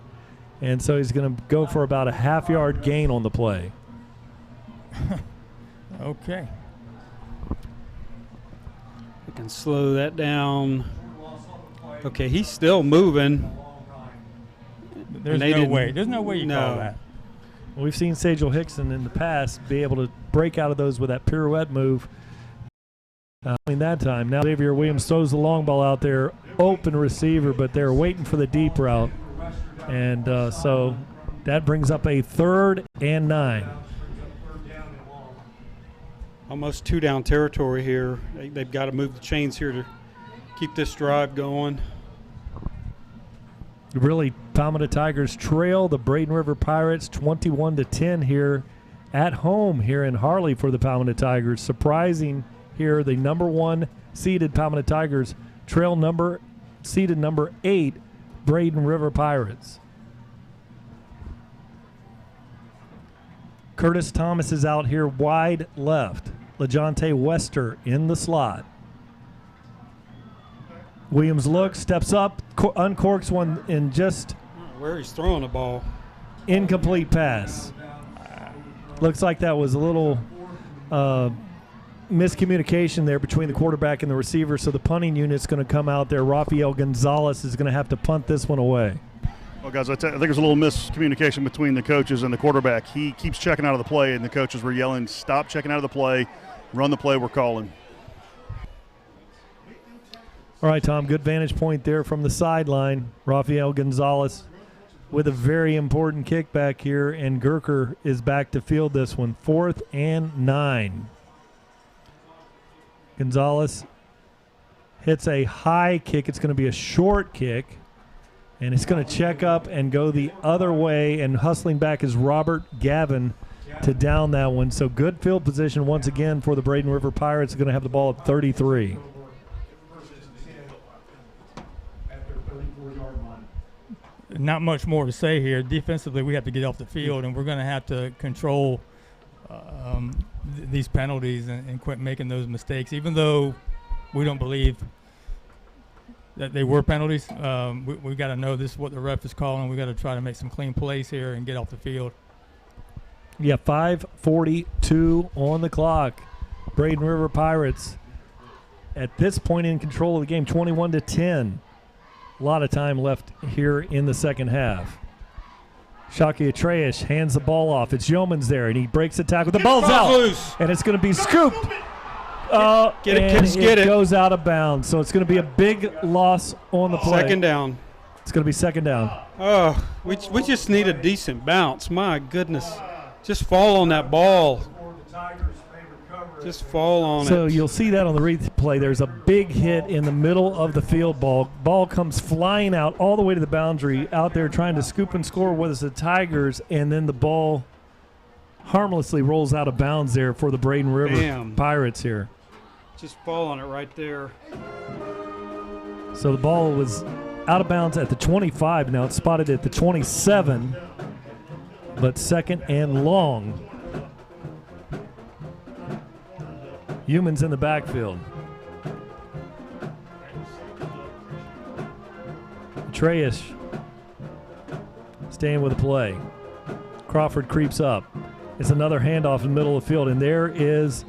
And so he's going to go for about a half-yard gain on the play. Okay. We can slow that down. Okay, he's still moving. There's no way. There's no way you call that. Well, we've seen Sajel Hickson in the past be able to break out of those with that pirouette move. That time. Now Xavier Williams throws the long ball out there. Open receiver, but they're waiting for the deep route. And so that brings up a 3rd and 9. Almost 2-down territory here. They've got to move the chains here to keep this drive going. Really, Palmetto Tigers trail the Braden River Pirates 21-10 here at home here in Harley for the Palmetto Tigers. Surprising here, the number 1 seeded Palmetto Tigers trail seeded number 8 Braden River Pirates. Curtis Thomas is out here wide left. LeJonte Wester in the slot. Williams looks, steps up, uncorks one in just where he's throwing the ball. Incomplete pass. Looks like that was a little miscommunication there between the quarterback and the receiver, so the punting unit's going to come out there. Rafael Gonzalez is going to have to punt this one away. Well, guys, I think there's a little miscommunication between the coaches and the quarterback. He keeps checking out of the play, and the coaches were yelling, stop checking out of the play, run the play we're calling. All right, Tom, good vantage point there from the sideline. Rafael Gonzalez with a very important kickback here, and Gurker is back to field this one. 4th and 9. Gonzalez hits a high kick. It's going to be a short kick, and it's going to check up and go the other way, and hustling back is Robert Gavin to down that one. So good field position once again for the Braden River Pirates. Going to have the ball at 33. Not much more to say here. Defensively, we have to get off the field, and we're going to have to control these penalties and quit making those mistakes. Even though we don't believe that they were penalties, we've got to know this is what the ref is calling. We've got to try to make some clean plays here and get off the field. Yeah, 5:42 on the clock. Braden River Pirates at this point in control of the game, 21-10. A lot of time left here in the second half. Shaki Atreus hands the ball off. It's Yeomans there, and he breaks the tackle. The ball's out, loose. And it's going to be scooped. Get it, kids, get it. It goes out of bounds, so it's going to be a big loss on the play. Second down. It's going to be second down. Oh, we just need a decent bounce. My goodness. Just fall on that ball. Just fall on it. So you'll see that on the replay. There's a big hit in the middle of the field. Ball comes flying out all the way to the boundary, out there trying to scoop and score with us, the Tigers, and then the ball harmlessly rolls out of bounds there for the Braden River Bam. Pirates here. Just fall on it right there. So the ball was out of bounds at the 25. Now it's spotted at the 27, but second and long. Humans in the backfield. Treyish staying with the play. Crawford creeps up. It's another handoff in the middle of the field, and there is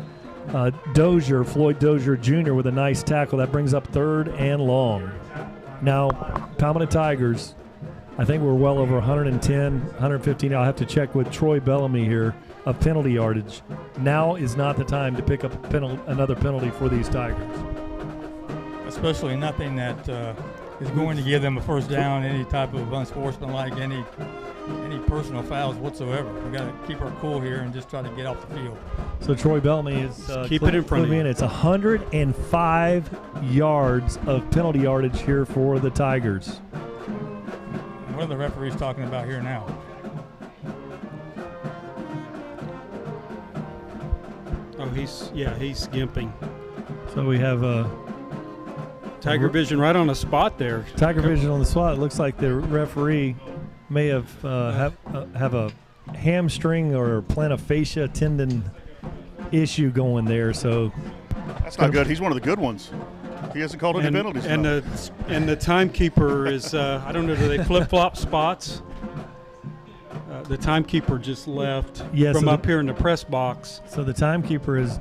Dozier, Floyd Dozier Jr. with a nice tackle. That brings up third and long. Now, Palmetto Tigers, I think we're well over 110, 115. I'll have to check with Troy Bellamy here of penalty yardage. Now is not the time to pick up another penalty for these Tigers. Especially nothing that is going to give them a first down, any type of unsportsmanlike, any personal fouls whatsoever. We've got to keep our cool here and just try to get off the field. So Troy Bellamy is keep it in front of you. It's 105 yards of penalty yardage here for the Tigers. What are the referees talking about here now? Oh, he's gimping. So we have TigerVision right on the spot there. TigerVision on the spot. It looks like the referee may have a hamstring or plantar fascia tendon issue going there. So that's not good. He's one of the good ones. He hasn't called any penalties. And the timekeeper is I don't know. Do they flip flop spots? The timekeeper just left from up here in the press box. So the timekeeper has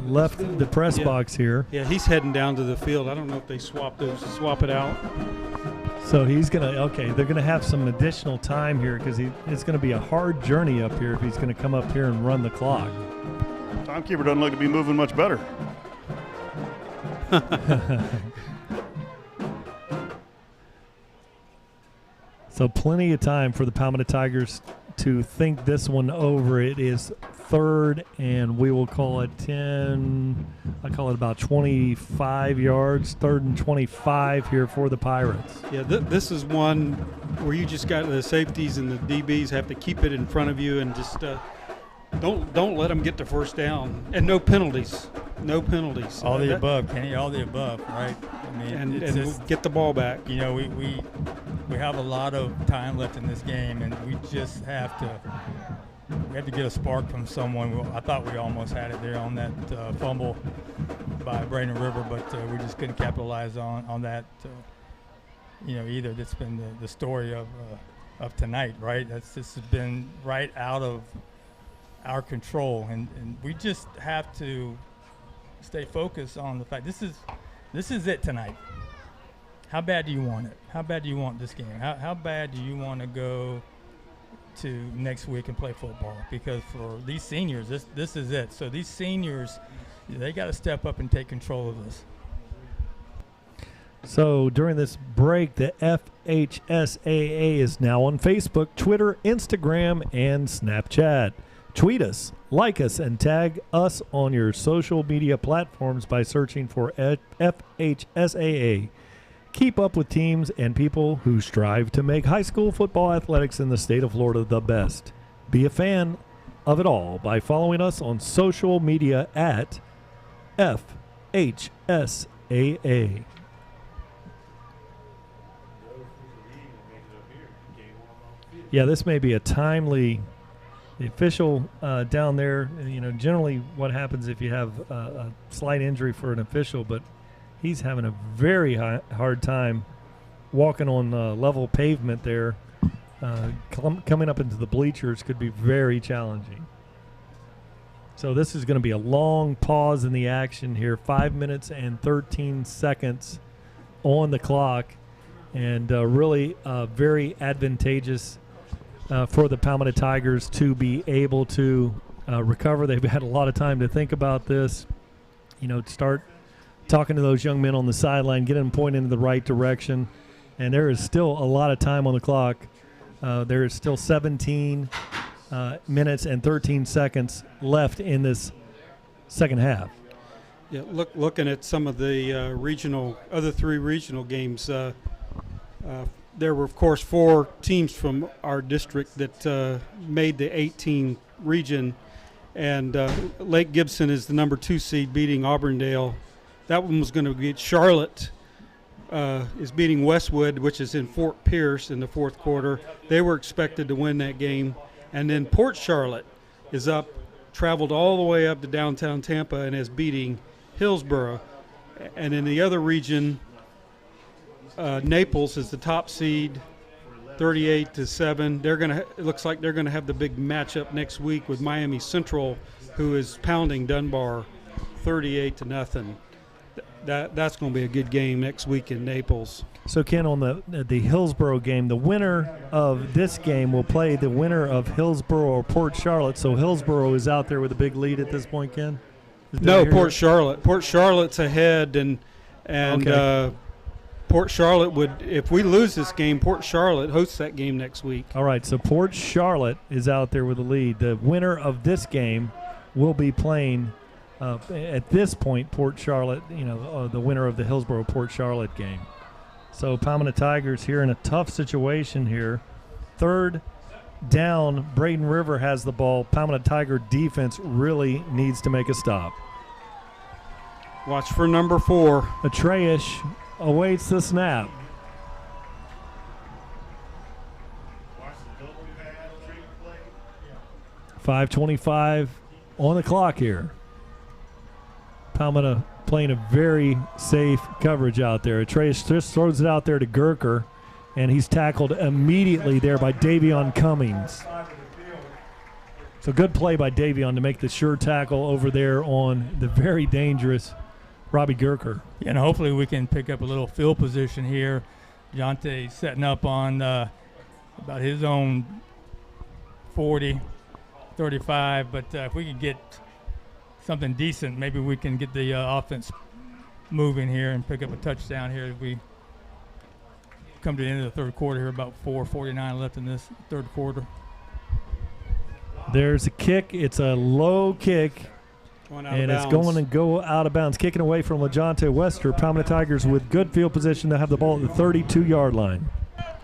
left the press box here. Yeah, he's heading down to the field. I don't know if they swap it out. So he's they're gonna have some additional time here because it's gonna be a hard journey up here if he's gonna come up here and run the clock. Timekeeper doesn't look to be moving much better. So plenty of time for the Palmetto Tigers to think this one over. It is third, and we will call it 10. I call it about 25 yards. Third and 25 here for the Pirates. Yeah, this is one where you just got the safeties and the DBs have to keep it in front of you and just don't let them get the first down. And no penalties. No penalties. All the above, Kenny. All the above, right? I mean, and just, we'll get the ball back. You know, we have a lot of time left in this game, and we just have to get a spark from someone. I thought we almost had it there on that fumble by Braden River, but we just couldn't capitalize on that. Either. That's been the story of tonight, right? This has been right out of our control, and we just have to stay focused on the fact this is it tonight. How bad do you want it? How bad do you want this game? How bad do you want to go to next week and play football? Because for these seniors, this is it. So these seniors, they got to step up and take control of this. So during this break, the FHSAA is now on Facebook, Twitter, Instagram, and Snapchat. Tweet us, like us, and tag us on your social media platforms by searching for FHSAA. Keep up with teams and people who strive to make high school football athletics in the state of Florida the best. Be a fan of it all by following us on social media at FHSAA. Yeah, this may be a timely. The official down there, generally what happens if you have a slight injury for an official, but he's having a very hard time walking on level pavement there. Coming up into the bleachers could be very challenging. So this is going to be a long pause in the action here, 5 minutes and 13 seconds on the clock, and really very advantageous for the Palmetto Tigers to be able to recover. They've had a lot of time to think about this, start talking to those young men on the sideline, get them pointed in the right direction. And there is still a lot of time on the clock. There is still 17 minutes and 13 seconds left in this second half. Yeah, looking at some of the other three regional games, there were, of course, 4 teams from our district that made the 18 region, and Lake Gibson is the number 2 seed, beating Auburndale. That one was going to get Charlotte. Is beating Westwood, which is in Fort Pierce, in the fourth quarter. They were expected to win that game. And then Port Charlotte is up, traveled all the way up to downtown Tampa, and is beating Hillsborough. And in the other region, Naples is the top seed, 38-7. It looks like they're gonna have the big matchup next week with Miami Central, who is pounding Dunbar 38-0. That's going to be a good game next week in Naples. So, Ken, on the Hillsborough game, the winner of this game will play the winner of Hillsborough or Port Charlotte. So Hillsborough is out there with a big lead at this point, Ken? No, Port Charlotte. Port Charlotte's ahead, and okay. Port Charlotte would, if we lose this game, Port Charlotte hosts that game next week. All right, so Port Charlotte is out there with the lead. The winner of this game will be playing at this point, Port Charlotte, the winner of the Hillsborough-Port Charlotte game. So Palmetto Tigers here in a tough situation here. Third down, Braden River has the ball. Palmetto Tiger defense really needs to make a stop. Watch for number 4. Atreus awaits the snap. .5:25 on the clock here. Palmetto playing a very safe coverage out there. Atreus just throws it out there to Gerker, and he's tackled immediately there by Davion Cummings. So good play by Davion to make the sure tackle over there on the very dangerous Robbie Gerker. Yeah, and hopefully we can pick up a little field position here. Jonte setting up on about his own 40, 35, but if we can get something decent, maybe we can get the offense moving here and pick up a touchdown here as we come to the end of the third quarter here, about 4:49 left in this third quarter. There's a kick. It's a low kick, and it's going to go out of bounds. Kicking away from LaJonte Wester. Palmetto Tigers with good field position to have the ball at the 32-yard line.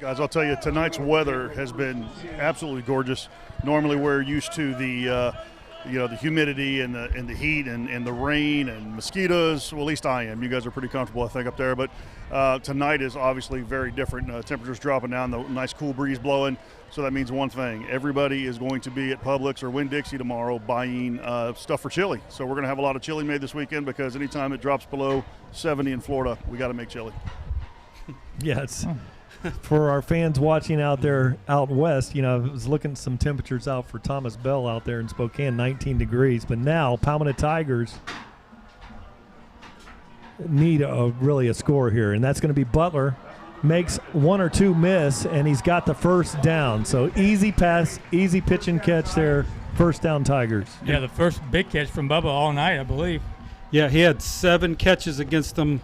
Guys, I'll tell you, tonight's weather has been absolutely gorgeous. Normally we're used to the the humidity and the heat and the rain and mosquitoes. Well, at least I am. You guys are pretty comfortable, I think, up there. But tonight is obviously very different. Temperatures dropping down, the nice cool breeze blowing. So that means one thing. Everybody is going to be at Publix or Winn-Dixie tomorrow buying stuff for chili. So we're going to have a lot of chili made this weekend because anytime it drops below 70 in Florida, we got to make chili. Yes. For our fans watching out there out west, I was looking at some temperatures out for Thomas Bell out there in Spokane, 19 degrees. But now Palmetto Tigers need really a score here, and that's going to be Butler. Makes one or two miss, and he's got the first down. So easy pass, easy pitch and catch there. First down, Tigers. Yeah, the first big catch from Bubba all night, I believe. Yeah, he had 7 catches against them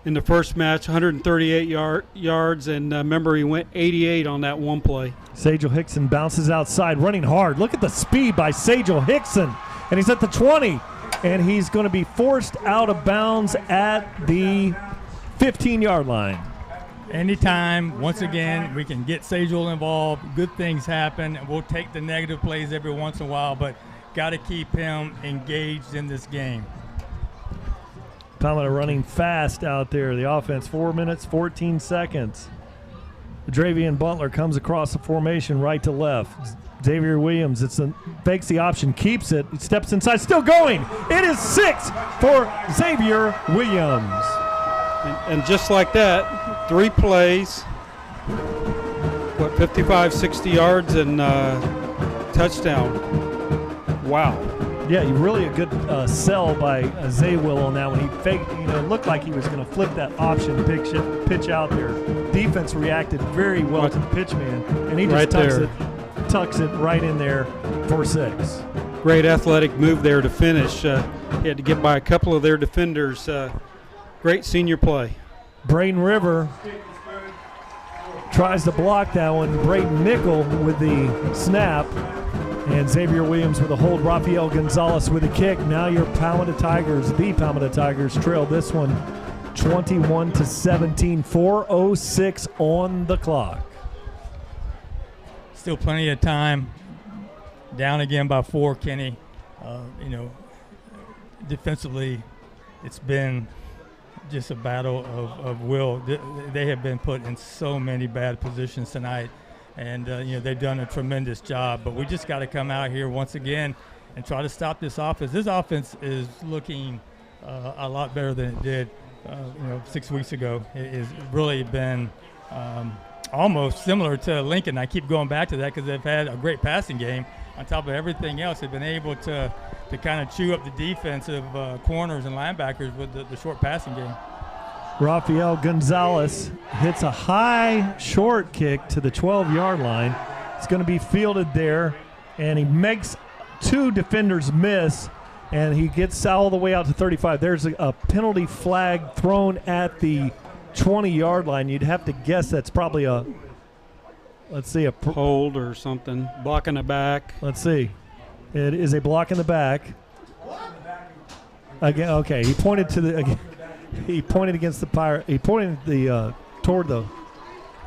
in the first match, 138 yards, and remember he went 88 on that one play. Sajel Hickson bounces outside, running hard. Look at the speed by Sajel Hickson, and he's at the 20, and he's going to be forced out of bounds at the 15-yard line. Anytime, once again, we can get Sajel involved, good things happen. We'll take the negative plays every once in a while, but got to keep him engaged in this game. Palmetto running fast out there. The offense, 4 minutes, 14 seconds. Dravian Butler comes across the formation right to left. Xavier Williams, fakes the option, keeps it, steps inside, still going. It is 6 for Xavier Williams. And just like that, 3 plays, 55, 60 yards, and touchdown. Wow. Yeah, really a good sell by Zaywell on that one. He faked, looked like he was going to flip that option pitch out there. Defense reacted very well to the pitch man, and he just tucks it right in there for 6. Great athletic move there to finish. He had to get by a couple of their defenders. Great senior play. Braden River tries to block that one. Braden Nickel with the snap. And Xavier Williams with a hold. Rafael Gonzalez with a kick. Now your Palmetto Tigers, the Palmetto Tigers, trail this one 21-17. 4:06 on the clock. Still plenty of time. down again by 4, Kenny. Defensively, it's been just a battle of will. They have been put in so many bad positions tonight, and they've done a tremendous job. But we just got to come out here once again and try to stop this offense. This offense is looking a lot better than it did, 6 weeks ago. It has really been almost similar to Lincoln. I keep going back to that because they've had a great passing game. On top of everything else, they've been able to kind of chew up the defensive corners and linebackers with the short passing game. Rafael Gonzalez hits a high short kick to the 12-yard line. It's going to be fielded there, and he makes 2 defenders miss, and he gets all the way out to 35. There's a penalty flag thrown at the 20-yard line. You'd have to guess that's probably a hold or something, blocking the back. Let's see. It is a block in the back. Again, okay. He pointed against the Pirate. He pointed toward the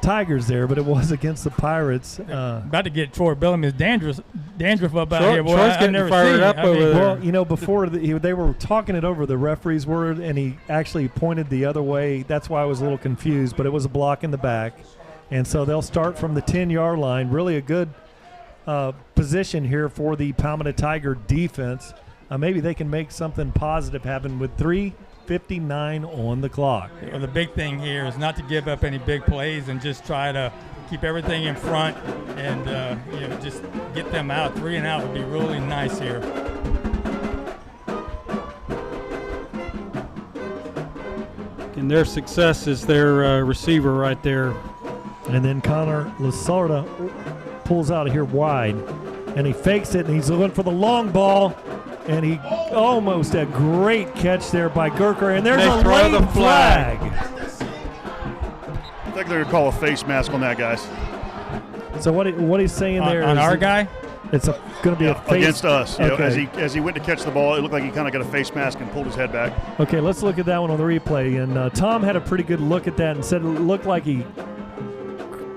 Tigers there, but it was against the Pirates. About to get Troy Bellamy's dandruff up out here. Boy, Troy's getting fired up over there. Well, before they were talking it over, the referees were, and he actually pointed the other way. That's why I was a little confused, but it was a block in the back. And so they'll start from the 10-yard line. Really a good position here for the Palmetto Tiger defense. Maybe they can make something positive happen with 3:59 on the clock. The big thing here is not to give up any big plays and just try to keep everything in front and just get them out. 3 and out would be really nice here. And their success is their receiver right there. And then Connor Lasarda pulls out of here wide, and he fakes it, and he's looking for the long ball, and he almost a great catch there by Gurker, and there's a late flag. I think they're going to call a face mask on that, guys. So what he's saying there on is our guy? It's going to be a face against us. Okay. As he went to catch the ball, it looked like he kind of got a face mask and pulled his head back. Okay, let's look at that one on the replay. And Tom had a pretty good look at that and said it looked like he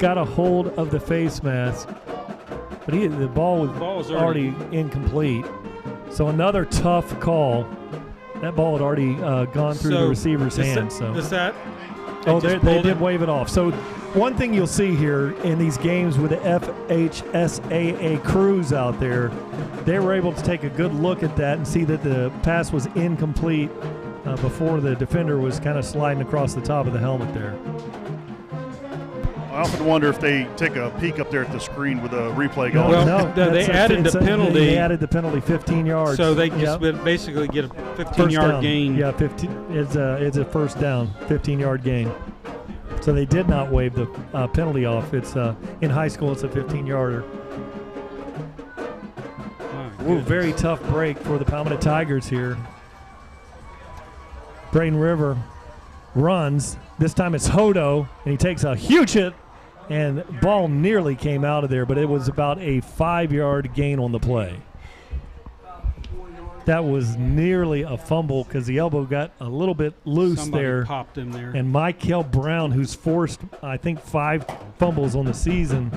got a hold of the face mask, but the ball was already incomplete. So another tough call. That ball had already gone through the receiver's hands. They did wave it off. So one thing you'll see here in these games with the FHSAA crews out there, they were able to take a good look at that and see that the pass was incomplete before the defender was kind of sliding across the top of the helmet there. I often wonder if they take a peek up there at the screen with a replay going. Well, they added the penalty. They added the penalty 15 yards. So they just basically get a 15-yard gain. Yeah, 15. It's a first down, 15-yard gain. So they did not waive the penalty off. It's in high school, it's a 15-yarder. Ooh, very tough break for the Palmetto Tigers here. Braden River runs. This time it's Hodo, and he takes a huge hit. And ball nearly came out of there, but it was about a 5-yard gain on the play. That was nearly a fumble because the elbow got a little bit loose. Somebody popped him there. And Michael Brown, who's forced, I think, 5 fumbles on the season,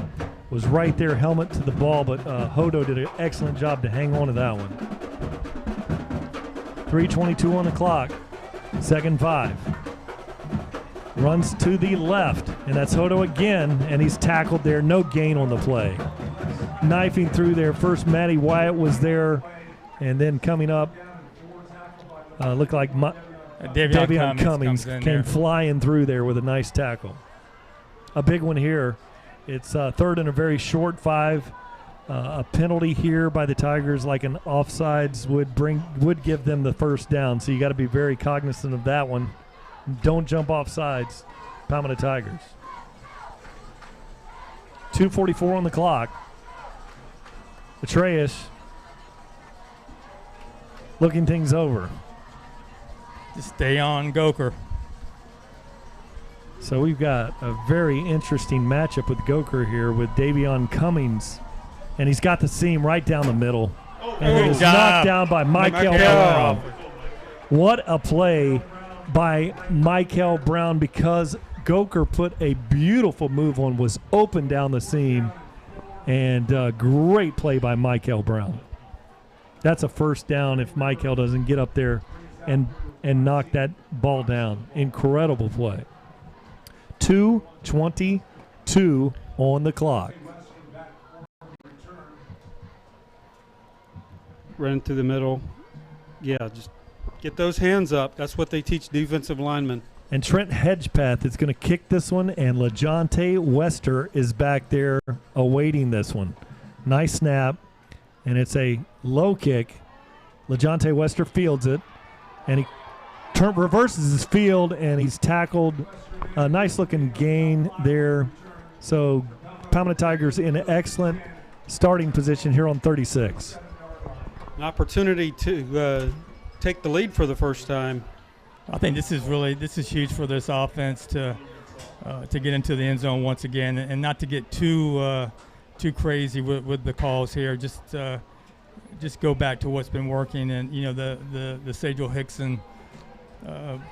was right there, helmet to the ball, but Hodo did an excellent job to hang on to that one. 3:22 on the clock, 2nd 5. Runs to the left, and that's Hodo again, and he's tackled there. No gain on the play. Knifing through there. First, Matty Wyatt was there, and then coming up, looked like Davion Cummings came flying through there with a nice tackle. A big one here. It's 3rd and a very short 5. A penalty here by the Tigers, like an offsides, would give them the first down. So you got to be very cognizant of that one. Don't jump off sides, Palmetto Tigers. 2:44 on the clock. Atreus looking things over. Just stay on Goker. So we've got a very interesting matchup with Goker here with Davion Cummings. And he's got the seam right down the middle. And it is knocked down by Michael Brown. What a play by Michael Brown, because Goker put a beautiful move on, was open down the seam, And great play by Michael Brown. That's a first down if Michael doesn't get up there and knock that ball down. Incredible play. 2:22 on the clock. Running through the middle. Yeah, just get those hands up. That's what they teach defensive linemen. And Trent Hedgepath is going to kick this one, and LaJonte Wester is back there awaiting this one. Nice snap, and it's a low kick. LaJonte Wester fields it, and he reverses his field, and he's tackled. A nice-looking gain there. So Palmetto Tigers in an excellent starting position here on 36. An opportunity to take the lead for the first time. I think this is huge for this offense to get into the end zone once again, and not to get too crazy with the calls here. Just go back to what's been working, and the Sajel Hickson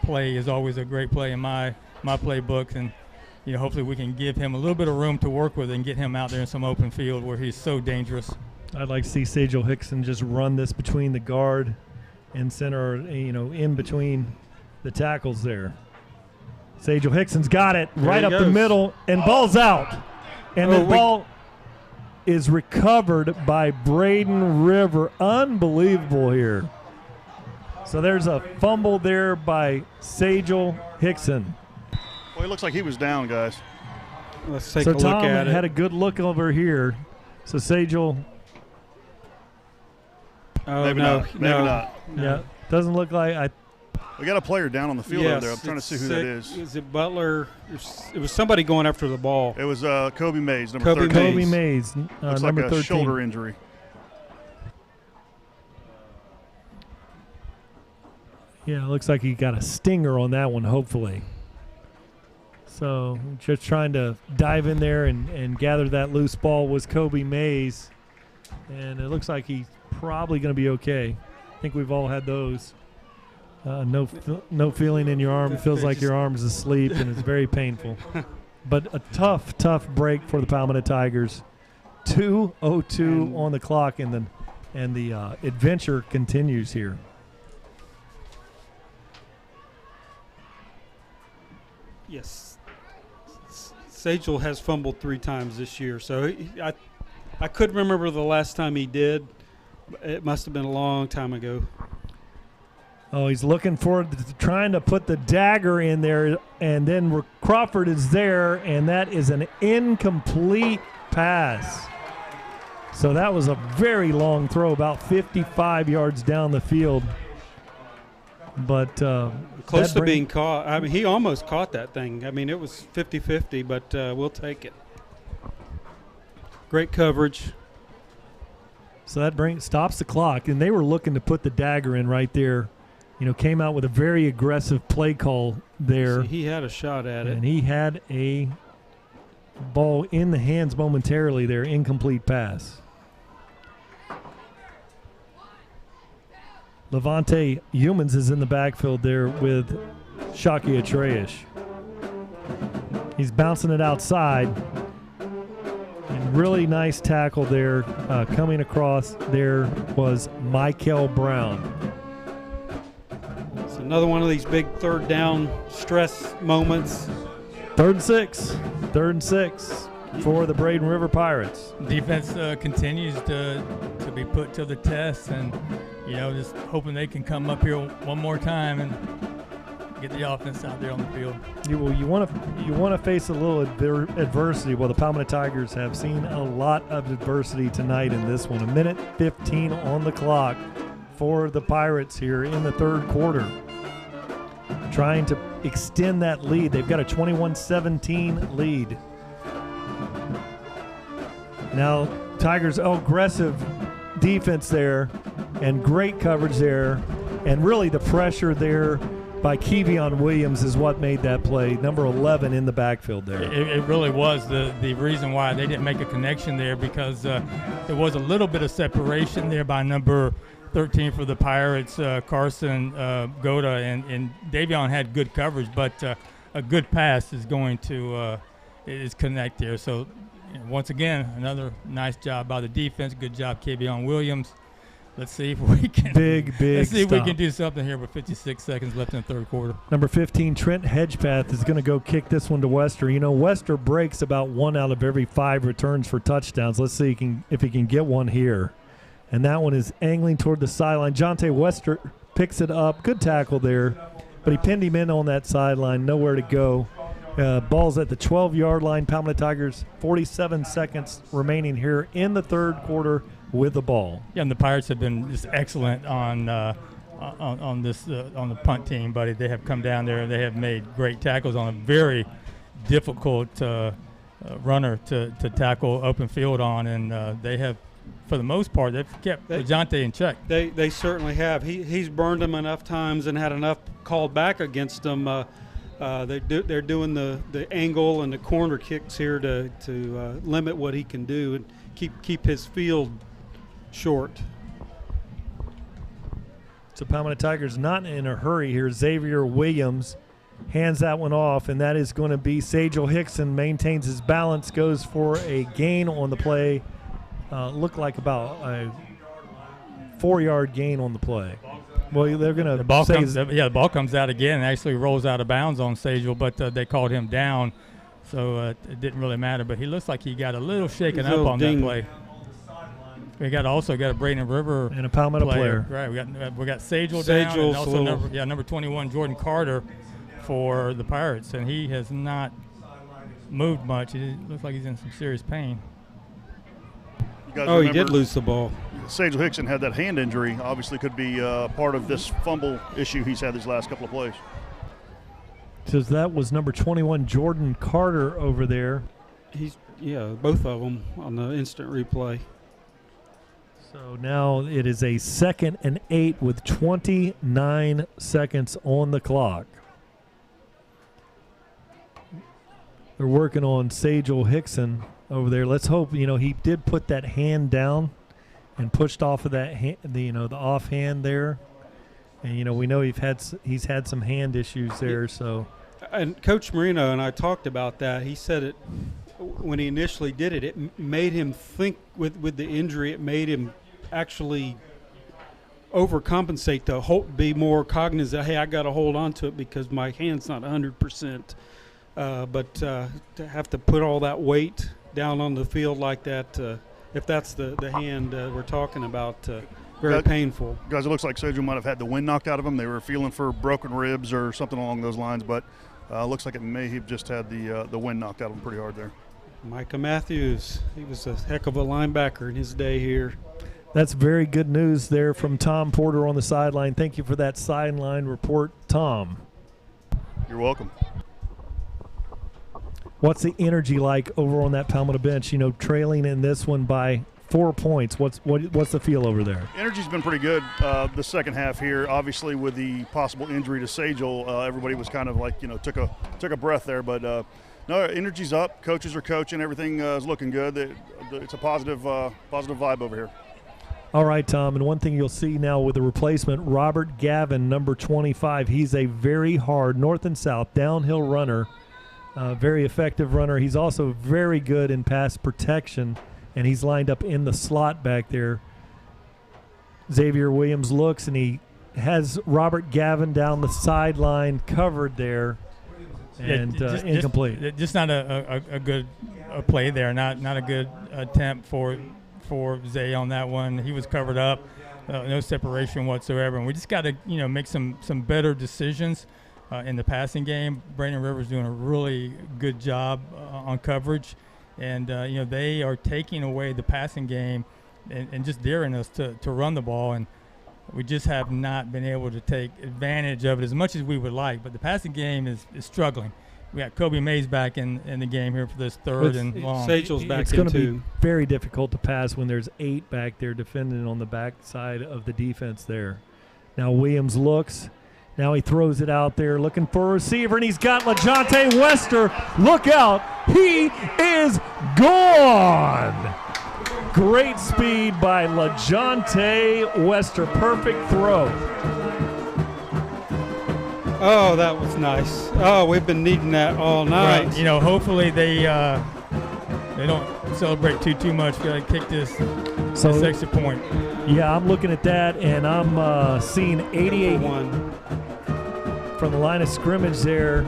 play is always a great play in my playbook, and hopefully we can give him a little bit of room to work with and get him out there in some open field where he's so dangerous. I'd like to see Sajel Hickson just run this between the guard and center, in between the tackles there. Sajel Hickson's got it right up the middle, and ball's out. And the ball is recovered by Braden River. Unbelievable here. So there's a fumble there by Sajel Hickson. Well, it looks like he was down, guys. Let's take a look Tom at it. had a good look over here. So Sajel. Oh, maybe not. Yeah, doesn't look like we got a player down on the field over there. I'm trying to see who that is. Is it Butler? It was somebody going after the ball. It was Kobe Mays, number 13. Kobe Mays, looks number like a 13. shoulder injury. Yeah, it looks like he got a stinger on that one, hopefully. So just trying to dive in there and gather that loose ball was Kobe Mays. And it looks like he's probably going to be okay. I think we've all had those. No feeling in your arm. It feels like your arm's asleep, and it's very painful. But a tough break for the Palmetto Tigers. 2:02 on the clock, and the adventure continues here. Yes. Sajel has fumbled 3 times this year, so I couldn't remember the last time he did. It must have been a long time ago. Oh, he's looking forward to trying to put the dagger in there, and then Crawford is there, and that is an incomplete pass. So that was a very long throw, about 55 yards down the field. But close to being caught. I mean, he almost caught that thing. I mean, it was 50-50, but we'll take it. Great coverage. So that stops the clock, and they were looking to put the dagger in right there. Came out with a very aggressive play call there. See, he had a shot at it. And he had a ball in the hands momentarily there, incomplete pass. Levante Humans is in the backfield there with Shaki Atreus. He's bouncing it outside. And really nice tackle there. Coming across there was Michael Brown. It's another one of these big third down stress moments. 3rd and 6 for the Braden River Pirates. Defense continues to be put to the test, and just hoping they can come up here one more time and get the offense out there on the field. You want to face a little adversity. Well, the Palmetto Tigers have seen a lot of adversity tonight in this one. 1:15 on the clock for the Pirates here in the 3rd quarter. Trying to extend that lead. They've got a 21-17 lead. Now, Tigers, aggressive defense there and great coverage there. And really the pressure there by Kevion Williams is what made that play. Number 11 in the backfield there. It really was the reason why they didn't make a connection there, because there was a little bit of separation there by number 13 for the Pirates, Carson Goda, and Davion had good coverage, but a good pass is going to is connect there. So once again, another nice job by the defense. Good job, Kavion Williams. Let's see if we can let's see if we can do something here with 56 seconds left in the third quarter. Number 15, Trent Hedgepath, is going to go kick this one to Wester. You know, Wester breaks about 1 out of every 5 returns for touchdowns. Let's see if he can get one here. And that one is angling toward the sideline. Jonte Wester picks it up. Good tackle there. But he pinned him in on that sideline. Nowhere to go. Ball's at the 12-yard line. Palmetto Tigers, 47 seconds remaining here in the third quarter with the ball. Yeah, and the Pirates have been just excellent on the punt team, buddy. They have come down there and they have made great tackles on a very difficult runner to tackle open field on, and they have, for the most part, they've kept Jonte in check. They certainly have. He's burned them enough times and had enough called back against them. They're doing the angle and the corner kicks here to limit what he can do and keep his field short. So Palmetto Tigers not in a hurry here. Xavier Williams hands that one off, and that is going to be Sajel Hickson. Maintains his balance, goes for a gain on the play. Looked like about a 4-yard gain on the play. Well, they're going to the ball comes out again and actually rolls out of bounds on Sajel, but they called him down, so it didn't really matter. But he looks like he got a little shaken up on that play. We also got a Braden River and a Palmetto player. Right, we got Sajel down, and also number 21 Jordan Carter for the Pirates, and he has not moved much. He looks like he's in some serious pain. He did lose the ball. Sajel Hickson had that hand injury. Obviously could be part of this fumble issue he's had these last couple of plays. So that was number 21 Jordan Carter over there. Both of them on the instant replay. So now it is a 2nd and 8 with 29 seconds on the clock. They're working on Sajel Hickson over there. Let's hope, he did put that hand down and pushed off of that hand, the offhand there. And, we know he's had some hand issues there. So, and Coach Marino and I talked about that. He said it when he initially did it. It made him think with the injury. It made him actually overcompensate to be more cognizant. Hey, I got to hold on to it because my hand's not 100%. But to have to put all that weight down on the field like that, if that's the hand we're talking about, very painful. Guys, it looks like Sajel might have had the wind knocked out of him. They were feeling for broken ribs or something along those lines, but looks like it may have just had the wind knocked out of him pretty hard there. Micah Matthews, he was a heck of a linebacker in his day here. That's very good news there from Tom Porter on the sideline. Thank you for that sideline report, Tom. You're welcome. What's the energy like over on that Palmetto bench? Trailing in this one by 4 points. What's the feel over there? Energy's been pretty good the second half here. Obviously, with the possible injury to Sajel, everybody was kind of like took a breath there. But no, energy's up. Coaches are coaching. Everything is looking good. It's a positive vibe over here. All right, Tom, and one thing you'll see now with the replacement, Robert Gavin, number 25. He's a very hard north and south downhill runner. Very effective runner. He's also very good in pass protection, and he's lined up in the slot back there. Xavier Williams looks, and he has Robert Gavin down the sideline covered there, and incomplete. Just not a good play there. Not a good attempt for Zay on that one. He was covered up, no separation whatsoever, and we just got to make some better decisions. In the passing game. Braden River is doing a really good job on coverage, and they are taking away the passing game and just daring us to run the ball, and we just have not been able to take advantage of it as much as we would like. But the passing game is struggling. We got Kobe Mays back in the game here for this third and long. Sagel's back it's going to be very difficult to pass when there's 8 back there defending on the back side of the defense there. Now Williams looks. Now he throws it out there looking for a receiver, and he's got LaJonte Wester. Look out. He is gone. Great speed by LaJonte Wester. Perfect throw. Oh, that was nice. Oh, we've been needing that all night. Right. Hopefully they they don't celebrate too much. Got to kick this extra point. Yeah, I'm looking at that, and I'm seeing 88 from the line of scrimmage there.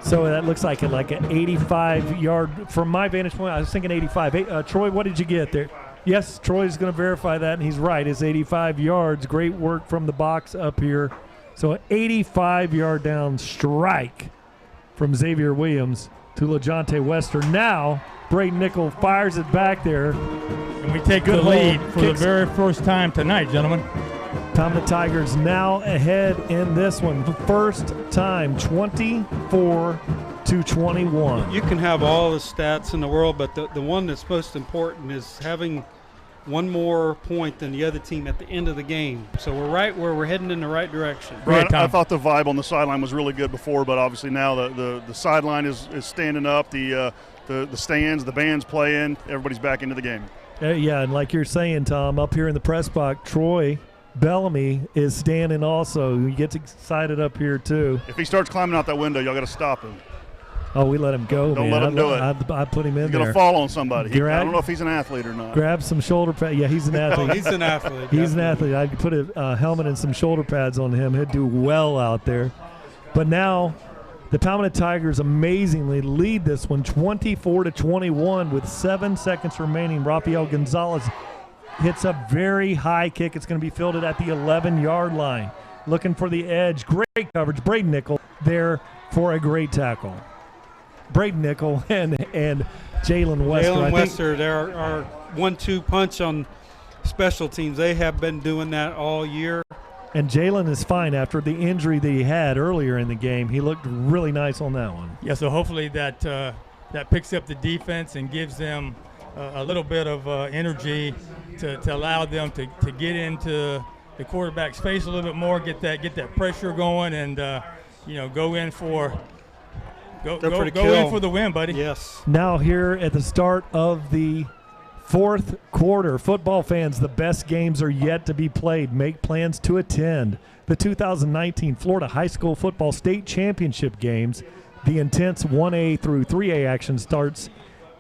So that looks like an 85-yard. From my vantage point, I was thinking 85. Hey, Troy, what did you get there? Yes, Troy's going to verify that, and he's right. It's 85 yards. Great work from the box up here. So an 85-yard down strike from Xavier Williams to LaJonte Wester. Now, Braden Nickel fires it back there. And we take the lead for the very first time tonight, gentlemen. Palmetto Tigers now ahead in this one. First time, 24-21. You can have all the stats in the world, but the one that's most important is having one more point than the other team at the end of the game. So we're right where we're heading in the right direction. Right, I thought the vibe on the sideline was really good before, but obviously now the sideline is standing up, the stands, the band's playing, everybody's back into the game. Yeah, and like you're saying, Tom, up here in the press box, Troy Bellamy is standing also. He gets excited up here too. If he starts climbing out that window, y'all got to stop him. Oh, we let him go, Don't man. let him do it. I put him in there. He's going to fall on somebody. I don't know if he's an athlete or not. Grab some shoulder pads. Yeah, he's an athlete. He's an athlete. He's an athlete. I'd put a helmet and some shoulder pads on him. He'd do well out there. But now the Palmetto Tigers amazingly lead this one 24-21 with 7 seconds remaining. Rafael Gonzalez hits a very high kick. It's going to be fielded at the 11-yard line. Looking for the edge. Great coverage. Braden Nickel there for a great tackle. Braden Nickel and Jalen Wester. Jalen Wester, they're our 1-2 punch on special teams. They have been doing that all year. And Jalen is fine after the injury that he had earlier in the game. He looked really nice on that one. Yeah, so hopefully that picks up the defense and gives them a little bit of energy to allow them to get into the quarterback's face a little bit more, get that pressure going, and go in for the win, buddy. Yes. Now here at the start of the fourth quarter, football fans, the best games are yet to be played. Make plans to attend the 2019 Florida High School Football State Championship games. The intense 1A through 3A action starts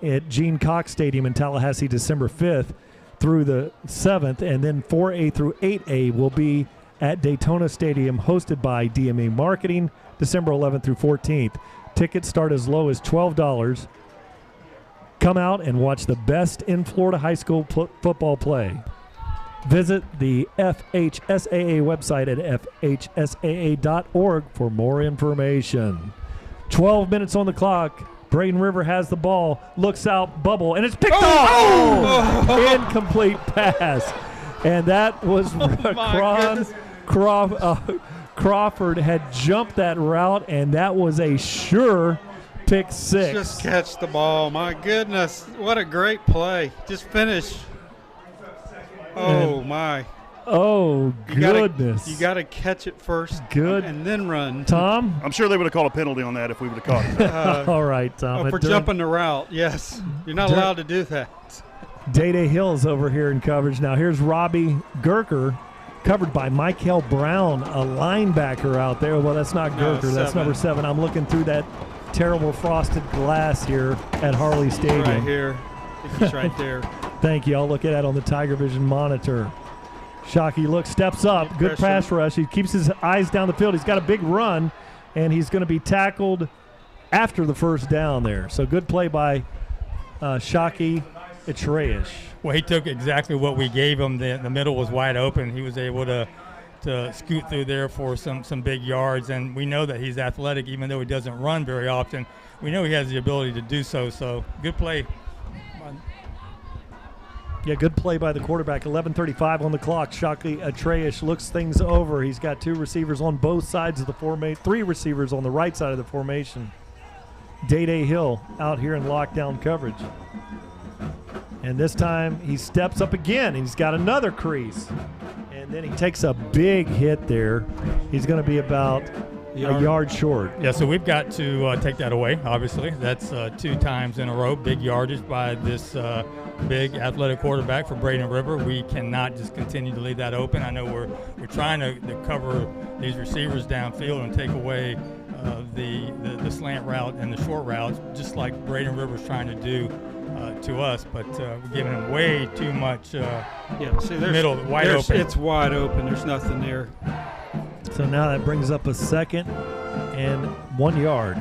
at Gene Cox Stadium in Tallahassee December 5th through the 7th, and then 4A through 8A will be at Daytona Stadium, hosted by DMA Marketing, December 11th through 14th. Tickets start as low as $12. Come out and watch the best in Florida high school football play. Visit the FHSAA website at fhsaa.org for more information. 12 minutes on the clock. Braden River has the ball, looks out, bubble, and it's picked off! Incomplete pass. And that was Crawford had jumped that route, and that was a sure pick six. Just catch the ball. My goodness, what a great play. Just finish. Oh, my. Oh, goodness. You got to catch it first. Good. And then run. Tom? I'm sure they would have called a penalty on that if we would have caught it. All right, Tom. For jumping the route, yes. You're not allowed to do that. Day Hill's over here in coverage. Now here's Robbie Gerker, covered by Michael Brown, a linebacker out there. Well, that's not Gerker. That's number 7. I'm looking through that terrible frosted glass here at Harley Stadium. Right here. I think he's right there. Thank you. I'll look at that on the TigerVision monitor. Shockey looks, steps up. Good pass rush. He keeps his eyes down the field. He's got a big run, and he's going to be tackled after the first down there. So good play by Shockey Atreus. Well, he took exactly what we gave him. The middle was wide open. He was able to scoot through there for some big yards, and we know that he's athletic even though he doesn't run very often. We know he has the ability to do so, so good play. Yeah, good play by the quarterback. 11:35 on the clock. Shockey Atreus looks things over. He's got 2 receivers on both sides of the formation, 3 receivers on the right side of the formation. Day Hill out here in lockdown coverage. And this time he steps up again, and he's got another crease. And then he takes a big hit there. He's going to be about a yard short. Yeah, so we've got to take that away, obviously. That's 2 times in a row, big yardage by this big athletic quarterback for Braden River. We cannot just continue to leave that open. I know we're trying to cover these receivers downfield and take away the slant route and the short routes, just like Braden River's trying to do to us, but we're giving him way too much middle, wide open. It's wide open. There's nothing there. So now that brings up a 2nd and 1 yard.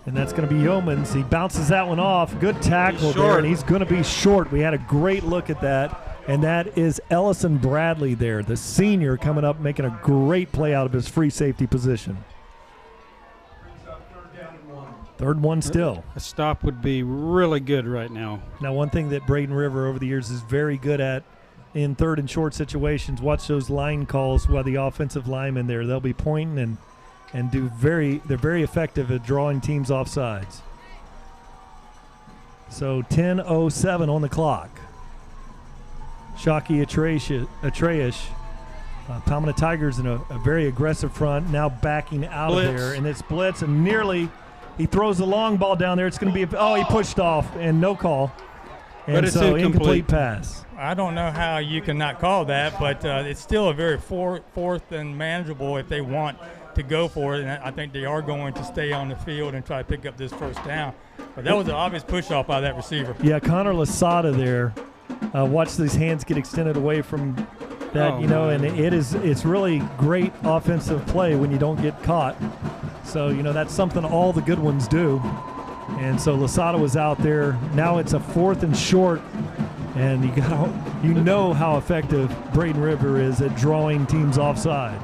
And that's going to be Yeomans. He bounces that one off. Good tackle there, and he's going to be short. We had a great look at that, and that is Ellison Bradley there, the senior, coming up, making a great play out of his free safety position. 3rd one still. A stop would be really good right now. Now, one thing that Braden River over the years is very good at in 3rd and short situations, watch those line calls while the offensive linemen there. They'll be pointing and they're very effective at drawing teams off sides. So 10:07 on the clock. Shockey Atreus, Palmetto Tigers in a very aggressive front, now backing out Blitz. of there, and it's blitz, and nearly he throws the long ball down there. It's going to be he pushed off and no call. And but it's so incomplete pass. I don't know how you can not call that, but it's still a very fourth and manageable if they want to go for it, and I think they are going to stay on the field and try to pick up this 1st down. But that was an obvious push-off by that receiver. Yeah, Connor Lasada there. Watch these hands get extended away from that, and it's really great offensive play when you don't get caught. So, that's something all the good ones do. And so Lasada was out there. Now it's a 4th and short, and you know how effective Braden River is at drawing teams offside.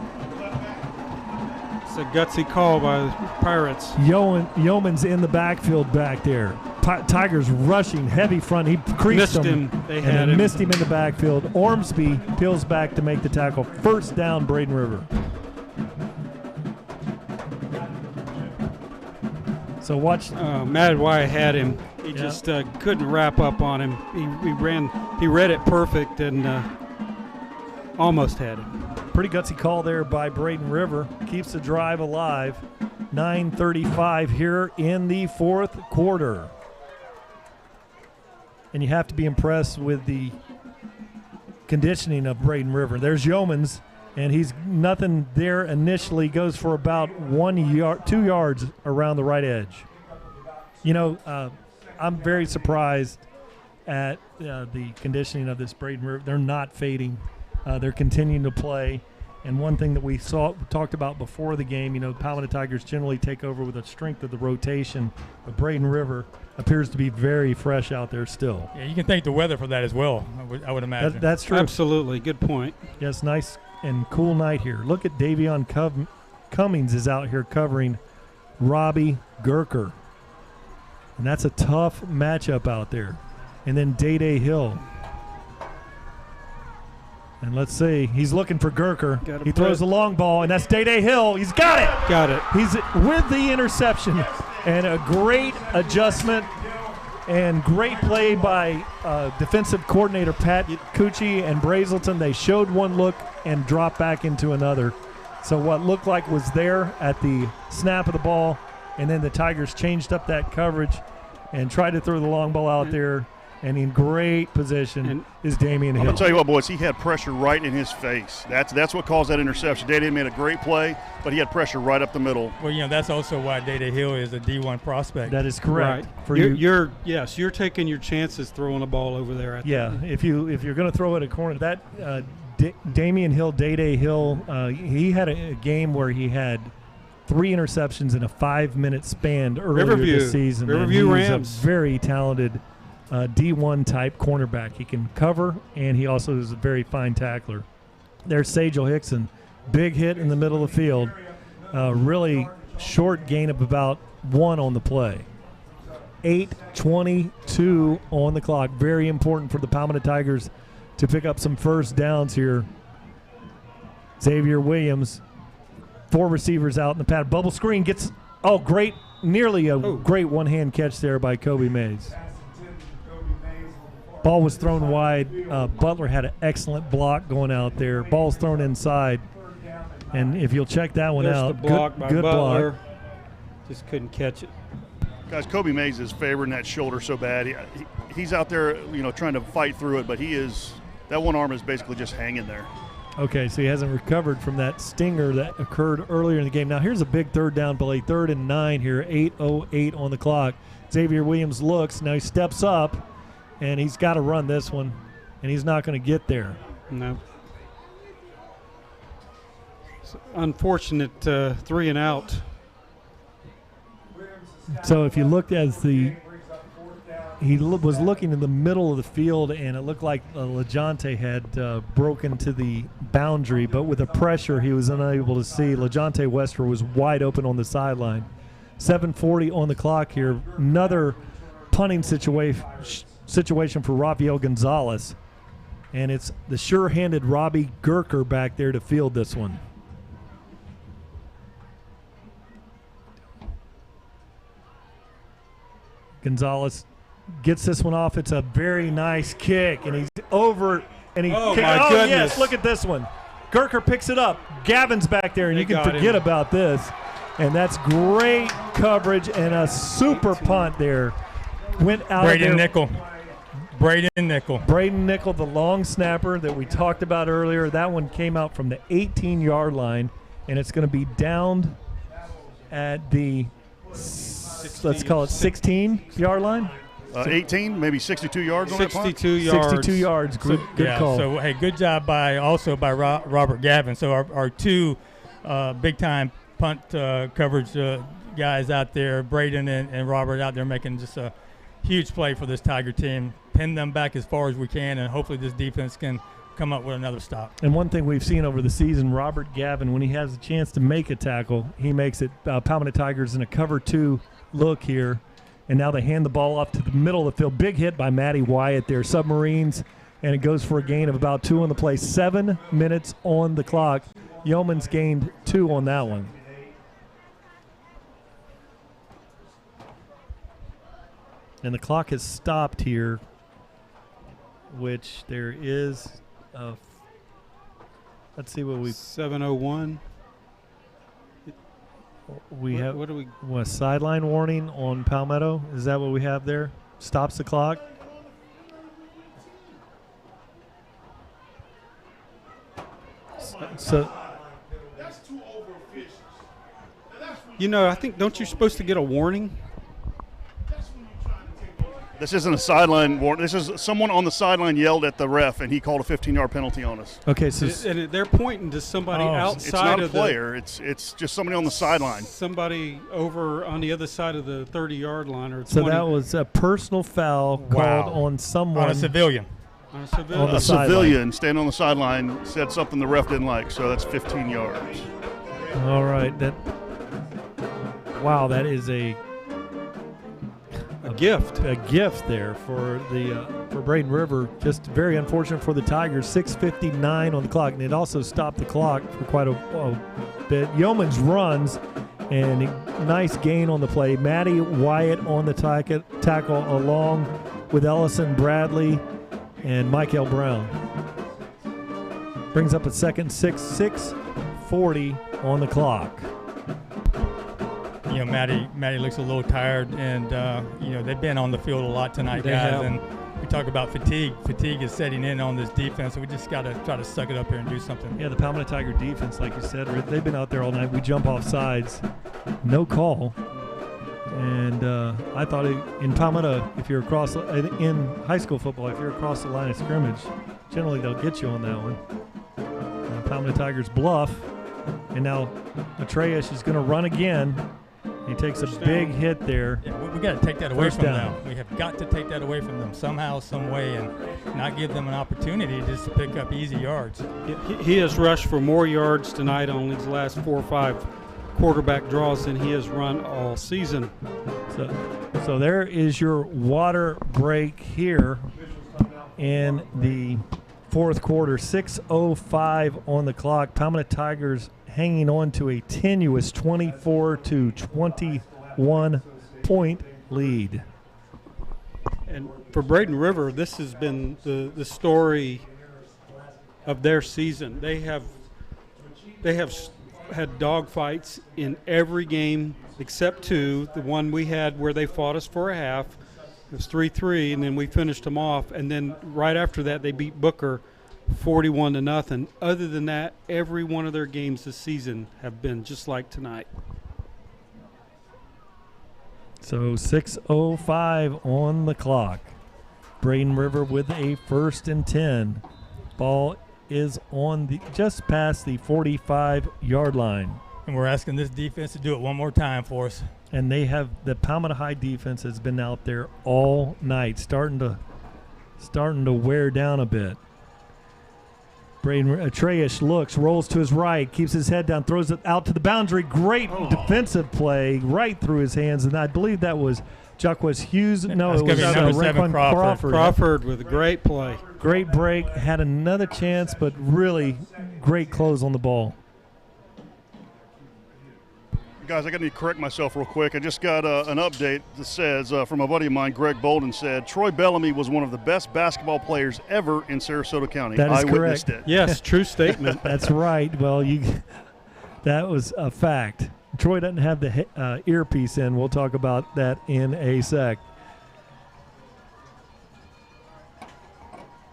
It's a gutsy call by the Pirates. Yeoman's in the backfield back there. Tigers rushing heavy front. He creased him. They missed him in the backfield. Ormsby peels back to make the tackle. 1st down, Braden River. So watch. Matt Wyatt had him. He just couldn't wrap up on him. He read it perfect and almost had him. Pretty gutsy call there by Braden River. Keeps the drive alive. 9:35 here in the 4th quarter. And you have to be impressed with the conditioning of Braden River. There's Yeomans, and he's nothing there initially. Goes for about 2 yards around the right edge. I'm very surprised at the conditioning of this Braden River. They're not fading. They're continuing to play. And one thing that we talked about before the game, Palmetto Tigers generally take over with the strength of the rotation. But Braden River appears to be very fresh out there still. Yeah, you can thank the weather for that as well, I would imagine. That's true. Absolutely. Good point. Yes, nice and cool night here. Look at Davion Cummings is out here covering Robbie Gurker. And that's a tough matchup out there. And then Day Hill. And let's see, he's looking for Gurker. He throws the long ball, and that's Day Hill. He's got it. Got it. He's with the interception. And a great adjustment and great play by defensive coordinator Pat Cucci and Brazelton. They showed one look and dropped back into another. So what looked like was there at the snap of the ball, and then the Tigers changed up that coverage and tried to throw the long ball out there. And in great position is Damian Hill. I'm going to tell you what, boys, he had pressure right in his face. That's what caused that interception. Day made a great play, but he had pressure right up the middle. Well, that's also why Day Hill is a D1 prospect. That is correct. Right. For you're taking your chances throwing a ball over there. If you're going to throw it at a corner, that Damian Hill, Day Hill, he had a game where he had 3 interceptions in a 5-minute span earlier this season. Riverview Rams. He's a very talented D1 type cornerback. He can cover, and he also is a very fine tackler. There's Sajel Hickson. Big hit in the middle of the field. Really short gain of about 1 on the play. 8:22 on the clock. Very important for the Palmetto Tigers to pick up some first downs here. Xavier Williams, 4 receivers out in the pad. Bubble screen gets, great, nearly a great one-hand catch there by Kobe Mays. Ball was thrown wide. Butler had an excellent block going out there. Ball's thrown inside. And if you'll check that one out, the block by good Butler. block. Just couldn't catch it. Guys, Kobe Mays is favoring that shoulder so bad. He's out there, trying to fight through it, but that one arm is basically just hanging there. Okay, so he hasn't recovered from that stinger that occurred earlier in the game. Now here's a big third down play, 3rd and 9 here, 8:08 on the clock. Xavier Williams looks, now he steps up, and he's got to run this one, and he's not going to get there. No. It's unfortunate 3 and out. So if you looked as he was looking in the middle of the field, and it looked like LaJonte had broken to the boundary, but with the pressure, he was unable to see. LaJonte Wester was wide open on the sideline. 7:40 on the clock here. Another punting situation for Rafael Gonzalez, and it's the sure-handed Robbie Gerker back there to field this one. Gonzalez gets this one off. It's a very nice kick, and he's over. And he my goodness. Yes, look at this one. Gerker picks it up. Gavin's back there, and you can forget about this. And that's great coverage and a super punt there. Went out Braden of there. Nickel. Braden Nickel, the long snapper that we talked about earlier. That one came out from the 18-yard line, and it's going to be downed at the, let's call it 16-yard line. 18, maybe 62 yards on that punt? 62 yards. 62 yards. Good call. So, hey, good job by Robert Gavin. So our two big-time punt coverage guys out there, Braden and Robert out there making just a huge play for this Tiger team. Pin them back as far as we can, and hopefully this defense can come up with another stop. And one thing we've seen over the season, Robert Gavin, when he has a chance to make a tackle, he makes it. Palmetto Tigers in a cover 2 look here. And now they hand the ball off to the middle of the field. Big hit by Matty Wyatt there. Submarines, and it goes for a gain of about 2 on the play. 7 minutes on the clock. Yeoman's gained 2 on that one. And the clock has stopped here, which there is let's see what we 7:01. We have what do we? What, sideline warning on Palmetto? Is that what we have there? Stops the clock. So You know, I think, don't you supposed to get a warning? This isn't a sideline warning. This is someone on the sideline yelled at the ref, and he called a 15-yard penalty on us. Okay, so and they're pointing to somebody outside. It's not a of player. It's just somebody on the sideline. Somebody over on the other side of the 30-yard line or 20. So that was a personal foul called on someone. On a civilian. On a civilian. A civilian standing on the sideline said something the ref didn't like, so that's 15 yards. All right. Wow, that is a gift. A gift there for Braden River. Just very unfortunate for the Tigers. 6:59 on the clock, and it also stopped the clock for quite a bit. Yeoman's runs, and a nice gain on the play. Matty Wyatt on the tackle along with Ellison Bradley and Michael Brown. Brings up a second 6:40 on the clock. You know, Matty looks a little tired, and you know, they've been on the field a lot tonight, guys. And we talk about fatigue. Fatigue is setting in on this defense, so we just got to try to suck it up here and do something. Yeah, the Palmetto Tiger defense, like you said, they've been out there all night. We jump off sides, no call. And I thought in Palmetto, if you're across in high school football, if you're across the line of scrimmage, generally they'll get you on that one. Palmetto Tigers bluff, and now Atreus is going to run again. He takes a big hit there. Yeah, we got to take that away First from down. them. We have got to take that away from them somehow, some way, and not give them an opportunity just to pick up easy yards. He has rushed for more yards tonight on his last 4 or 5 quarterback draws than he has run all season. So there is your water break here in the fourth quarter. 6:05 on the clock. Palmetto Tigers hanging on to a tenuous 24-21 point lead. And for Braden River, this has been the story of their season. They have had dogfights in every game except 2. The one we had where they fought us for a half, it was 3-3, and then we finished them off. And then right after that, they beat Booker 41-0. Other than that, every one of their games this season have been just like tonight. So 6:05 on the clock. Braden River with a 1st and 10. Ball is on the just past the 45-yard line. And we're asking this defense to do it one more time for us. And they have the Palmetto High defense has been out there all night, starting to wear down a bit. Braden Atreus looks, rolls to his right, keeps his head down, throws it out to the boundary. Great defensive play right through his hands, and I believe that was Jacquez Hughes. No, it was number 7 Crawford. Crawford with a great play. Great break, had another chance, but really great close on the ball. Guys, I got to correct myself real quick. I just got an update that says from a buddy of mine, Greg Bolden, said Troy Bellamy was one of the best basketball players ever in Sarasota County. That is I witnessed correct. it. Yes, true statement. That's right. Well, that was a fact. Troy doesn't have the earpiece in. We'll talk about that in a sec.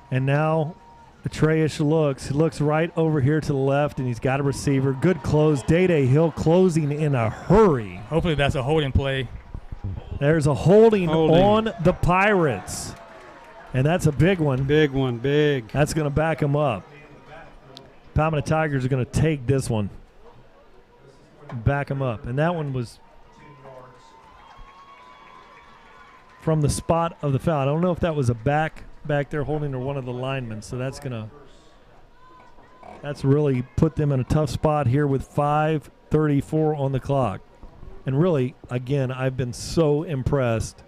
And now Atreus looks right over here to the left, and he's got a receiver. Good close. Day Hill closing in a hurry. Hopefully that's a holding play. There's a holding on the Pirates. And that's a big one. Big one, big. That's going to back them up. Palmetto Tigers are going to take this one. Back them up. And that one was from the spot of the foul. I don't know if that was a back there holding or one of the linemen. So that's really put them in a tough spot here with 5:34 on the clock. And really, again, I've been so impressed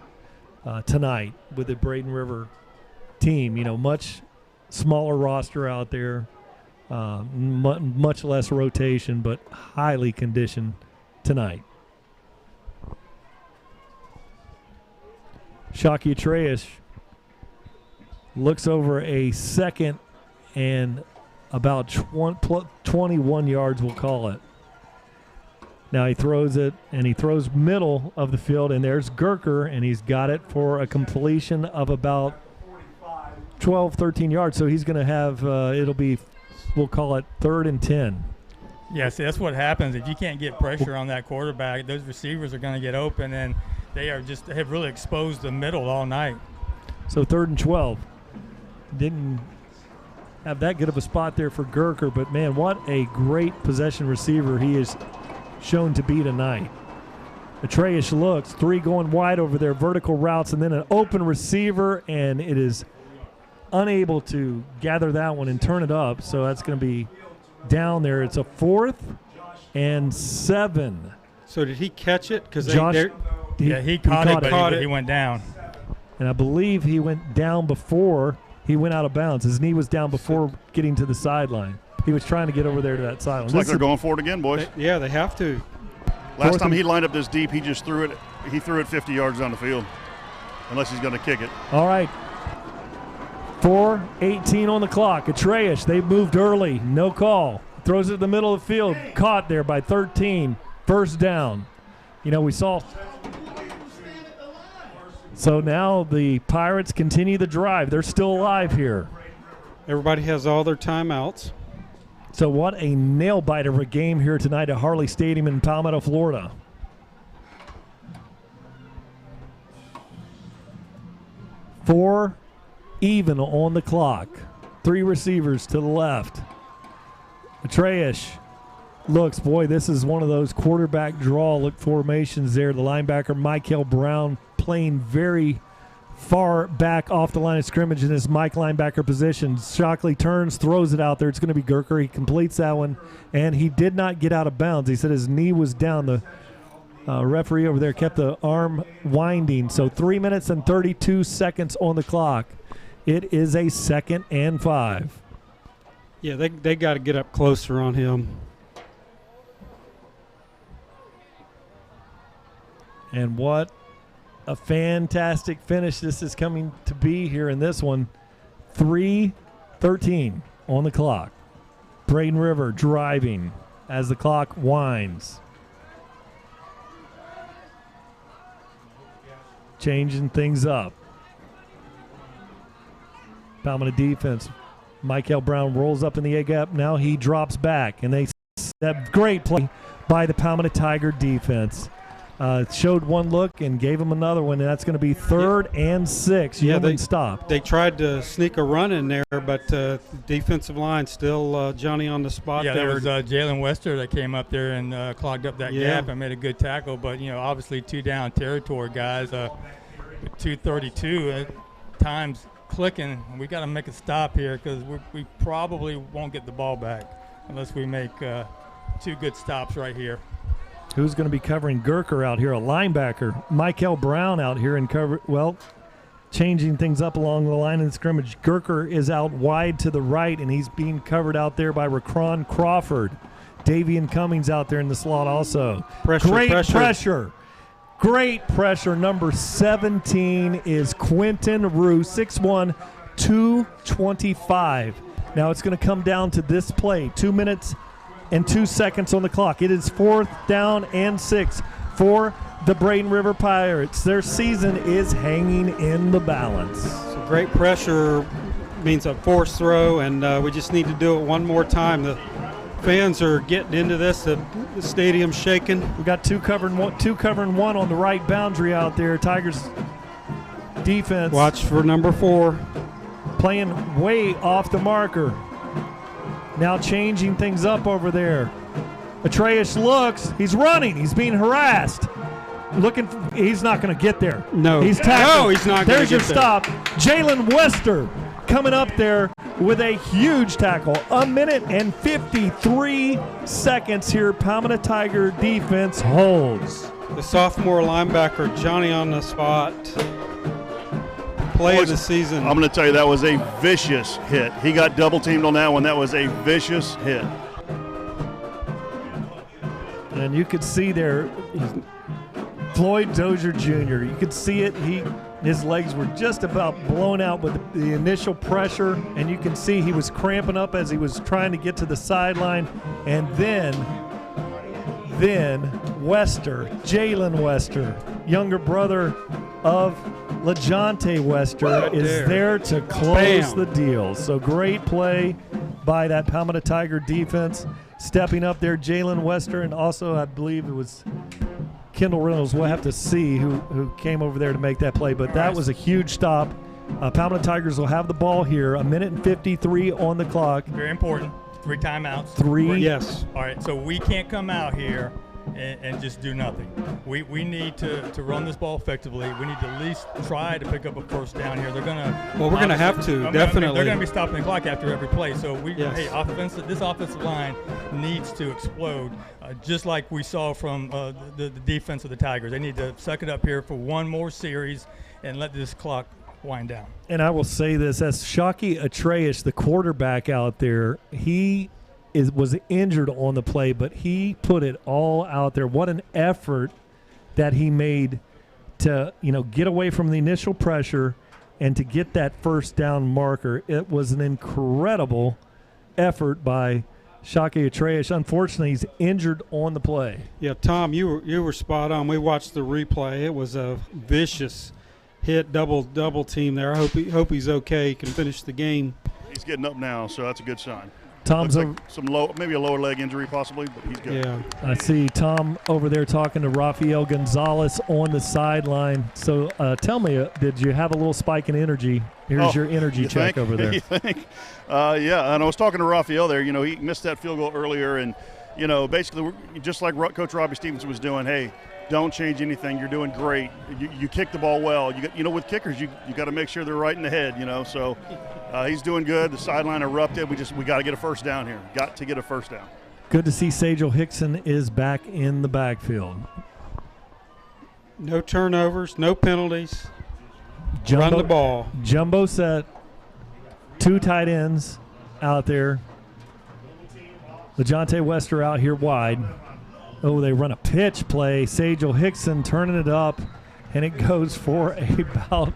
tonight with the Braden River team. You know, much smaller roster out there, much less rotation, but highly conditioned tonight. Shockey Atreus looks over a 2nd and about 21 yards, we'll call it. Now he throws it, and he throws middle of the field, and there's Gerker, and he's got it for a completion of about 12, 13 yards. So he's going to have, we'll call it 3rd and 10. Yeah, see, that's what happens. If you can't get pressure on that quarterback, those receivers are going to get open, and they have really exposed the middle all night. So 3rd and 12. Didn't have that good of a spot there for Gerker, but man, what a great possession receiver he is shown to be tonight. Atreus looks, 3 going wide over there, vertical routes, and then an open receiver, and it is unable to gather that one and turn it up, so that's going to be down there. It's a 4th and 7. So did he catch it? Because he caught it, but he went down. And I believe he went down before he went out of bounds. His knee was down before getting to the sideline. He was trying to get over there to that sideline. Looks like they're going for it again, boys. They have to. Last time he lined up this deep, he just threw it. He threw it 50 yards down the field, unless he's going to kick it. All right. 4:18 on the clock. Atreus, they moved early. No call. Throws it in the middle of the field. Caught there by 13. 1st down. You know, we saw. So now the Pirates continue the drive. They're still alive here. Everybody has all their timeouts. So what a nail-biter of a game here tonight at Harley Stadium in Palmetto, Florida. Four even on the clock. 3 receivers to the left. Atreus looks, boy, this is one of those quarterback draw look formations there. The linebacker, Michael Brown, playing very far back off the line of scrimmage in his Mike linebacker position. Shockley turns, throws it out there. It's going to be Gerker. He completes that one, and he did not get out of bounds. He said his knee was down. The referee over there kept the arm winding. So 3 minutes and 32 seconds on the clock. It is a 2nd and 5. Yeah, they got to get up closer on him. And what a fantastic finish this is coming to be here in this one. 3:13 on the clock. Braden River driving as the clock winds. Changing things up. Palmetto defense Michael Brown rolls up in the A-gap. Now he drops back, and that great play by the Palmetto Tiger defense. Showed one look and gave him another one, and that's going to be 3rd and 6. They stop. They tried to sneak a run in there, but defensive line still Johnny on the spot. Yeah, there was Jalen Wester that came up there and clogged up that gap and made a good tackle. But, obviously 2 down territory guys with 2:32 at times clicking. We got to make a stop here because we probably won't get the ball back unless we make 2 good stops right here. Who's going to be covering Gurker out here? A linebacker. Michael Brown out here and changing things up along the line of scrimmage. Gurker is out wide to the right, and he's being covered out there by Raquan Crawford. Davian Cummings out there in the slot also. Great pressure. Great pressure. Number 17 is Quentin Rue, 6'1", 225. Now it's going to come down to this play. 2 minutes and 2 seconds on the clock. It is 4th down and 6 for the Braden River Pirates. Their season is hanging in the balance. So great pressure means a forced throw, and we just need to do it one more time. The fans are getting into this. The stadium's shaking. We got two covering one on the right boundary out there. Tigers defense. Watch for number 4. Playing way off the marker. Now changing things up over there. Atreus looks. He's running. He's being harassed. He's not going to get there. No. He's tackled. No, he's not going to get there. There's your stop. Jalen Wester coming up there with a huge tackle. 1 minute and 53 seconds here. Palmetto Tiger defense holds. The sophomore linebacker, Johnny on the spot. Play of the season. I'm going to tell you, that was a vicious hit. He got double teamed on that one. That was a vicious hit. And you could see there, Floyd Dozier Jr., you could see it. His legs were just about blown out with the initial pressure, and you can see he was cramping up as he was trying to get to the sideline. And then Wester, Jalen Wester, younger brother of LaJonte Wester, is there to close the deal. So great play by that Palmetto Tiger defense. Stepping up there, Jalen Wester, and also I believe it was Kendall Reynolds. We'll have to see who came over there to make that play, but that was a huge stop. Palmetto Tigers will have the ball here. 1 minute and 53 on the clock. Very important. 3 timeouts. 3. Yes. All right, so we can't come out here and just do nothing. We need to run this ball effectively. We need to at least try to pick up a first down here. They're gonna. Well, we're gonna have to definitely. They're gonna be stopping the clock after every play. So this offensive line needs to explode, just like we saw from the defense of the Tigers. They need to suck it up here for one more series and let this clock wind down. And I will say this: as Shockey Atreus, the quarterback out there, he was injured on the play, but he put it all out there. What an effort that he made to, get away from the initial pressure and to get that first down marker. It was an incredible effort by Shockey Atreus. Unfortunately, he's injured on the play. Yeah, Tom, you were spot on. We watched the replay. It was a vicious hit, double team there. I hope he's okay. He can finish the game. He's getting up now, so that's a good sign. Tom's looks like maybe a lower leg injury possibly, but he's good. Yeah. I see Tom over there talking to Rafael Gonzalez on the sideline. So tell me, did you have a little spike in energy? Here's your energy check over there. You think? Yeah, and I was talking to Rafael there. He missed that field goal earlier, and basically just like Coach Robbie Stevenson was doing. Hey, don't change anything. You're doing great. You kick the ball well. With kickers, you got to make sure they're right in the head. So he's doing good. The sideline erupted. We got to get a first down here. Got to get a first down. Good to see Sajel Hickson is back in the backfield. No turnovers, no penalties. Run the ball. Jumbo set. 2 tight ends out there. LaJonte Wester out here wide. Oh, they run a pitch play. Sajel Hickson turning it up, and it goes for about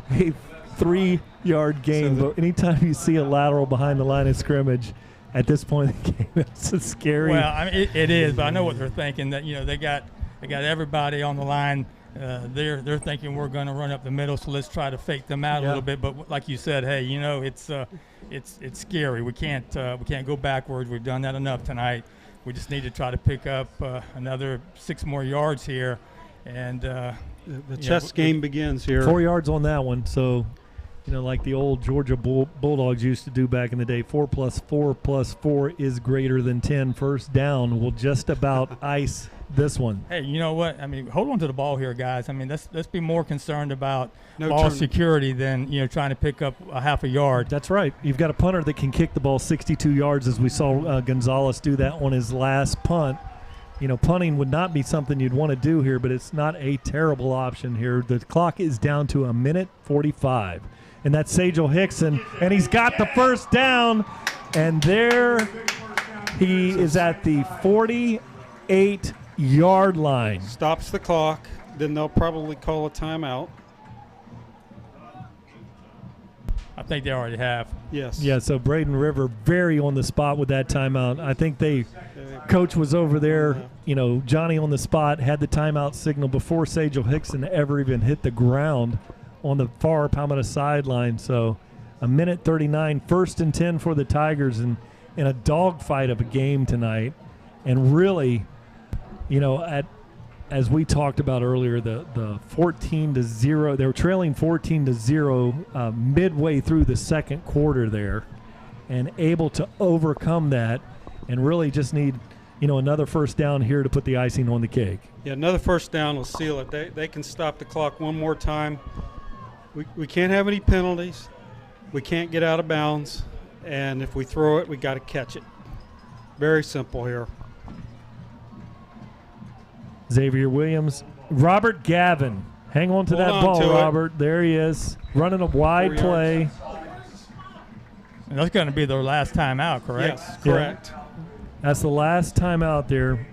a 3-yard gain. But anytime you see a lateral behind the line of scrimmage at this point in the game, it's a scary. Well, I mean, it is, but I know what they're thinking. That they got everybody on the line. They're thinking we're going to run up the middle, so let's try to fake them out a little bit. But like you said, hey, it's it's scary. We can't go backwards. We've done that enough tonight. We just need to try to pick up another 6 more yards here, and the chess game begins here. 4 yards on that one. So, like the old Georgia Bulldogs used to do back in the day, 4 + 4 + 4 is greater than 10. First down will just about ice this one. Hey, you know what? I mean, hold on to the ball here, guys. I mean, let's be more concerned about No ball turn. security than trying to pick up a half a yard. That's right. You've got a punter that can kick the ball 62 yards, as we saw Gonzalez do that on his last punt. Punting would not be something you'd want to do here, but it's not a terrible option here. The clock is down to 1:45. And that's Sajel Hickson, and he's got the first down, and there he is at the 48-yard line. Stops the clock, then they'll probably call a timeout. I think they already have. Yes. Yeah, so Braden River very on the spot with that timeout. I think coach was over there, Johnny on the spot, had the timeout signal before Sajel Hickson ever even hit the ground on the far Palmetto sideline. So 1:39, 1st and 10 for the Tigers in a dogfight of a game tonight. And really, as we talked about earlier, the 14-0, they were trailing 14-0 midway through the second quarter there, and able to overcome that, and really just need another first down here to put the icing on the cake. Yeah, another first down will seal it. They can stop the clock one more time. We can't have any penalties. We can't get out of bounds. And if we throw it, we got to catch it. Very simple here. Xavier Williams. Robert Gavin. Hang on to that ball, Robert. There he is. Running a wide play. And that's going to be their last time out, correct? Yes, correct. Yeah. That's the last time out there.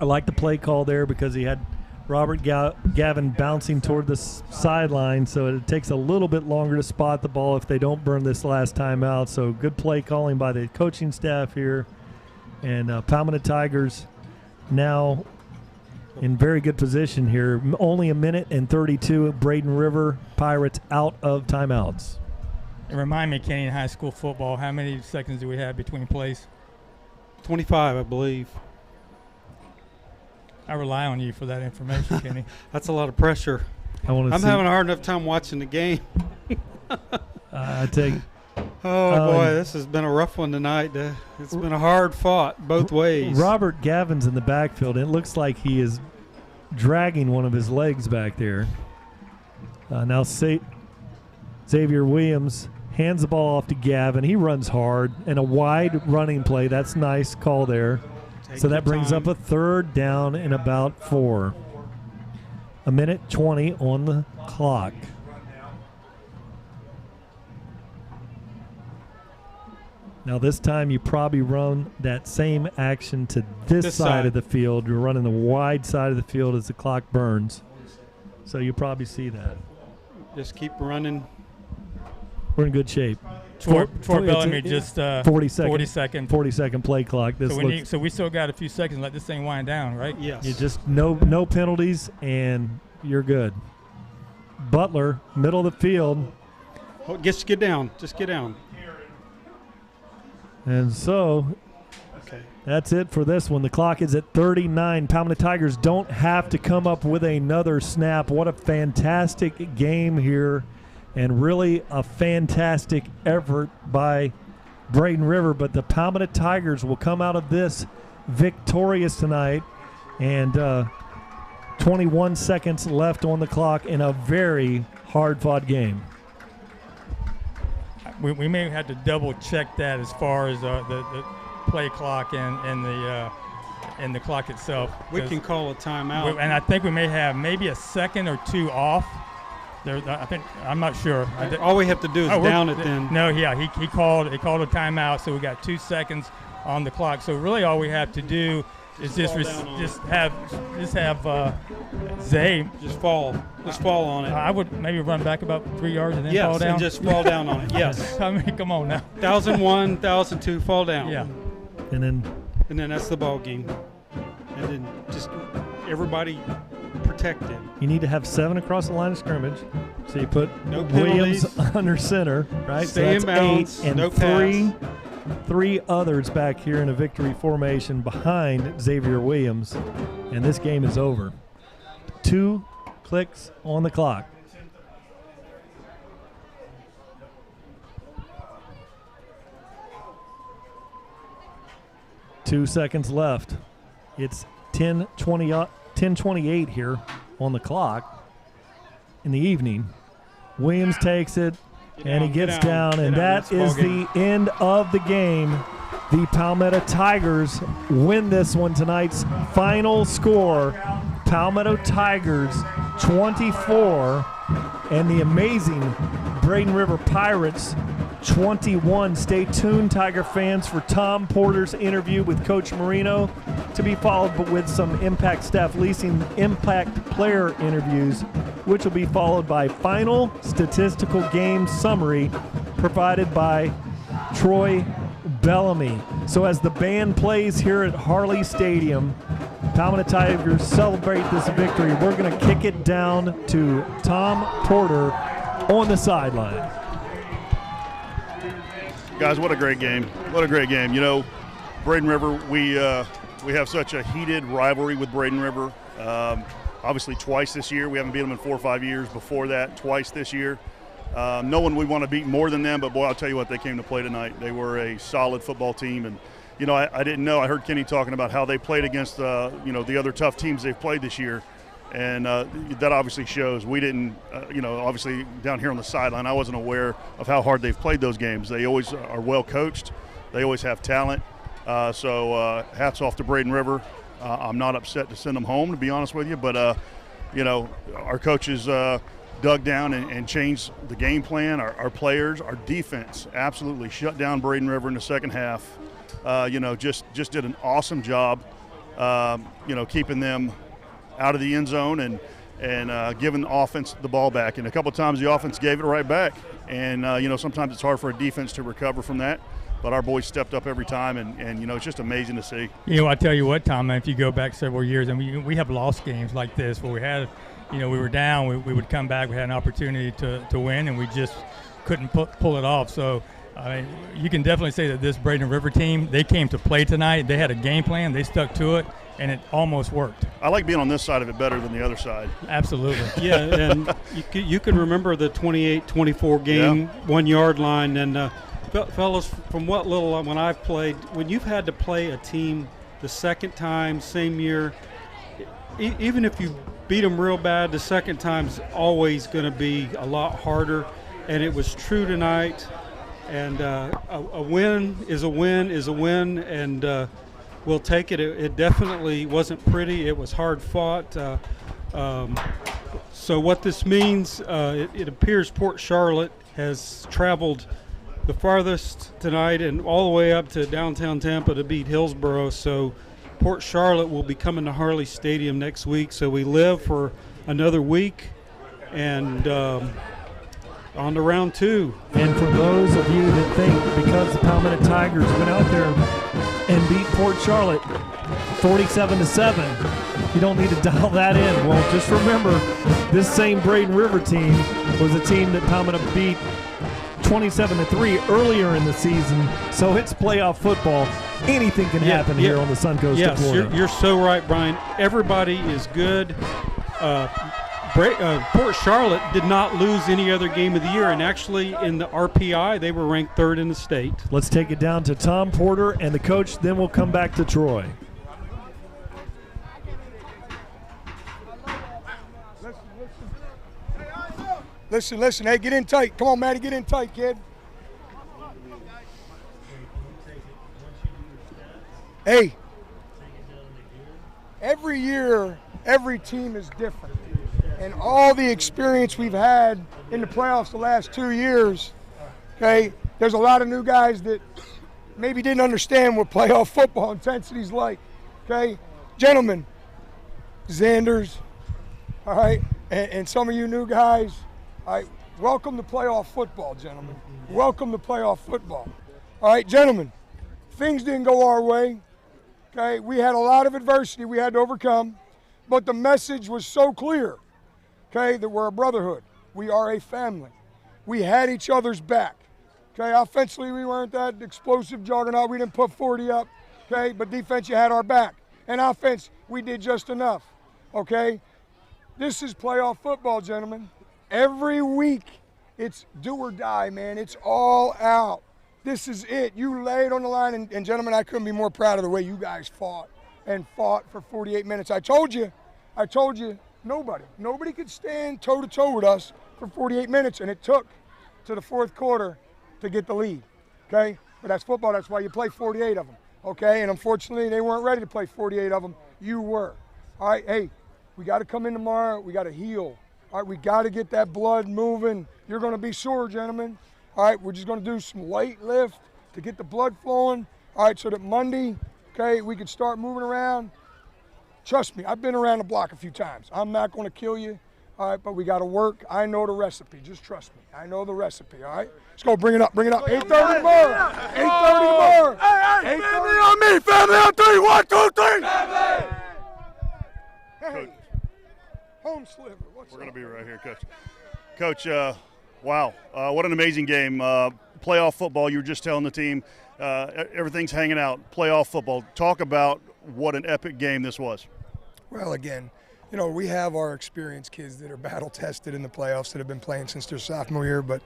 I like the play call there because he had Robert Gavin bouncing toward the sideline, so it takes a little bit longer to spot the ball if they don't burn this last time out. So good play calling by the coaching staff here. And Palmetto Tigers now in very good position here. Only 1:32. Braden River Pirates out of timeouts. And remind me, Kenny, in high school football, how many seconds do we have between plays? 25, I believe. I rely on you for that information, Kenny. That's a lot of pressure. I'm having a hard enough time watching the game. I take. Oh, boy, this has been a rough one tonight. It's been a hard fought both ways. Robert Gavin's in the backfield. It looks like he is dragging one of his legs back there. Now Xavier Williams hands the ball off to Gavin. He runs hard, and a wide running play. That's nice call there. So that brings up a third down in about 4. 1:20 on the clock. Now this time you probably run that same action to this side of the field. You're running the wide side of the field as the clock burns. So you probably see that. Just keep running. We're in good shape. Fort Bellamy just 40 second play clock. So we still got a few seconds to let this thing wind down, right? Yes. You just no penalties and you're good. Butler, middle of the field. Oh, just get down. Just get down. And so that's it for this one. The clock is at 39. Palmetto Tigers don't have to come up with another snap. What a fantastic game here, and really a fantastic effort by Braden River. But the Palmetto Tigers will come out of this victorious tonight, and 21 seconds left on the clock in a very hard-fought game. We may have to double check that as far as the play clock and the clock itself. We can call a timeout. And I think we may have maybe a second or two off. I'm not sure. All we have to do is down it then. No, yeah, he called a timeout, so we got 2 seconds on the clock. So really, all we have to do is just have Zay just fall on it. I would maybe run back about 3 yards and then fall down. Yes, and just fall down on it. Yes. I mean, come on now. 1,001, 1,002, fall down. Yeah. And then that's the ball game. And then just everybody protected. You need to have 7 across the line of scrimmage. So you put No Williams penalties. under center, right? Stay so in that's bounds, 8 and no three others back here in a victory formation behind Xavier Williams, and this game is over. 2 clicks on the clock. Two seconds left. It's 10:28 here on the clock in the evening. Williams takes it, and he gets down, and that is the end of the game. The Palmetto Tigers win this one. Tonight's final score, Palmetto Tigers 24, and the amazing Braden River Pirates 21. Stay tuned, Tiger fans, for Tom Porter's interview with Coach Marino, to be followed with some Impact Staff Leasing Impact player interviews, which will be followed by final statistical game summary provided by Troy Bellamy. So as the band plays here at Harley Stadium, Palmetto Tigers celebrate this victory. We're going to kick it down to Tom Porter on the sideline. Guys, what a great game. What a great game. You know, Braden River, we have such a heated rivalry with Braden River. Obviously twice this year. We haven't beat them in 4 or 5 years. Before that, twice this year. No one we want to beat more than them, but boy, I'll tell you what, they came to play tonight. They were a solid football team. And, you know, I didn't know. I heard Kenny talking about how they played against, you know, the other tough teams they've played this year. And that obviously shows. We didn't, you know, obviously down here on the sideline, I wasn't aware of how hard they've played those games. They always are well coached. They always have talent. So hats off to Braden River. I'm not upset to send them home, to be honest with you. But, you know, our coaches dug down and changed the game plan. Our players, our defense absolutely shut down Braden River in the second half. You know, just did an awesome job, you know, keeping them out of the end zone and giving the offense the ball back. And a couple of times the offense gave it right back. And, you know, sometimes it's hard for a defense to recover from that. But our boys stepped up every time, and you know, it's just amazing to see. You know, I tell you what, Tom, if you go back several years, and we have lost games like this where we had, you know, we were down, we would come back, we had an opportunity to win, and we just couldn't pull it off. So, I mean, you can definitely say that this Braden River team, they came to play tonight. They had a game plan. They stuck to it, and it almost worked. I like being on this side of it better than the other side. Absolutely. Yeah, and you can remember the 28-24 game, 1 yard line. And, fellas, from what little when I've played, when you've had to play a team the second time, same year, even if you beat them real bad, the second time's always going to be a lot harder. And it was true tonight. And a win is a win is a win, and we'll take it. It definitely wasn't pretty. It was hard fought. So what this means, it appears Port Charlotte has traveled the farthest tonight and all the way up to downtown Tampa to beat Hillsborough. So Port Charlotte will be coming to Harley Stadium next week. So we live for another week, and on to round 2. And for those of you that think because the Palmetto Tigers went out there and beat Port Charlotte 47-7, you don't need to dial that in. Well, just remember, this same Braden River team was a team that Palmetto beat 27-3 earlier in the season. So it's playoff football. Anything can happen here on the Suncoast of Florida. You're so right, Brian. Everybody is good. Port Charlotte did not lose any other game of the year, and actually in the RPI they were ranked 3rd in the state. Let's take it down to Tom Porter and the coach, then we'll come back to Troy. Listen, hey, get in tight. Come on, Matty, get in tight, kid. Hey, every year, every team is different. And all the experience we've had in the playoffs the last 2 years, okay, there's a lot of new guys that maybe didn't understand what playoff football intensity is like, okay? Gentlemen, Xanders, all right, and some of you new guys, all right, welcome to playoff football, gentlemen. Welcome to playoff football. All right, gentlemen, things didn't go our way, okay? We had a lot of adversity we had to overcome, but the message was so clear, okay, that we're a brotherhood. We are a family. We had each other's back. Okay, offensively, we weren't that explosive juggernaut. We didn't put 40 up, okay? But defense, you had our back. And offense, we did just enough, okay? This is playoff football, gentlemen. Every week, it's do or die, man. It's all out. This is it. You lay it on the line, and gentlemen, I couldn't be more proud of the way you guys fought for 48 minutes. I told you, nobody could stand toe-to-toe with us for 48 minutes, and it took to the fourth quarter to get the lead, okay? But that's football. That's why you play 48 of them, okay? And unfortunately, they weren't ready to play 48 of them. You were. All right, hey, we got to come in tomorrow. We got to heal. All right, we got to get that blood moving. You're going to be sore, gentlemen. All right, we're just going to do some light lift to get the blood flowing. All right, so that Monday, okay, we can start moving around. Trust me, I've been around the block a few times. I'm not going to kill you. All right, but we got to work. I know the recipe. Just trust me. I know the recipe, all right? Let's go. Bring it up. 8:30 tomorrow. 8:30 tomorrow. Hey, family on me. Family on 3. 1, 2, 3. Family. Hey, home sliver. We're going to be right here, Coach. Coach, wow. What an amazing game. Playoff football, you were just telling the team, everything's hanging out. Playoff football. Talk about what an epic game this was. Well, again, you know, we have our experienced kids that are battle-tested in the playoffs that have been playing since their sophomore year, but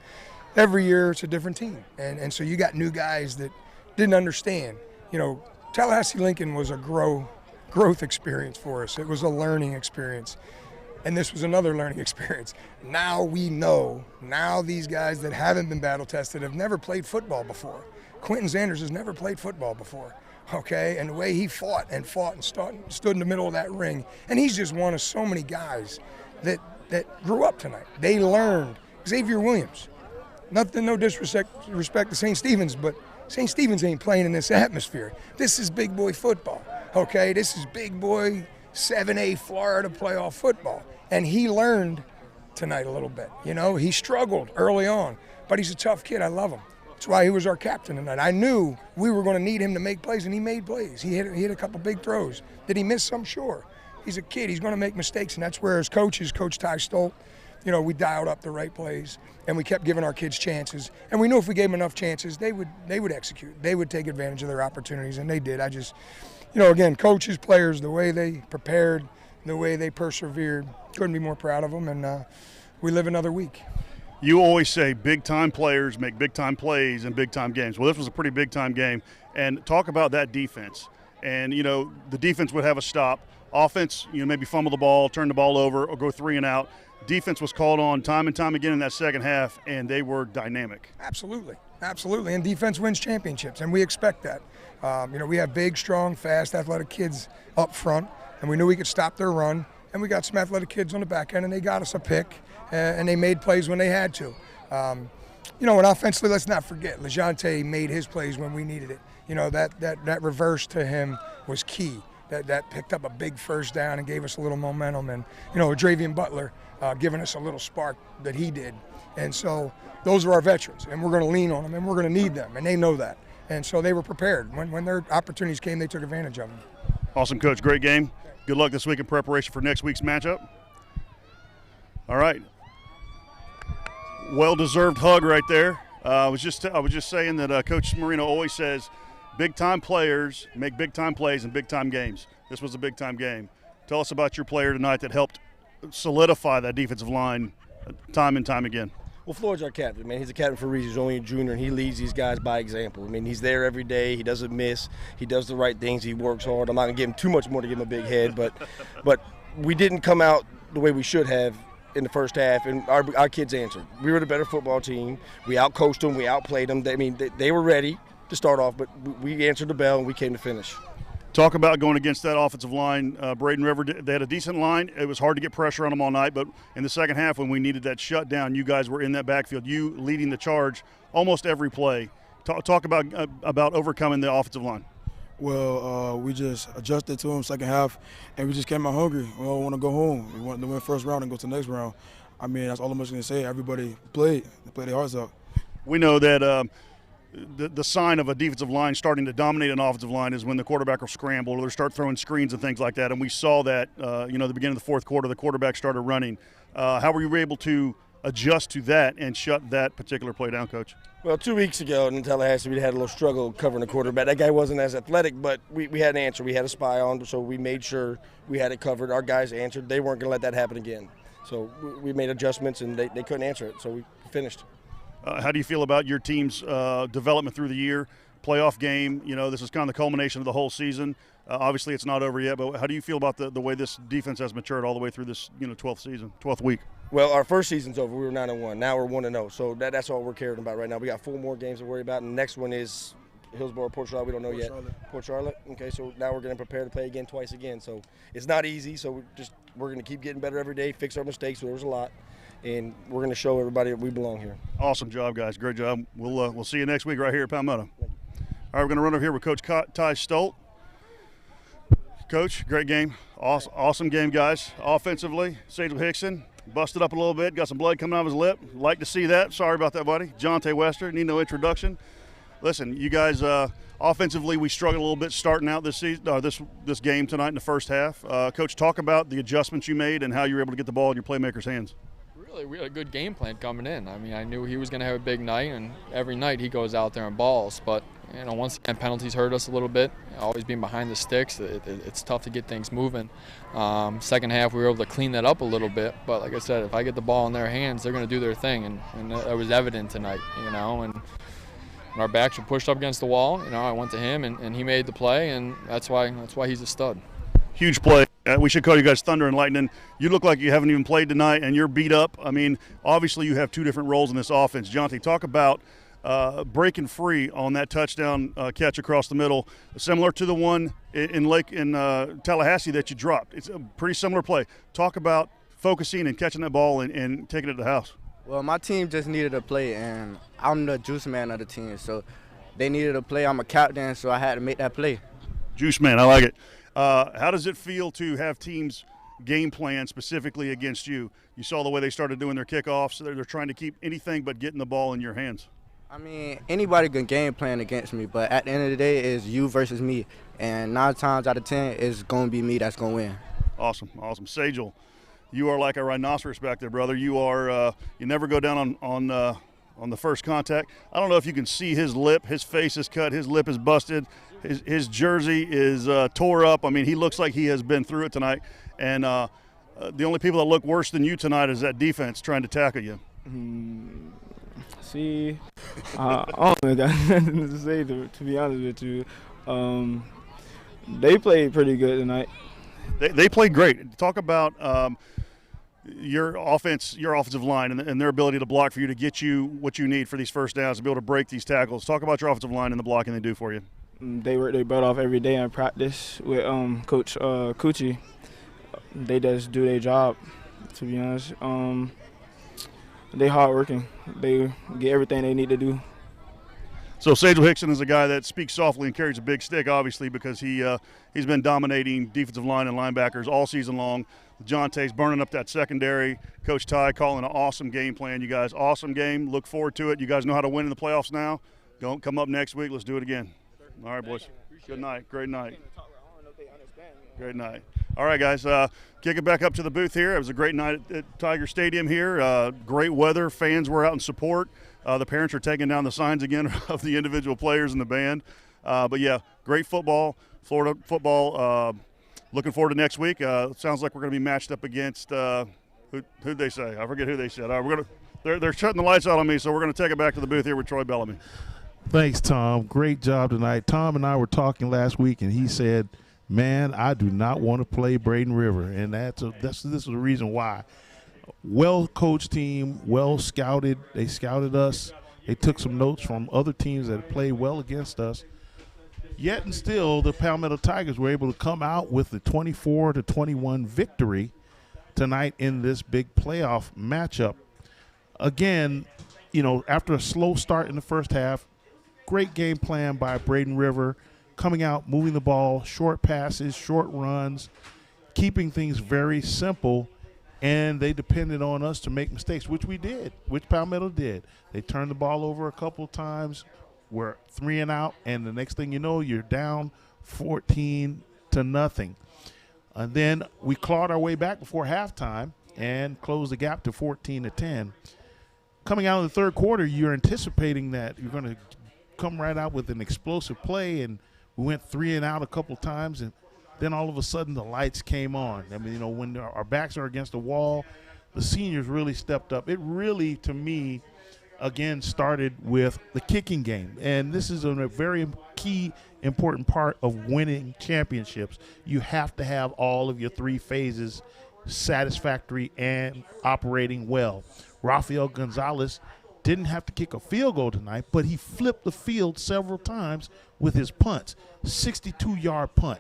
every year it's a different team. And so you got new guys that didn't understand. You know, Tallahassee Lincoln was a growth experience for us. It was a learning experience. And this was another learning experience. Now we know, now these guys that haven't been battle-tested have never played football before. Quentin Sanders has never played football before. Okay, and the way he fought and stood in the middle of that ring, and he's just one of so many guys that grew up tonight. They learned. Xavier Williams, no disrespect to St. Stephen's, but St. Stephen's ain't playing in this atmosphere. This is big boy football, okay? This is big boy 7A Florida playoff football, and he learned tonight a little bit. You know, he struggled early on, but he's a tough kid. I love him. That's why he was our captain tonight. I knew we were going to need him to make plays, and he made plays. He hit a couple big throws. Did he miss some? Sure. He's a kid. He's going to make mistakes, and that's where as coaches, Coach Ty Stolt, you know, we dialed up the right plays, and we kept giving our kids chances. And we knew if we gave them enough chances, they would execute. They would take advantage of their opportunities, and they did. I just, you know, again, coaches, players, the way they prepared, the way they persevered, couldn't be more proud of them, and we live another week. You always say big-time players make big-time plays in big-time games. Well, this was a pretty big-time game. And talk about that defense. And, you know, the defense would have a stop. Offense, you know, maybe fumble the ball, turn the ball over, or go 3 and out. Defense was called on time and time again in that second half, and they were dynamic. Absolutely. Absolutely. And defense wins championships, and we expect that. You know, we have big, strong, fast, athletic kids up front, and we knew we could stop their run. And we got some athletic kids on the back end, and they got us a pick. And they made plays when they had to. You know, and offensively, let's not forget, LeJonte made his plays when we needed it. You know, that reverse to him was key. That picked up a big first down and gave us a little momentum. And, you know, Dravian Butler giving us a little spark that he did. And so those are our veterans, and we're going to lean on them, and we're going to need them, and they know that. And so they were prepared. When their opportunities came, they took advantage of them. Awesome, Coach. Great game. Good luck this week in preparation for next week's matchup. All right. Well-deserved hug right there. I was just saying that Coach Marino always says big-time players make big-time plays in big-time games. This was a big-time game. Tell us about your player tonight that helped solidify that defensive line time and time again. Well, Floyd's our captain, man. He's a captain for a reason. He's only a junior, and he leads these guys by example. I mean, he's there every day. He doesn't miss. He does the right things. He works hard. I'm not going to give him too much more to give him a big head, but we didn't come out the way we should have in the first half, and our kids answered. We were the better football team. We outcoached them. We outplayed them. They were ready to start off, but we answered the bell, and we came to finish. Talk about going against that offensive line. Braden River, they had a decent line. It was hard to get pressure on them all night, but in the second half when we needed that shutdown, you guys were in that backfield. You leading the charge almost every play. Talk about overcoming the offensive line. Well, we just adjusted to them second half, and we just came out hungry. We all want to go home. We want to win first round and go to the next round. I mean, that's all I'm going to say. Everybody played. They played their hearts out. We know that the sign of a defensive line starting to dominate an offensive line is when the quarterback will scramble or they start throwing screens and things like that. And we saw that, at the beginning of the fourth quarter, the quarterback started running. How were you able to adjust to that and shut that particular play down, Coach? Well, 2 weeks ago in Tallahassee, we had a little struggle covering the quarterback. That guy wasn't as athletic, but we had an answer. We had a spy on, so we made sure we had it covered. Our guys answered. They weren't going to let that happen again. So we made adjustments, and they couldn't answer it, so we finished. How do you feel about your team's development through the year? Playoff game, this is kind of the culmination of the whole season. Obviously, it's not over yet, but how do you feel about the way this defense has matured all the way through this 12th week? Well, our first season's over. We were 9-1. Now we're 1-0. So that's all we're caring about right now. We got 4 more games to worry about, and the next one is Hillsborough, Port Charlotte. We don't know yet. Port Charlotte. Okay, so now we're going to prepare to play again twice again. So it's not easy. So we're going to keep getting better every day, fix our mistakes. There was a lot, and we're going to show everybody that we belong here. Awesome job, guys. Great job. We'll see you next week right here at Palmetto. All right, we're going to run over here with Coach Ty Stolt. Coach, great game. Awesome game, guys. Offensively, Sage Hickson busted up a little bit, got some blood coming out of his lip. Like to see that. Sorry about that, buddy. Jonte Wester, need no introduction. Listen, you guys, offensively, we struggled a little bit starting out this season, this game tonight in the first half. Coach, talk about the adjustments you made and how you were able to get the ball in your playmakers' hands. Really, we had a good game plan coming in. I mean, I knew he was going to have a big night, and every night he goes out there and balls. But, once again, penalties hurt us a little bit. Always being behind the sticks, it's tough to get things moving. Second half, we were able to clean that up a little bit. But like I said, if I get the ball in their hands, they're going to do their thing, and that was evident tonight, And when our backs were pushed up against the wall, I went to him, and he made the play, and that's why he's a stud. Huge play. We should call you guys Thunder and Lightning. You look like you haven't even played tonight, and you're beat up. I mean, obviously you have 2 different roles in this offense. Jonte, talk about breaking free on that touchdown catch across the middle, similar to the one in Tallahassee that you dropped. It's a pretty similar play. Talk about focusing and catching that ball and taking it to the house. Well, my team just needed a play, and I'm the juice man of the team, so they needed a play. I'm a captain, so I had to make that play. Juice man, I like it. How does it feel to have teams game plan specifically against you? You saw the way they started doing their kickoffs. They're trying to keep anything but getting the ball in your hands. I mean, anybody can game plan against me, but at the end of the day, it's you versus me. And 9 times out of 10, it's going to be me that's going to win. Awesome. Sagel, you are like a rhinoceros back there, brother. You are you never go down on the first contact. I don't know if you can see his lip. His face is cut. His lip is busted. His jersey is tore up. I mean, he looks like he has been through it tonight. And the only people that look worse than you tonight is that defense trying to tackle you. I don't know nothing to say, to be honest with you. They played pretty good tonight. They played great. Talk about your offensive line and their ability to block for you to get you what you need for these first downs to be able to break these tackles. Talk about your offensive line and the blocking they do for you. They work their butt off every day in practice with Coach Cucci. They just do their job, to be honest. They hardworking. They get everything they need to do. So Sagel Hickson is a guy that speaks softly and carries a big stick, obviously, because he's been dominating defensive line and linebackers all season long. Jonte's burning up that secondary. Coach Ty calling an awesome game plan. You guys, awesome game. Look forward to it. You guys know how to win in the playoffs now. Don't come up next week. Let's do it again. All right, boys. Good night. Great night. Great night. All right, guys. Kick it back up to the booth here. It was a great night at Tiger Stadium here. Great weather. Fans were out in support. The parents are taking down the signs again of the individual players in the band. But, yeah, great football. Florida football. Looking forward to next week. Sounds like we're going to be matched up against who'd they say? I forget who they said. They're shutting the lights out on me, so we're going to take it back to the booth here with Troy Bellamy. Thanks, Tom. Great job tonight. Tom and I were talking last week, and he said, man, I do not want to play Braden River, and this is the reason why. Well-coached team, well-scouted. They scouted us. They took some notes from other teams that played well against us. Yet and still, the Palmetto Tigers were able to come out with the 24-21 victory tonight in this big playoff matchup. Again, after a slow start in the first half, great game plan by Braden River, coming out, moving the ball, short passes, short runs, keeping things very simple, and they depended on us to make mistakes, which we did, which Palmetto did. They turned the ball over a couple of times. We're 3 and out, and the next thing you know, you're down 14-0. And then we clawed our way back before halftime, and close the gap to 14-10. Coming out of the third quarter, you're anticipating that you're going to come right out with an explosive play, and we went 3 and out a couple times, and then all of a sudden the lights came on. I mean, when our backs are against the wall, the seniors really stepped up. It really, to me, again, started with the kicking game. And this is a very key, important part of winning championships. You have to have all of your 3 phases satisfactory and operating well. Rafael Gonzalez didn't have to kick a field goal tonight, but he flipped the field several times with his punts. 62-yard punt,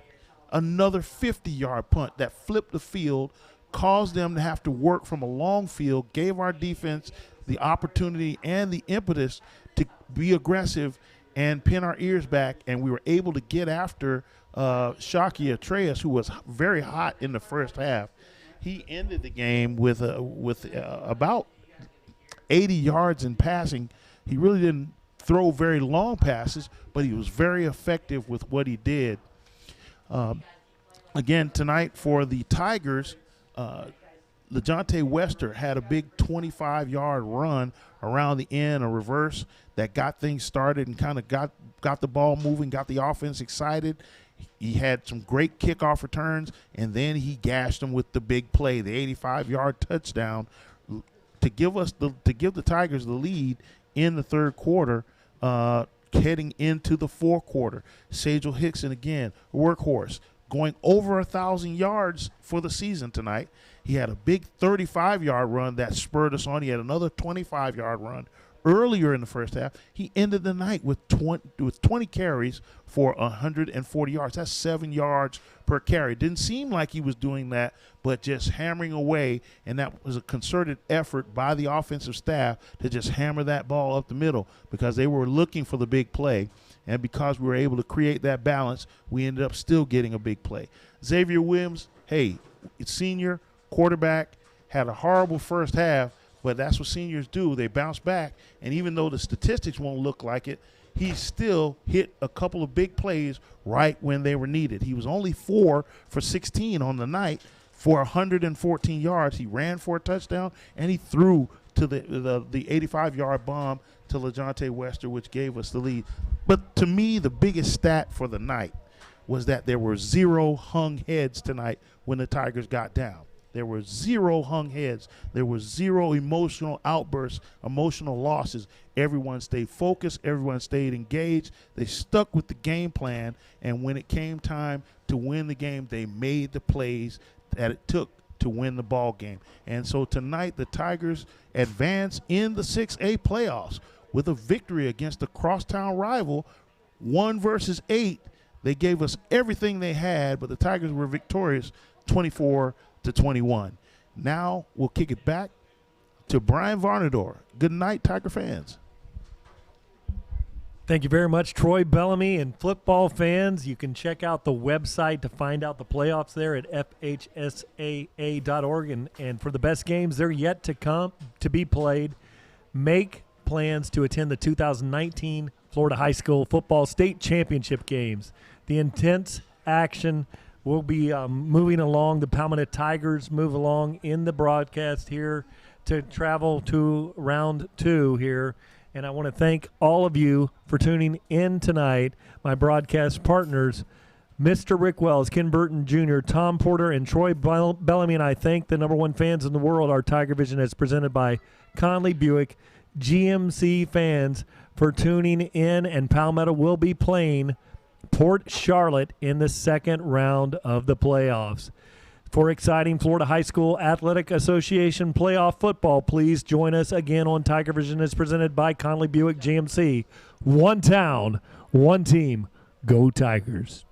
another 50-yard punt that flipped the field, caused them to have to work from a long field, gave our defense the opportunity and the impetus to be aggressive and pin our ears back, and we were able to get after Shaki Atreus, who was very hot in the first half. He ended the game with about 80 yards in passing. He really didn't throw very long passes, but he was very effective with what he did. Again, tonight for the Tigers, LeJontay Wester had a big 25-yard run around the end, a reverse that got things started and kind of got the ball moving, got the offense excited. He had some great kickoff returns, and then he gashed them with the big play, the 85-yard touchdown, to give the Tigers the lead in the third quarter, heading into the fourth quarter. Sajal Hickson again, workhorse, going over 1,000 yards for the season tonight. He had a big 35-yard run that spurred us on. He had another 25-yard run earlier in the first half. He ended the night with 20 carries for 140 yards. That's 7 yards per carry. Didn't seem like he was doing that, but just hammering away, and that was a concerted effort by the offensive staff to just hammer that ball up the middle because they were looking for the big play. And because we were able to create that balance, we ended up still getting a big play. Xavier Williams, hey, it's senior, quarterback, had a horrible first half, but that's what seniors do. They bounce back, and even though the statistics won't look like it, he still hit a couple of big plays right when they were needed. He was only 4 for 16 on the night for 114 yards. He ran for a touchdown, and he threw to the 85-yard bomb to LeJontay Wester, which gave us the lead. But to me, the biggest stat for the night was that there were 0 hung heads tonight when the Tigers got down. There were 0 hung heads. There was 0 emotional outbursts, emotional losses. Everyone stayed focused. Everyone stayed engaged. They stuck with the game plan, and when it came time to win the game, they made the plays that it took to win the ball game. And so tonight, the Tigers advance in the 6A playoffs with a victory against the crosstown rival, 1-8. They gave us everything they had, but the Tigers were victorious 24-21. Now we'll kick it back to Brian Varnador. Good night, Tiger fans. Thank you very much, Troy Bellamy. And football fans, you can check out the website to find out the playoffs there at FHSAA.org. And for the best games, they're yet to come to be played. Make plans to attend the 2019 Florida High School Football State Championship games. The intense action will be moving along. The Palmetto Tigers move along in the broadcast here to travel to round 2 here. And I want to thank all of you for tuning in tonight, my broadcast partners, Mr. Rick Wells, Ken Burton Jr., Tom Porter, and Troy Bellamy. And I thank the #1 fans in the world, our Tiger Vision, as presented by Conley Buick GMC fans, for tuning in. And Palmetto will be playing Port Charlotte in the second round of the playoffs. For exciting Florida High School Athletic Association playoff football, please join us again on Tiger Vision, as presented by Conley Buick GMC. One town, one team. Go Tigers.